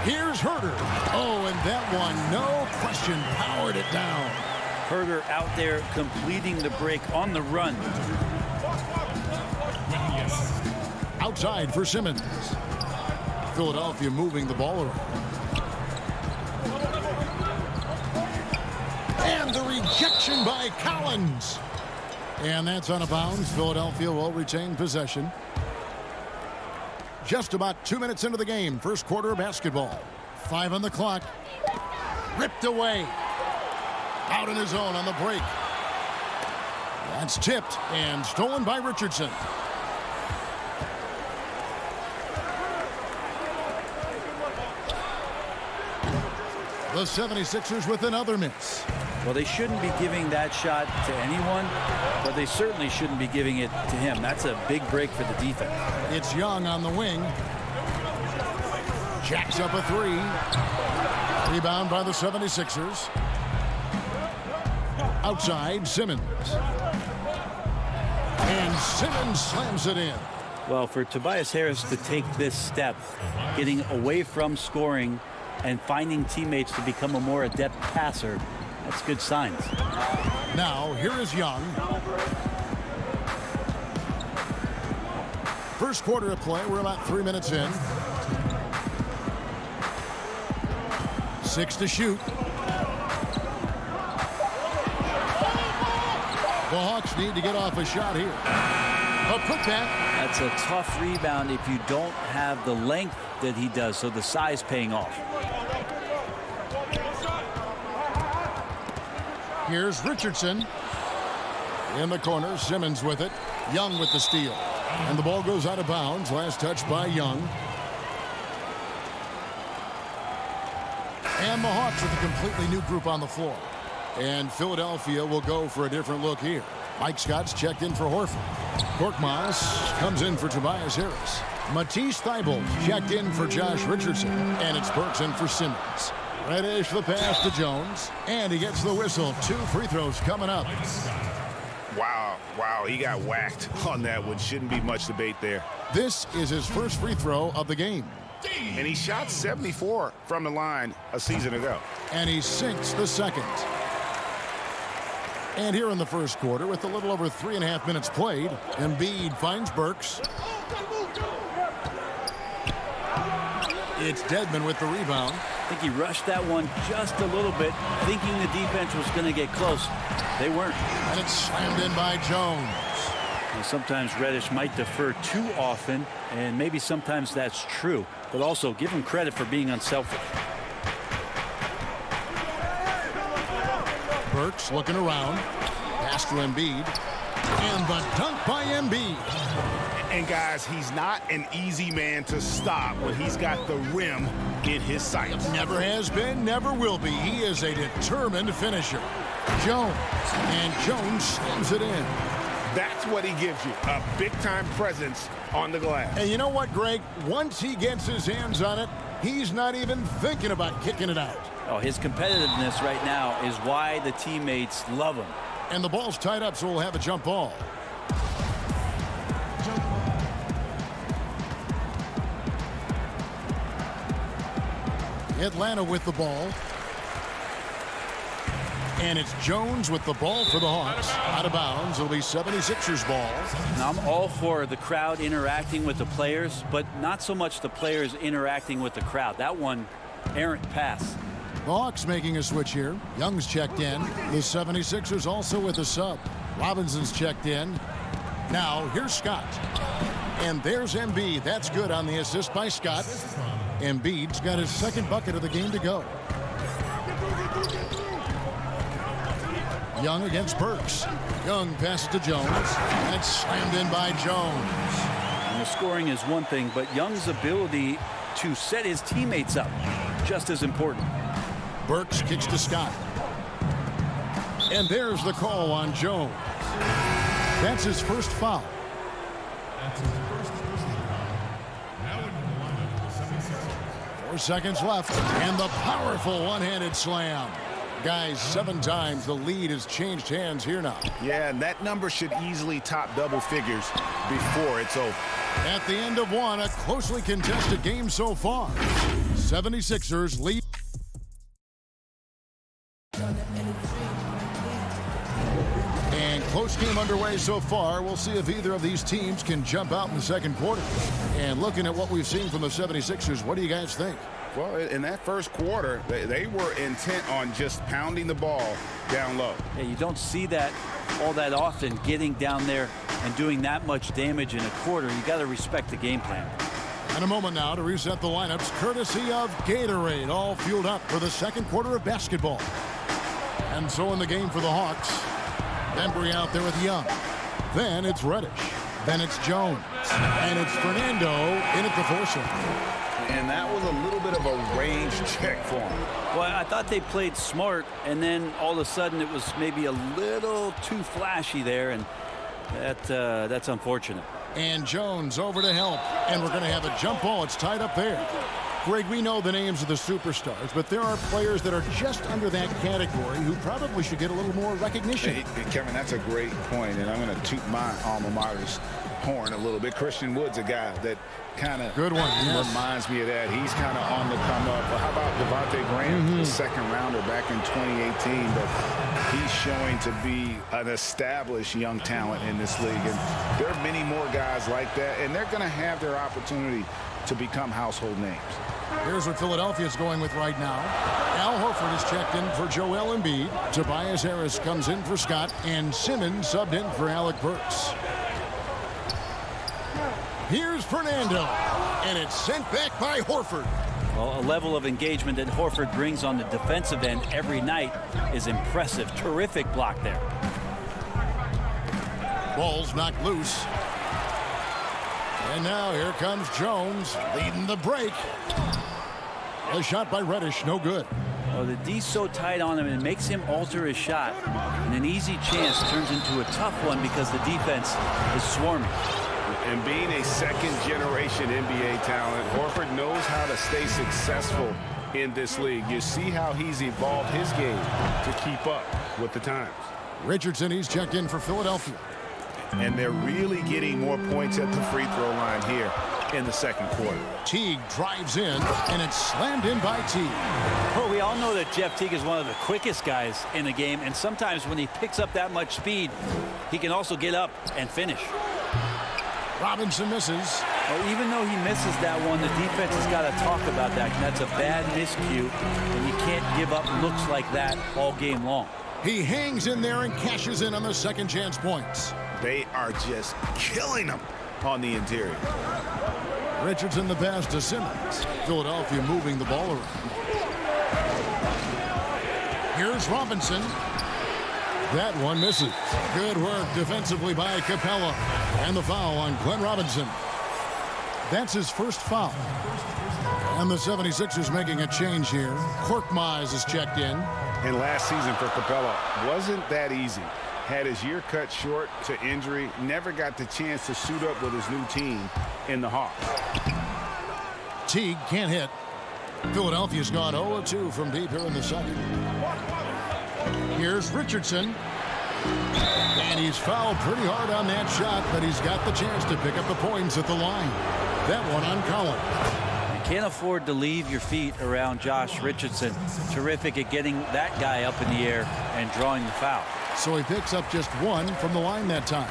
Here's Herter. Oh, and that one, no question, powered it down. Herter out there completing the break on the run. Outside for Simmons. Philadelphia moving the ball around. And the rejection by Collins. And that's out of bounds. Philadelphia will retain possession. Just about 2 minutes into the game. First quarter of basketball. 5 on the clock. Ripped away. Out in his own on the break. That's tipped and stolen by Richardson. The 76ers with another miss. Well, they shouldn't be giving that shot to anyone, but they certainly shouldn't be giving it to him. That's a big break for the defense. It's Young on the wing. Jacks up a 3. Rebound by the 76ers. Outside, Simmons. And Simmons slams it in. Well, for Tobias Harris to take this step, getting away from scoring and finding teammates to become a more adept passer, that's good signs. Now, here is Young. First quarter of play. We're about 3 minutes in. 6 to shoot. The Hawks need to get off a shot here. A putback. That's a tough rebound if you don't have the length that he does, so the size paying off. Here's Richardson. In the corner, Simmons with it. Young with the steal. And the ball goes out of bounds. Last touch by Young. And the Hawks with a completely new group on the floor. And Philadelphia will go for a different look here. Mike Scott's checked in for Horford. Korkmaz comes in for Tobias Harris. Matisse Thybulle checked in for Josh Richardson. And it's Burks in for Simmons. Reddish the pass to Jones. And he gets the whistle. 2 free throws coming up. Wow, he got whacked on that one. Shouldn't be much debate there. This is his first free throw of the game. And he shot 74 from the line a season ago. And he sinks the second. And here in the first quarter, with a little over 3.5 minutes played, Embiid finds Burks. It's Dedmon with the rebound. I think he rushed that one just a little bit, thinking the defense was going to get close. They weren't. And it's slammed in by Jones. And sometimes Reddish might defer too often, and maybe sometimes that's true. But also give him credit for being unselfish. Burks looking around. Pass to Embiid. And the dunk by Embiid. And guys, he's not an easy man to stop when he's got the rim in his sights. Never has been, never will be. He is a determined finisher. Jones. And Jones slams it in. That's what he gives you, a big-time presence on the glass. And you know what, Greg? Once he gets his hands on it, he's not even thinking about kicking it out. Oh, his competitiveness right now is why the teammates love him. And the ball's tied up, so we'll have a jump ball. Atlanta with the ball. And it's Jones with the ball for the Hawks. Out of bounds. It'll be 76ers ball. Now, I'm all for the crowd interacting with the players, but not so much the players interacting with the crowd. That one, errant pass. The Hawks making a switch here. Young's checked in. The 76ers also with a sub. Robinson's checked in. Now, here's Scott. And there's Embiid. That's good on the assist by Scott. Embiid's got his second bucket of the game to go. Young against Burks. Young passes to Jones. And it's slammed in by Jones. And the scoring is one thing, but Young's ability to set his teammates up, just as important. Burks kicks to Scott. And there's the call on Jones. That's his first foul. That's his first personal foul. Now in the lineup, the 76ers. 4 seconds left. And the powerful one-handed slam. Guys, 7 times the lead has changed hands here now. Yeah, and that number should easily top double figures before it's over. At the end of one, a closely contested game so far. 76ers lead. And close game underway so far. We'll see if either of these teams can jump out in the second quarter. And looking at what we've seen from the 76ers, what do you guys think? Well, in that first quarter, they were intent on just pounding the ball down low. Yeah, you don't see that all that often, getting down there and doing that much damage in a quarter. You got to respect the game plan. And a moment now to reset the lineups, courtesy of Gatorade, all fueled up for the second quarter of basketball. And so in the game for the Hawks, Embry out there with Young. Then it's Reddish. Then it's Jones. And it's Fernando in at the foursome. And that was a little bit of a range check for him. Well, I thought they played smart, and then all of a sudden it was maybe a little too flashy there, and that's unfortunate. And Jones over to help, and we're going to have a jump ball. It's tied up there. Greg, we know the names of the superstars, but there are players that are just under that category who probably should get a little more recognition. Hey, Kevin, that's a great point, and I'm going to toot my alma mater's horn a little bit. Christian Wood's a guy that kind of reminds me of that. He's kind of on the come up. Well, how about Devontae Graham, the second rounder back in 2018? But he's showing to be an established young talent in this league. And there are many more guys like that, and they're going to have their opportunity to become household names. Here's what Philadelphia's going with right now. Al Horford is checked in for Joel Embiid. Tobias Harris comes in for Scott. And Simmons subbed in for Alec Burks. Here's Fernando. And it's sent back by Horford. Well, a level of engagement that Horford brings on the defensive end every night is impressive. Terrific block there. Ball's knocked loose. And now here comes Jones leading the break. A shot by Reddish, no good. Well, the D's so tight on him, and it makes him alter his shot. And an easy chance turns into a tough one because the defense is swarming. And being a second-generation NBA talent, Horford knows how to stay successful in this league. You see how he's evolved his game to keep up with the times. Richardson, he's checked in for Philadelphia. And they're really getting more points at the free throw line here in the second quarter. Teague drives in, and it's slammed in by Teague. Well, we all know that Jeff Teague is one of the quickest guys in the game, and sometimes when he picks up that much speed, he can also get up and finish. Robinson misses, Well, even though he misses that one, the defense has got to talk about that. That's a bad miscue, and you can't give up looks like that all game long. He hangs in there and cashes in on the second chance points. They are just killing him on the interior. Richardson the pass to Simmons. Philadelphia moving the ball around. Here's Robinson. That one misses. Good work defensively by Capella. And the foul on Glenn Robinson. That's his first foul. And the 76ers making a change here. Korkmaz is checked in. And last season for Capella wasn't that easy. Had his year cut short to injury. Never got the chance to suit up with his new team in the Hawks. Teague can't hit. Philadelphia's gone 0-2 from deep here in the second. Here's Richardson. And he's fouled pretty hard on that shot, but he's got the chance to pick up the points at the line. That one on Collins. You can't afford to leave your feet around Josh Richardson. Terrific at getting that guy up in the air and drawing the foul. So he picks up just one from the line that time.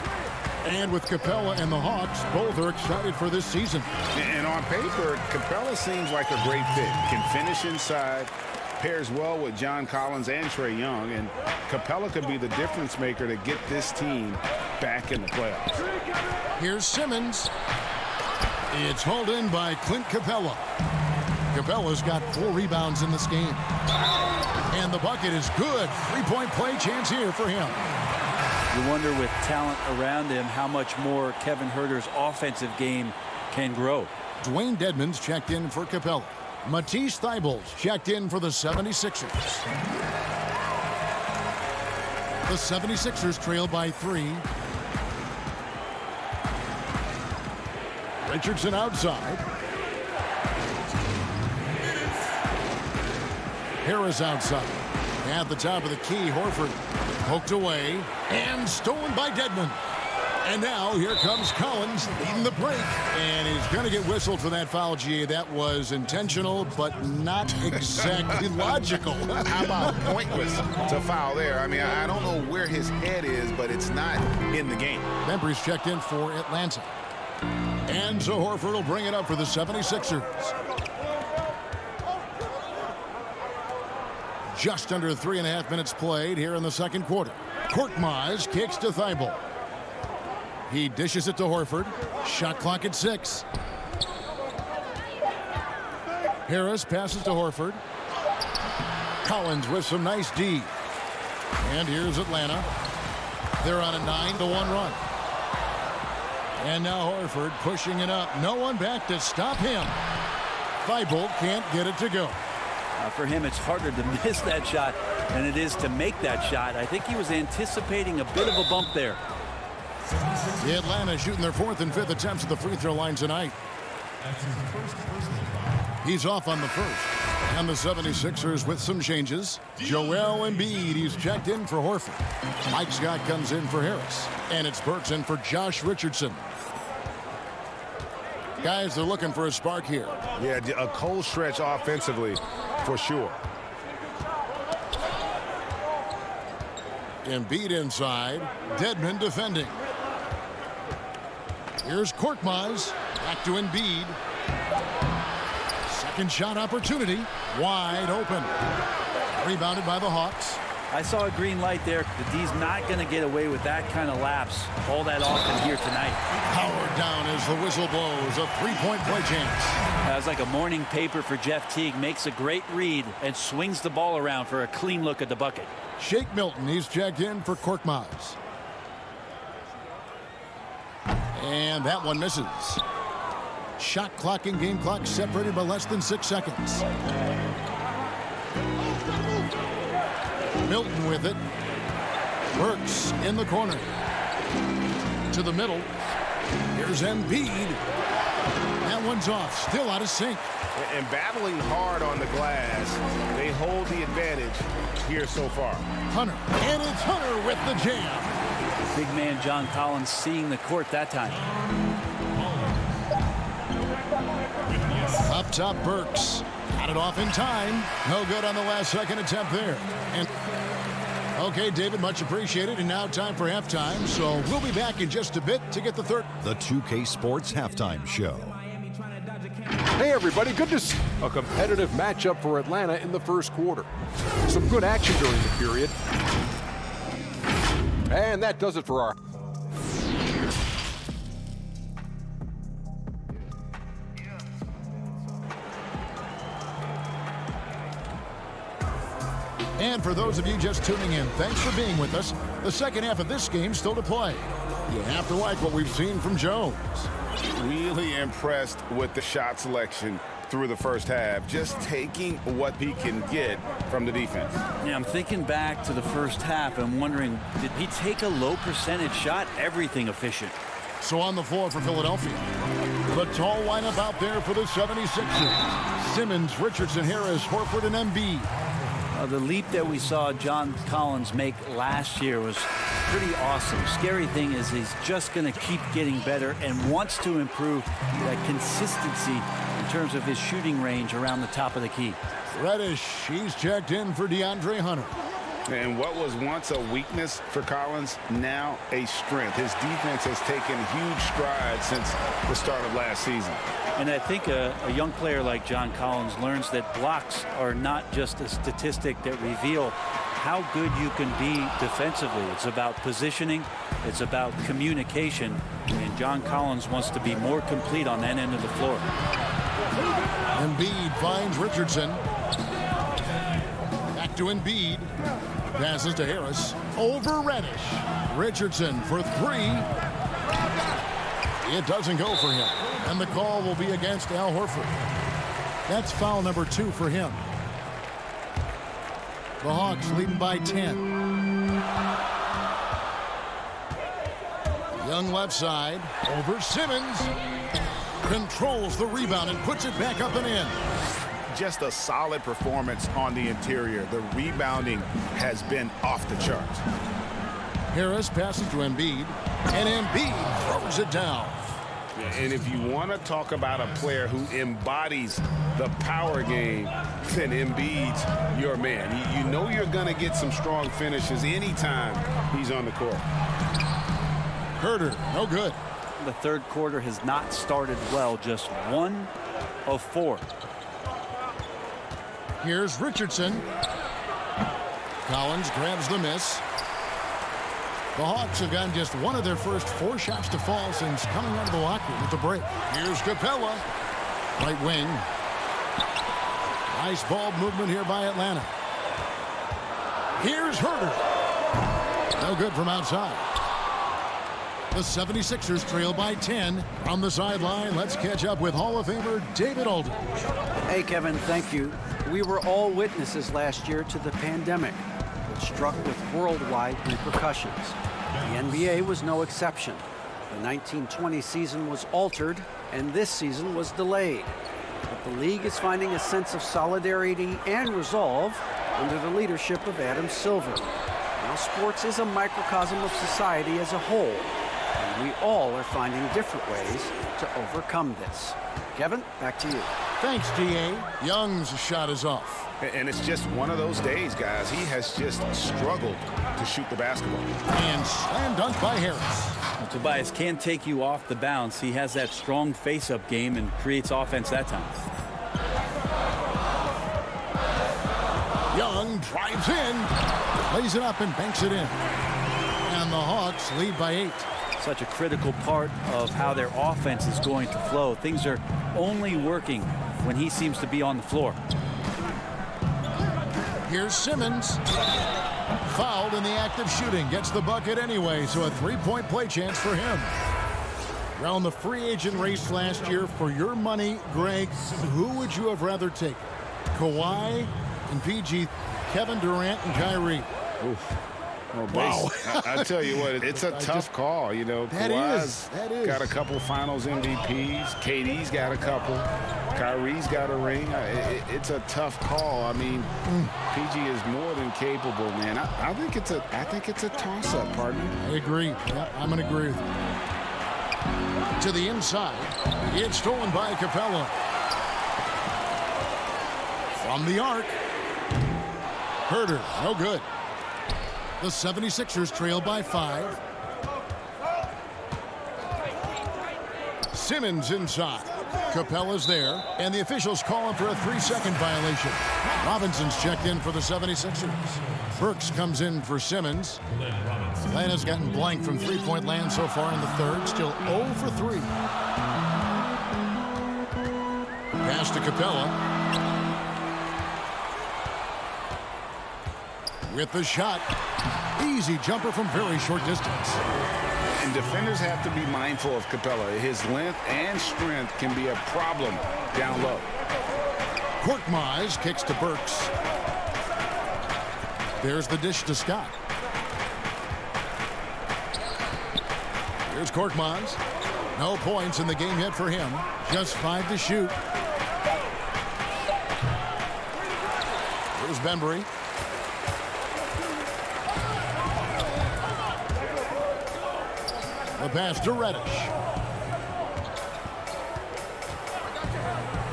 And with Capella and the Hawks, both are excited for this season. And on paper, Capella seems like a great fit. Can finish inside, pairs well with John Collins and Trae Young, and Capella could be the difference maker to get this team back in the playoffs. Here's Simmons. It's hauled in by Clint Capella. Capella's got 4 rebounds in this game. And the bucket is good. 3-point play chance here for him. You wonder with talent around him how much more Kevin Huerter's offensive game can grow. Dwayne Dedmon's checked in for Capella. Matisse Thybulle's checked in for the 76ers. The 76ers trail by 3. Richardson outside. Harris outside. At the top of the key, Horford poked away and stolen by Dedmon. And now here comes Collins leading the break. And he's going to get whistled for that foul, G. That was intentional, but not exactly logical. How about pointless to foul there? I mean, I don't know where his head is, but it's not in the game. Bembry's checked in for Atlanta. And so Horford will bring it up for the 76ers. Just under 3.5 minutes played here in the second quarter. Korkmaz kicks to Thybulle. He dishes it to Horford. Shot clock at 6. Harris passes to Horford. Collins with some nice D. And here's Atlanta. They're on a 9-1 run. And now Horford pushing it up. No one back to stop him. Thybulle can't get it to go. For him, it's harder to miss that shot than it is to make that shot. I think he was anticipating a bit of a bump there. The Atlanta shooting their 4th and 5th attempts at the free throw line tonight. He's off on the first. And the 76ers with some changes. Joel Embiid, he's checked in for Horford. Mike Scott comes in for Harris. And it's Burks in for Josh Richardson. Guys, they're looking for a spark here. Yeah, a cold stretch offensively for sure. Embiid inside. Dedmon defending. Here's Korkmaz. Back to Embiid. Second shot opportunity. Wide open. Rebounded by the Hawks. I saw a green light there. The D's not going to get away with that kind of lapse all that often here tonight. Powered down as the whistle blows. A 3-point play chance. That was like a morning paper for Jeff Teague. Makes a great read and swings the ball around for a clean look at the bucket. Shake Milton, he's checked in for Korkmaz. And that one misses. Shot clock and game clock separated by less than 6 seconds. Milton with it. Burks in the corner. To the middle. Here's Embiid. That one's off. Still out of sync. And battling hard on the glass. They hold the advantage here so far. Hunter. And it's Hunter with the jam. Big man John Collins seeing the court that time. Up top, Burks. Got it off in time. No good on the last second attempt there. And Okay, David, much appreciated. And now time for halftime. So we'll be back in just a bit to get the third. The 2K Sports Halftime Show. Hey, everybody. Good to see a competitive matchup for Atlanta in the first quarter. Some good action during the period. And that does it for our... And for those of you just tuning in, thanks for being with us. The second half of this game still to play. You have to like what we've seen from Jones. Really impressed with the shot selection through the first half, just taking what he can get from the defense. Yeah, I'm thinking back to the first half. I'm wondering, did he take a low percentage shot? Everything efficient. So on the floor for Philadelphia. The tall lineup out there for the 76ers. Simmons, Richardson, Harris, Horford, and Embiid. The leap that we saw John Collins make last year was pretty awesome. Scary thing is he's just going to keep getting better and wants to improve that consistency in terms of his shooting range around the top of the key. Reddish, he's checked in for DeAndre Hunter. And what was once a weakness for Collins, now a strength. His defense has taken huge strides since the start of last season. And I think a young player like John Collins learns that blocks are not just a statistic that reveal how good you can be defensively. It's about positioning. It's about communication. And John Collins wants to be more complete on that end of the floor. Embiid finds Richardson. Back to Embiid. Passes to Harris. Over Reddish. Richardson for three. It doesn't go for him. And the call will be against Al Horford. That's foul number 2 for him. The Hawks leading by 10. Young left side. Over Simmons. Controls the rebound and puts it back up and in. Just a solid performance on the interior. The rebounding has been off the charts. Harris passes to Embiid. And Embiid throws it down. And if you want to talk about a player who embodies the power game, then Embiid's your man. You know you're going to get some strong finishes anytime he's on the court. Herter, no good. The third quarter has not started well, just 1 of 4. Here's Richardson. Collins grabs the miss. The Hawks have gotten just one of their first 4 shots to fall since coming out of the locker room with the break. Here's Capella. Right wing. Nice ball movement here by Atlanta. Here's Herter. No good from outside. The 76ers trail by 10. On the sideline, let's catch up with Hall of Famer David Aldridge. Hey, Kevin, thank you. We were all witnesses last year to the pandemic, which struck with worldwide repercussions. The NBA was no exception. The 1920 season was altered, and this season was delayed. But the league is finding a sense of solidarity and resolve under the leadership of Adam Silver. Now, sports is a microcosm of society as a whole, and we all are finding different ways to overcome this. Kevin, back to you. Thanks, D.A. Young's shot is off. And it's just one of those days, guys. He has just struggled to shoot the basketball. And slam dunk by Harris. Well, Tobias can take you off the bounce. He has that strong face-up game and creates offense that time. Young drives in, lays it up and banks it in. And the Hawks lead by 8. Such a critical part of how their offense is going to flow. Things are only working when he seems to be on the floor. Here's Simmons. Fouled in the act of shooting. Gets the bucket anyway, so a 3-point play chance for him. Around the free agent race last year, for your money, Greg, who would you have rather taken? Kawhi and PG, Kevin Durant and Kyrie. Oof. Well, wow. I tell you what, it's a tough call. You know, Kawhi's got a couple finals MVPs. KD's got a couple. Kyrie's got a ring. It's a tough call. I mean, PG is more than capable, man. I think it's a toss-up, partner. I agree. Yeah, I'm going to agree with you. To the inside. It's stolen by Capella. From the arc. Herter, no good. The 76ers trail by 5. Simmons inside. Capella's there, and the officials call him for a 3-second violation. Robinson's checked in for the 76ers. Burks comes in for Simmons. Atlanta's gotten blank from three-point land so far in the third, still 0 for 3. Pass to Capella. With the shot. Easy jumper from very short distance. And defenders have to be mindful of Capella. His length and strength can be a problem down low. Korkmaz kicks to Burks. There's the dish to Scott. Here's Korkmaz. No points in the game yet for him. Just 5 to shoot. Here's Bembry. The pass to Reddish.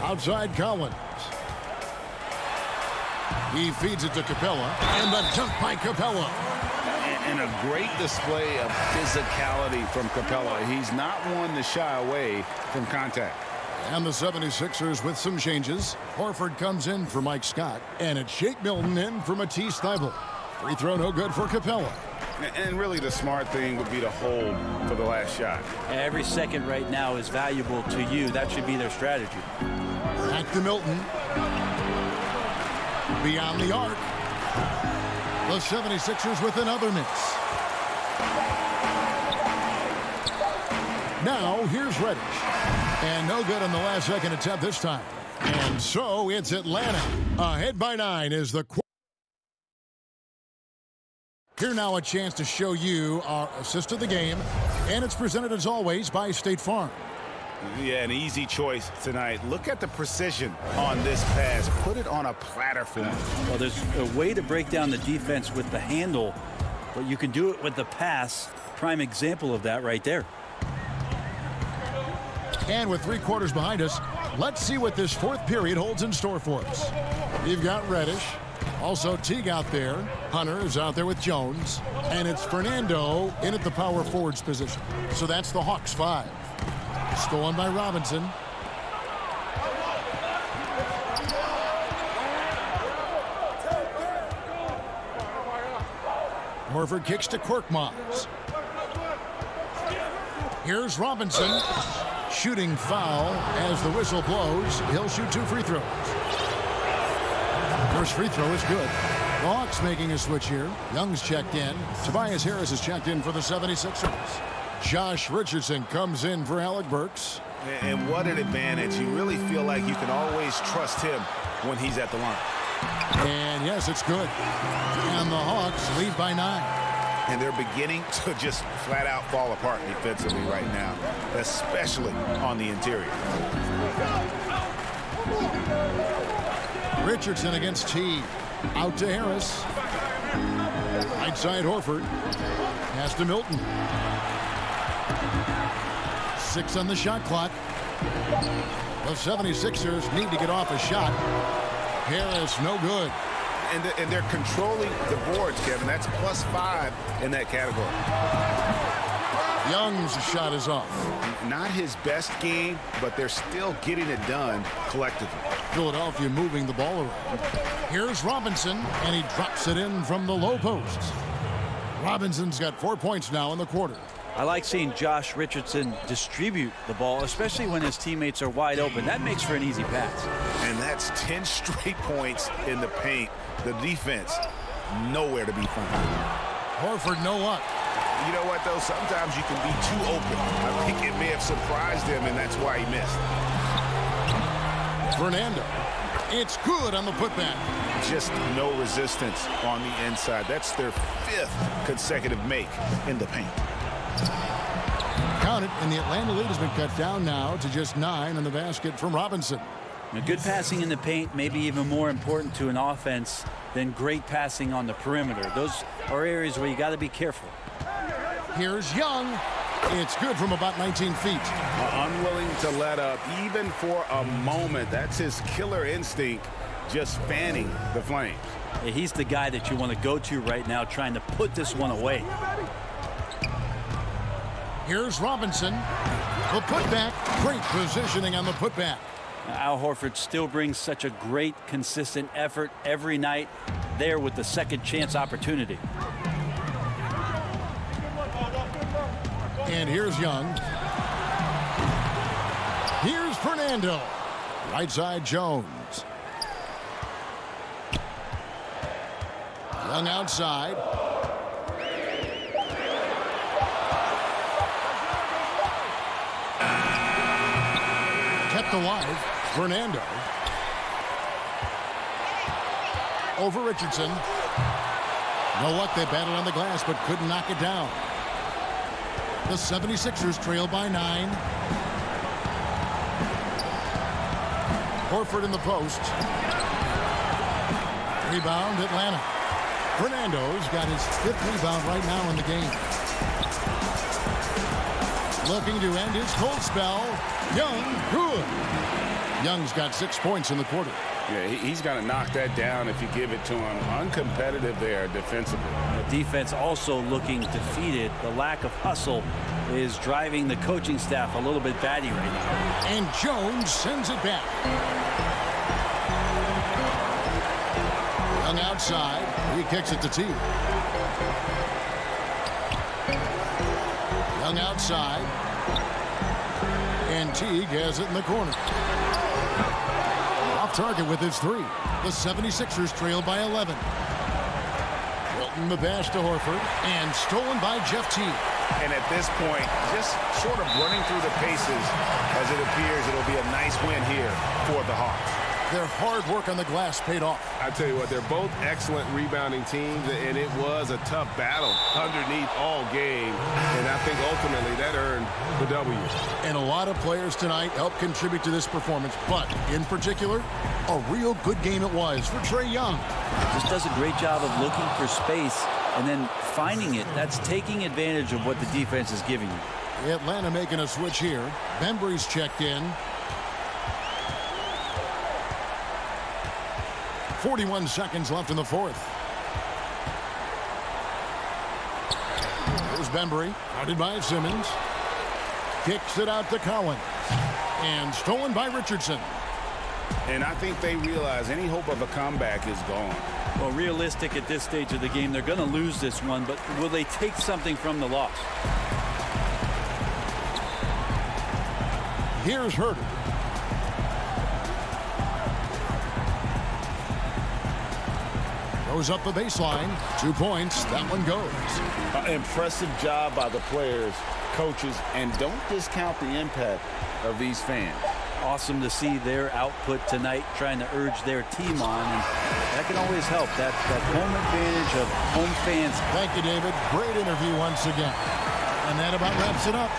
Outside Collins. He feeds it to Capella. And the dunk by Capella. And a great display of physicality from Capella. He's not one to shy away from contact. And the 76ers with some changes. Horford comes in for Mike Scott. And it's Shake Milton in for Matisse Thybulle. Free throw no good for Capella. And really the smart thing would be to hold for the last shot. Every second right now is valuable to you. That should be their strategy. Back to Milton. Beyond the arc. The 76ers with another miss. Now here's Reddish. And no good on the last second attempt this time. And so it's Atlanta. Ahead by 9 is the Here now a chance to show you our assist of the game, and it's presented as always by State Farm. Yeah, an easy choice tonight. Look at the precision on this pass. Put it on a platter for him. Well, there's a way to break down the defense with the handle, but you can do it with the pass. Prime example of that right there. And with 3 quarters behind us, let's see what this fourth period holds in store for us. You've got Reddish. Also Teague out there. Hunter is out there with Jones. And it's Fernando in at the power forwards position. So that's the Hawks 5. Stolen by Robinson. Horford kicks to Korkmaz. Here's Robinson. Shooting foul as the whistle blows. He'll shoot 2 free throws. First free throw is good. The Hawks making a switch here. Young's checked in. Tobias Harris is checked in for the 76ers. Josh Richardson comes in for Alec Burks. And what an advantage. You really feel like you can always trust him when he's at the line. And yes, it's good. And the Hawks lead by 9. And they're beginning to just flat out fall apart defensively right now, especially on the interior. Richardson against T. Out to Harris. Right side Horford. Pass to Milton. 6 on the shot clock. The 76ers need to get off a shot. Harris, no good. And they're controlling the boards, Kevin. That's +5 in that category. Young's shot is off. Not his best game, but they're still getting it done collectively. Philadelphia moving the ball around. Here's Robinson, and he drops it in from the low post. Robinson's got 4 points now in the quarter. I like seeing Josh Richardson distribute the ball, especially when his teammates are wide open. That makes for an easy pass. And that's 10 straight points in the paint. The defense, nowhere to be found. Horford, no luck. You know what, though? Sometimes you can be too open. I think it may have surprised him, and that's why he missed. Fernando. It's good on the putback. Just no resistance on the inside. That's their 5th consecutive make in the paint. Count it, and the Atlanta lead has been cut down now to just 9 on the basket from Robinson. Good passing in the paint may be even more important to an offense than great passing on the perimeter. Those are areas where you got to be careful. Here's Young. It's good from about 19 feet. Unwilling to let up even for a moment. That's his killer instinct, just fanning the flames. He's the guy that you want to go to right now, trying to put this one away. Here's Robinson. The putback. Great positioning on the putback. Al Horford still brings such a great, consistent effort every night there with the second chance opportunity. And here's Young. Here's Fernando. Right side Jones. Young outside. Kept alive. Fernando. Over Richardson. No luck. They battled on the glass but couldn't knock it down. The 76ers trail by 9. Horford in the post. Rebound Atlanta. Fernando's got his 5th rebound right now in the game. Looking to end his cold spell. Young, good. Young's got 6 points in the quarter. Yeah, he's going to knock that down if you give it to him. Uncompetitive there defensively. The defense also looking defeated. The lack of hustle is driving the coaching staff a little bit batty right now. And Jones sends it back. Young outside. He kicks it to T. Young outside. And Teague has it in the corner. Off target with his 3. The 76ers trail by 11. Wilton the pass to Horford. And stolen by Jeff Teague. And at this point, just sort of running through the paces as it appears it'll be a nice win here for the Hawks. Their hard work on the glass paid off. I tell you what, they're both excellent rebounding teams, and it was a tough battle underneath all game. And I think ultimately that earned the W. And a lot of players tonight helped contribute to this performance, but in particular, a real good game it was for Trae Young. Just does a great job of looking for space and then finding it. That's taking advantage of what the defense is giving you. Atlanta making a switch here. Bembry's checked in. 41 seconds left in the 4th. Here's Bembry, guarded by Simmons. Kicks it out to Collins. And stolen by Richardson. And I think they realize any hope of a comeback is gone. Well, realistic at this stage of the game, they're going to lose this one, but will they take something from the loss? Here's Herter. Goes up the baseline. 2 points. That one goes. Impressive job by the players, coaches, and don't discount the impact of these fans. Awesome to see their output tonight, trying to urge their team on, and that can always help. That home advantage of home fans. Thank you, David. Great interview once again. And that about wraps it up.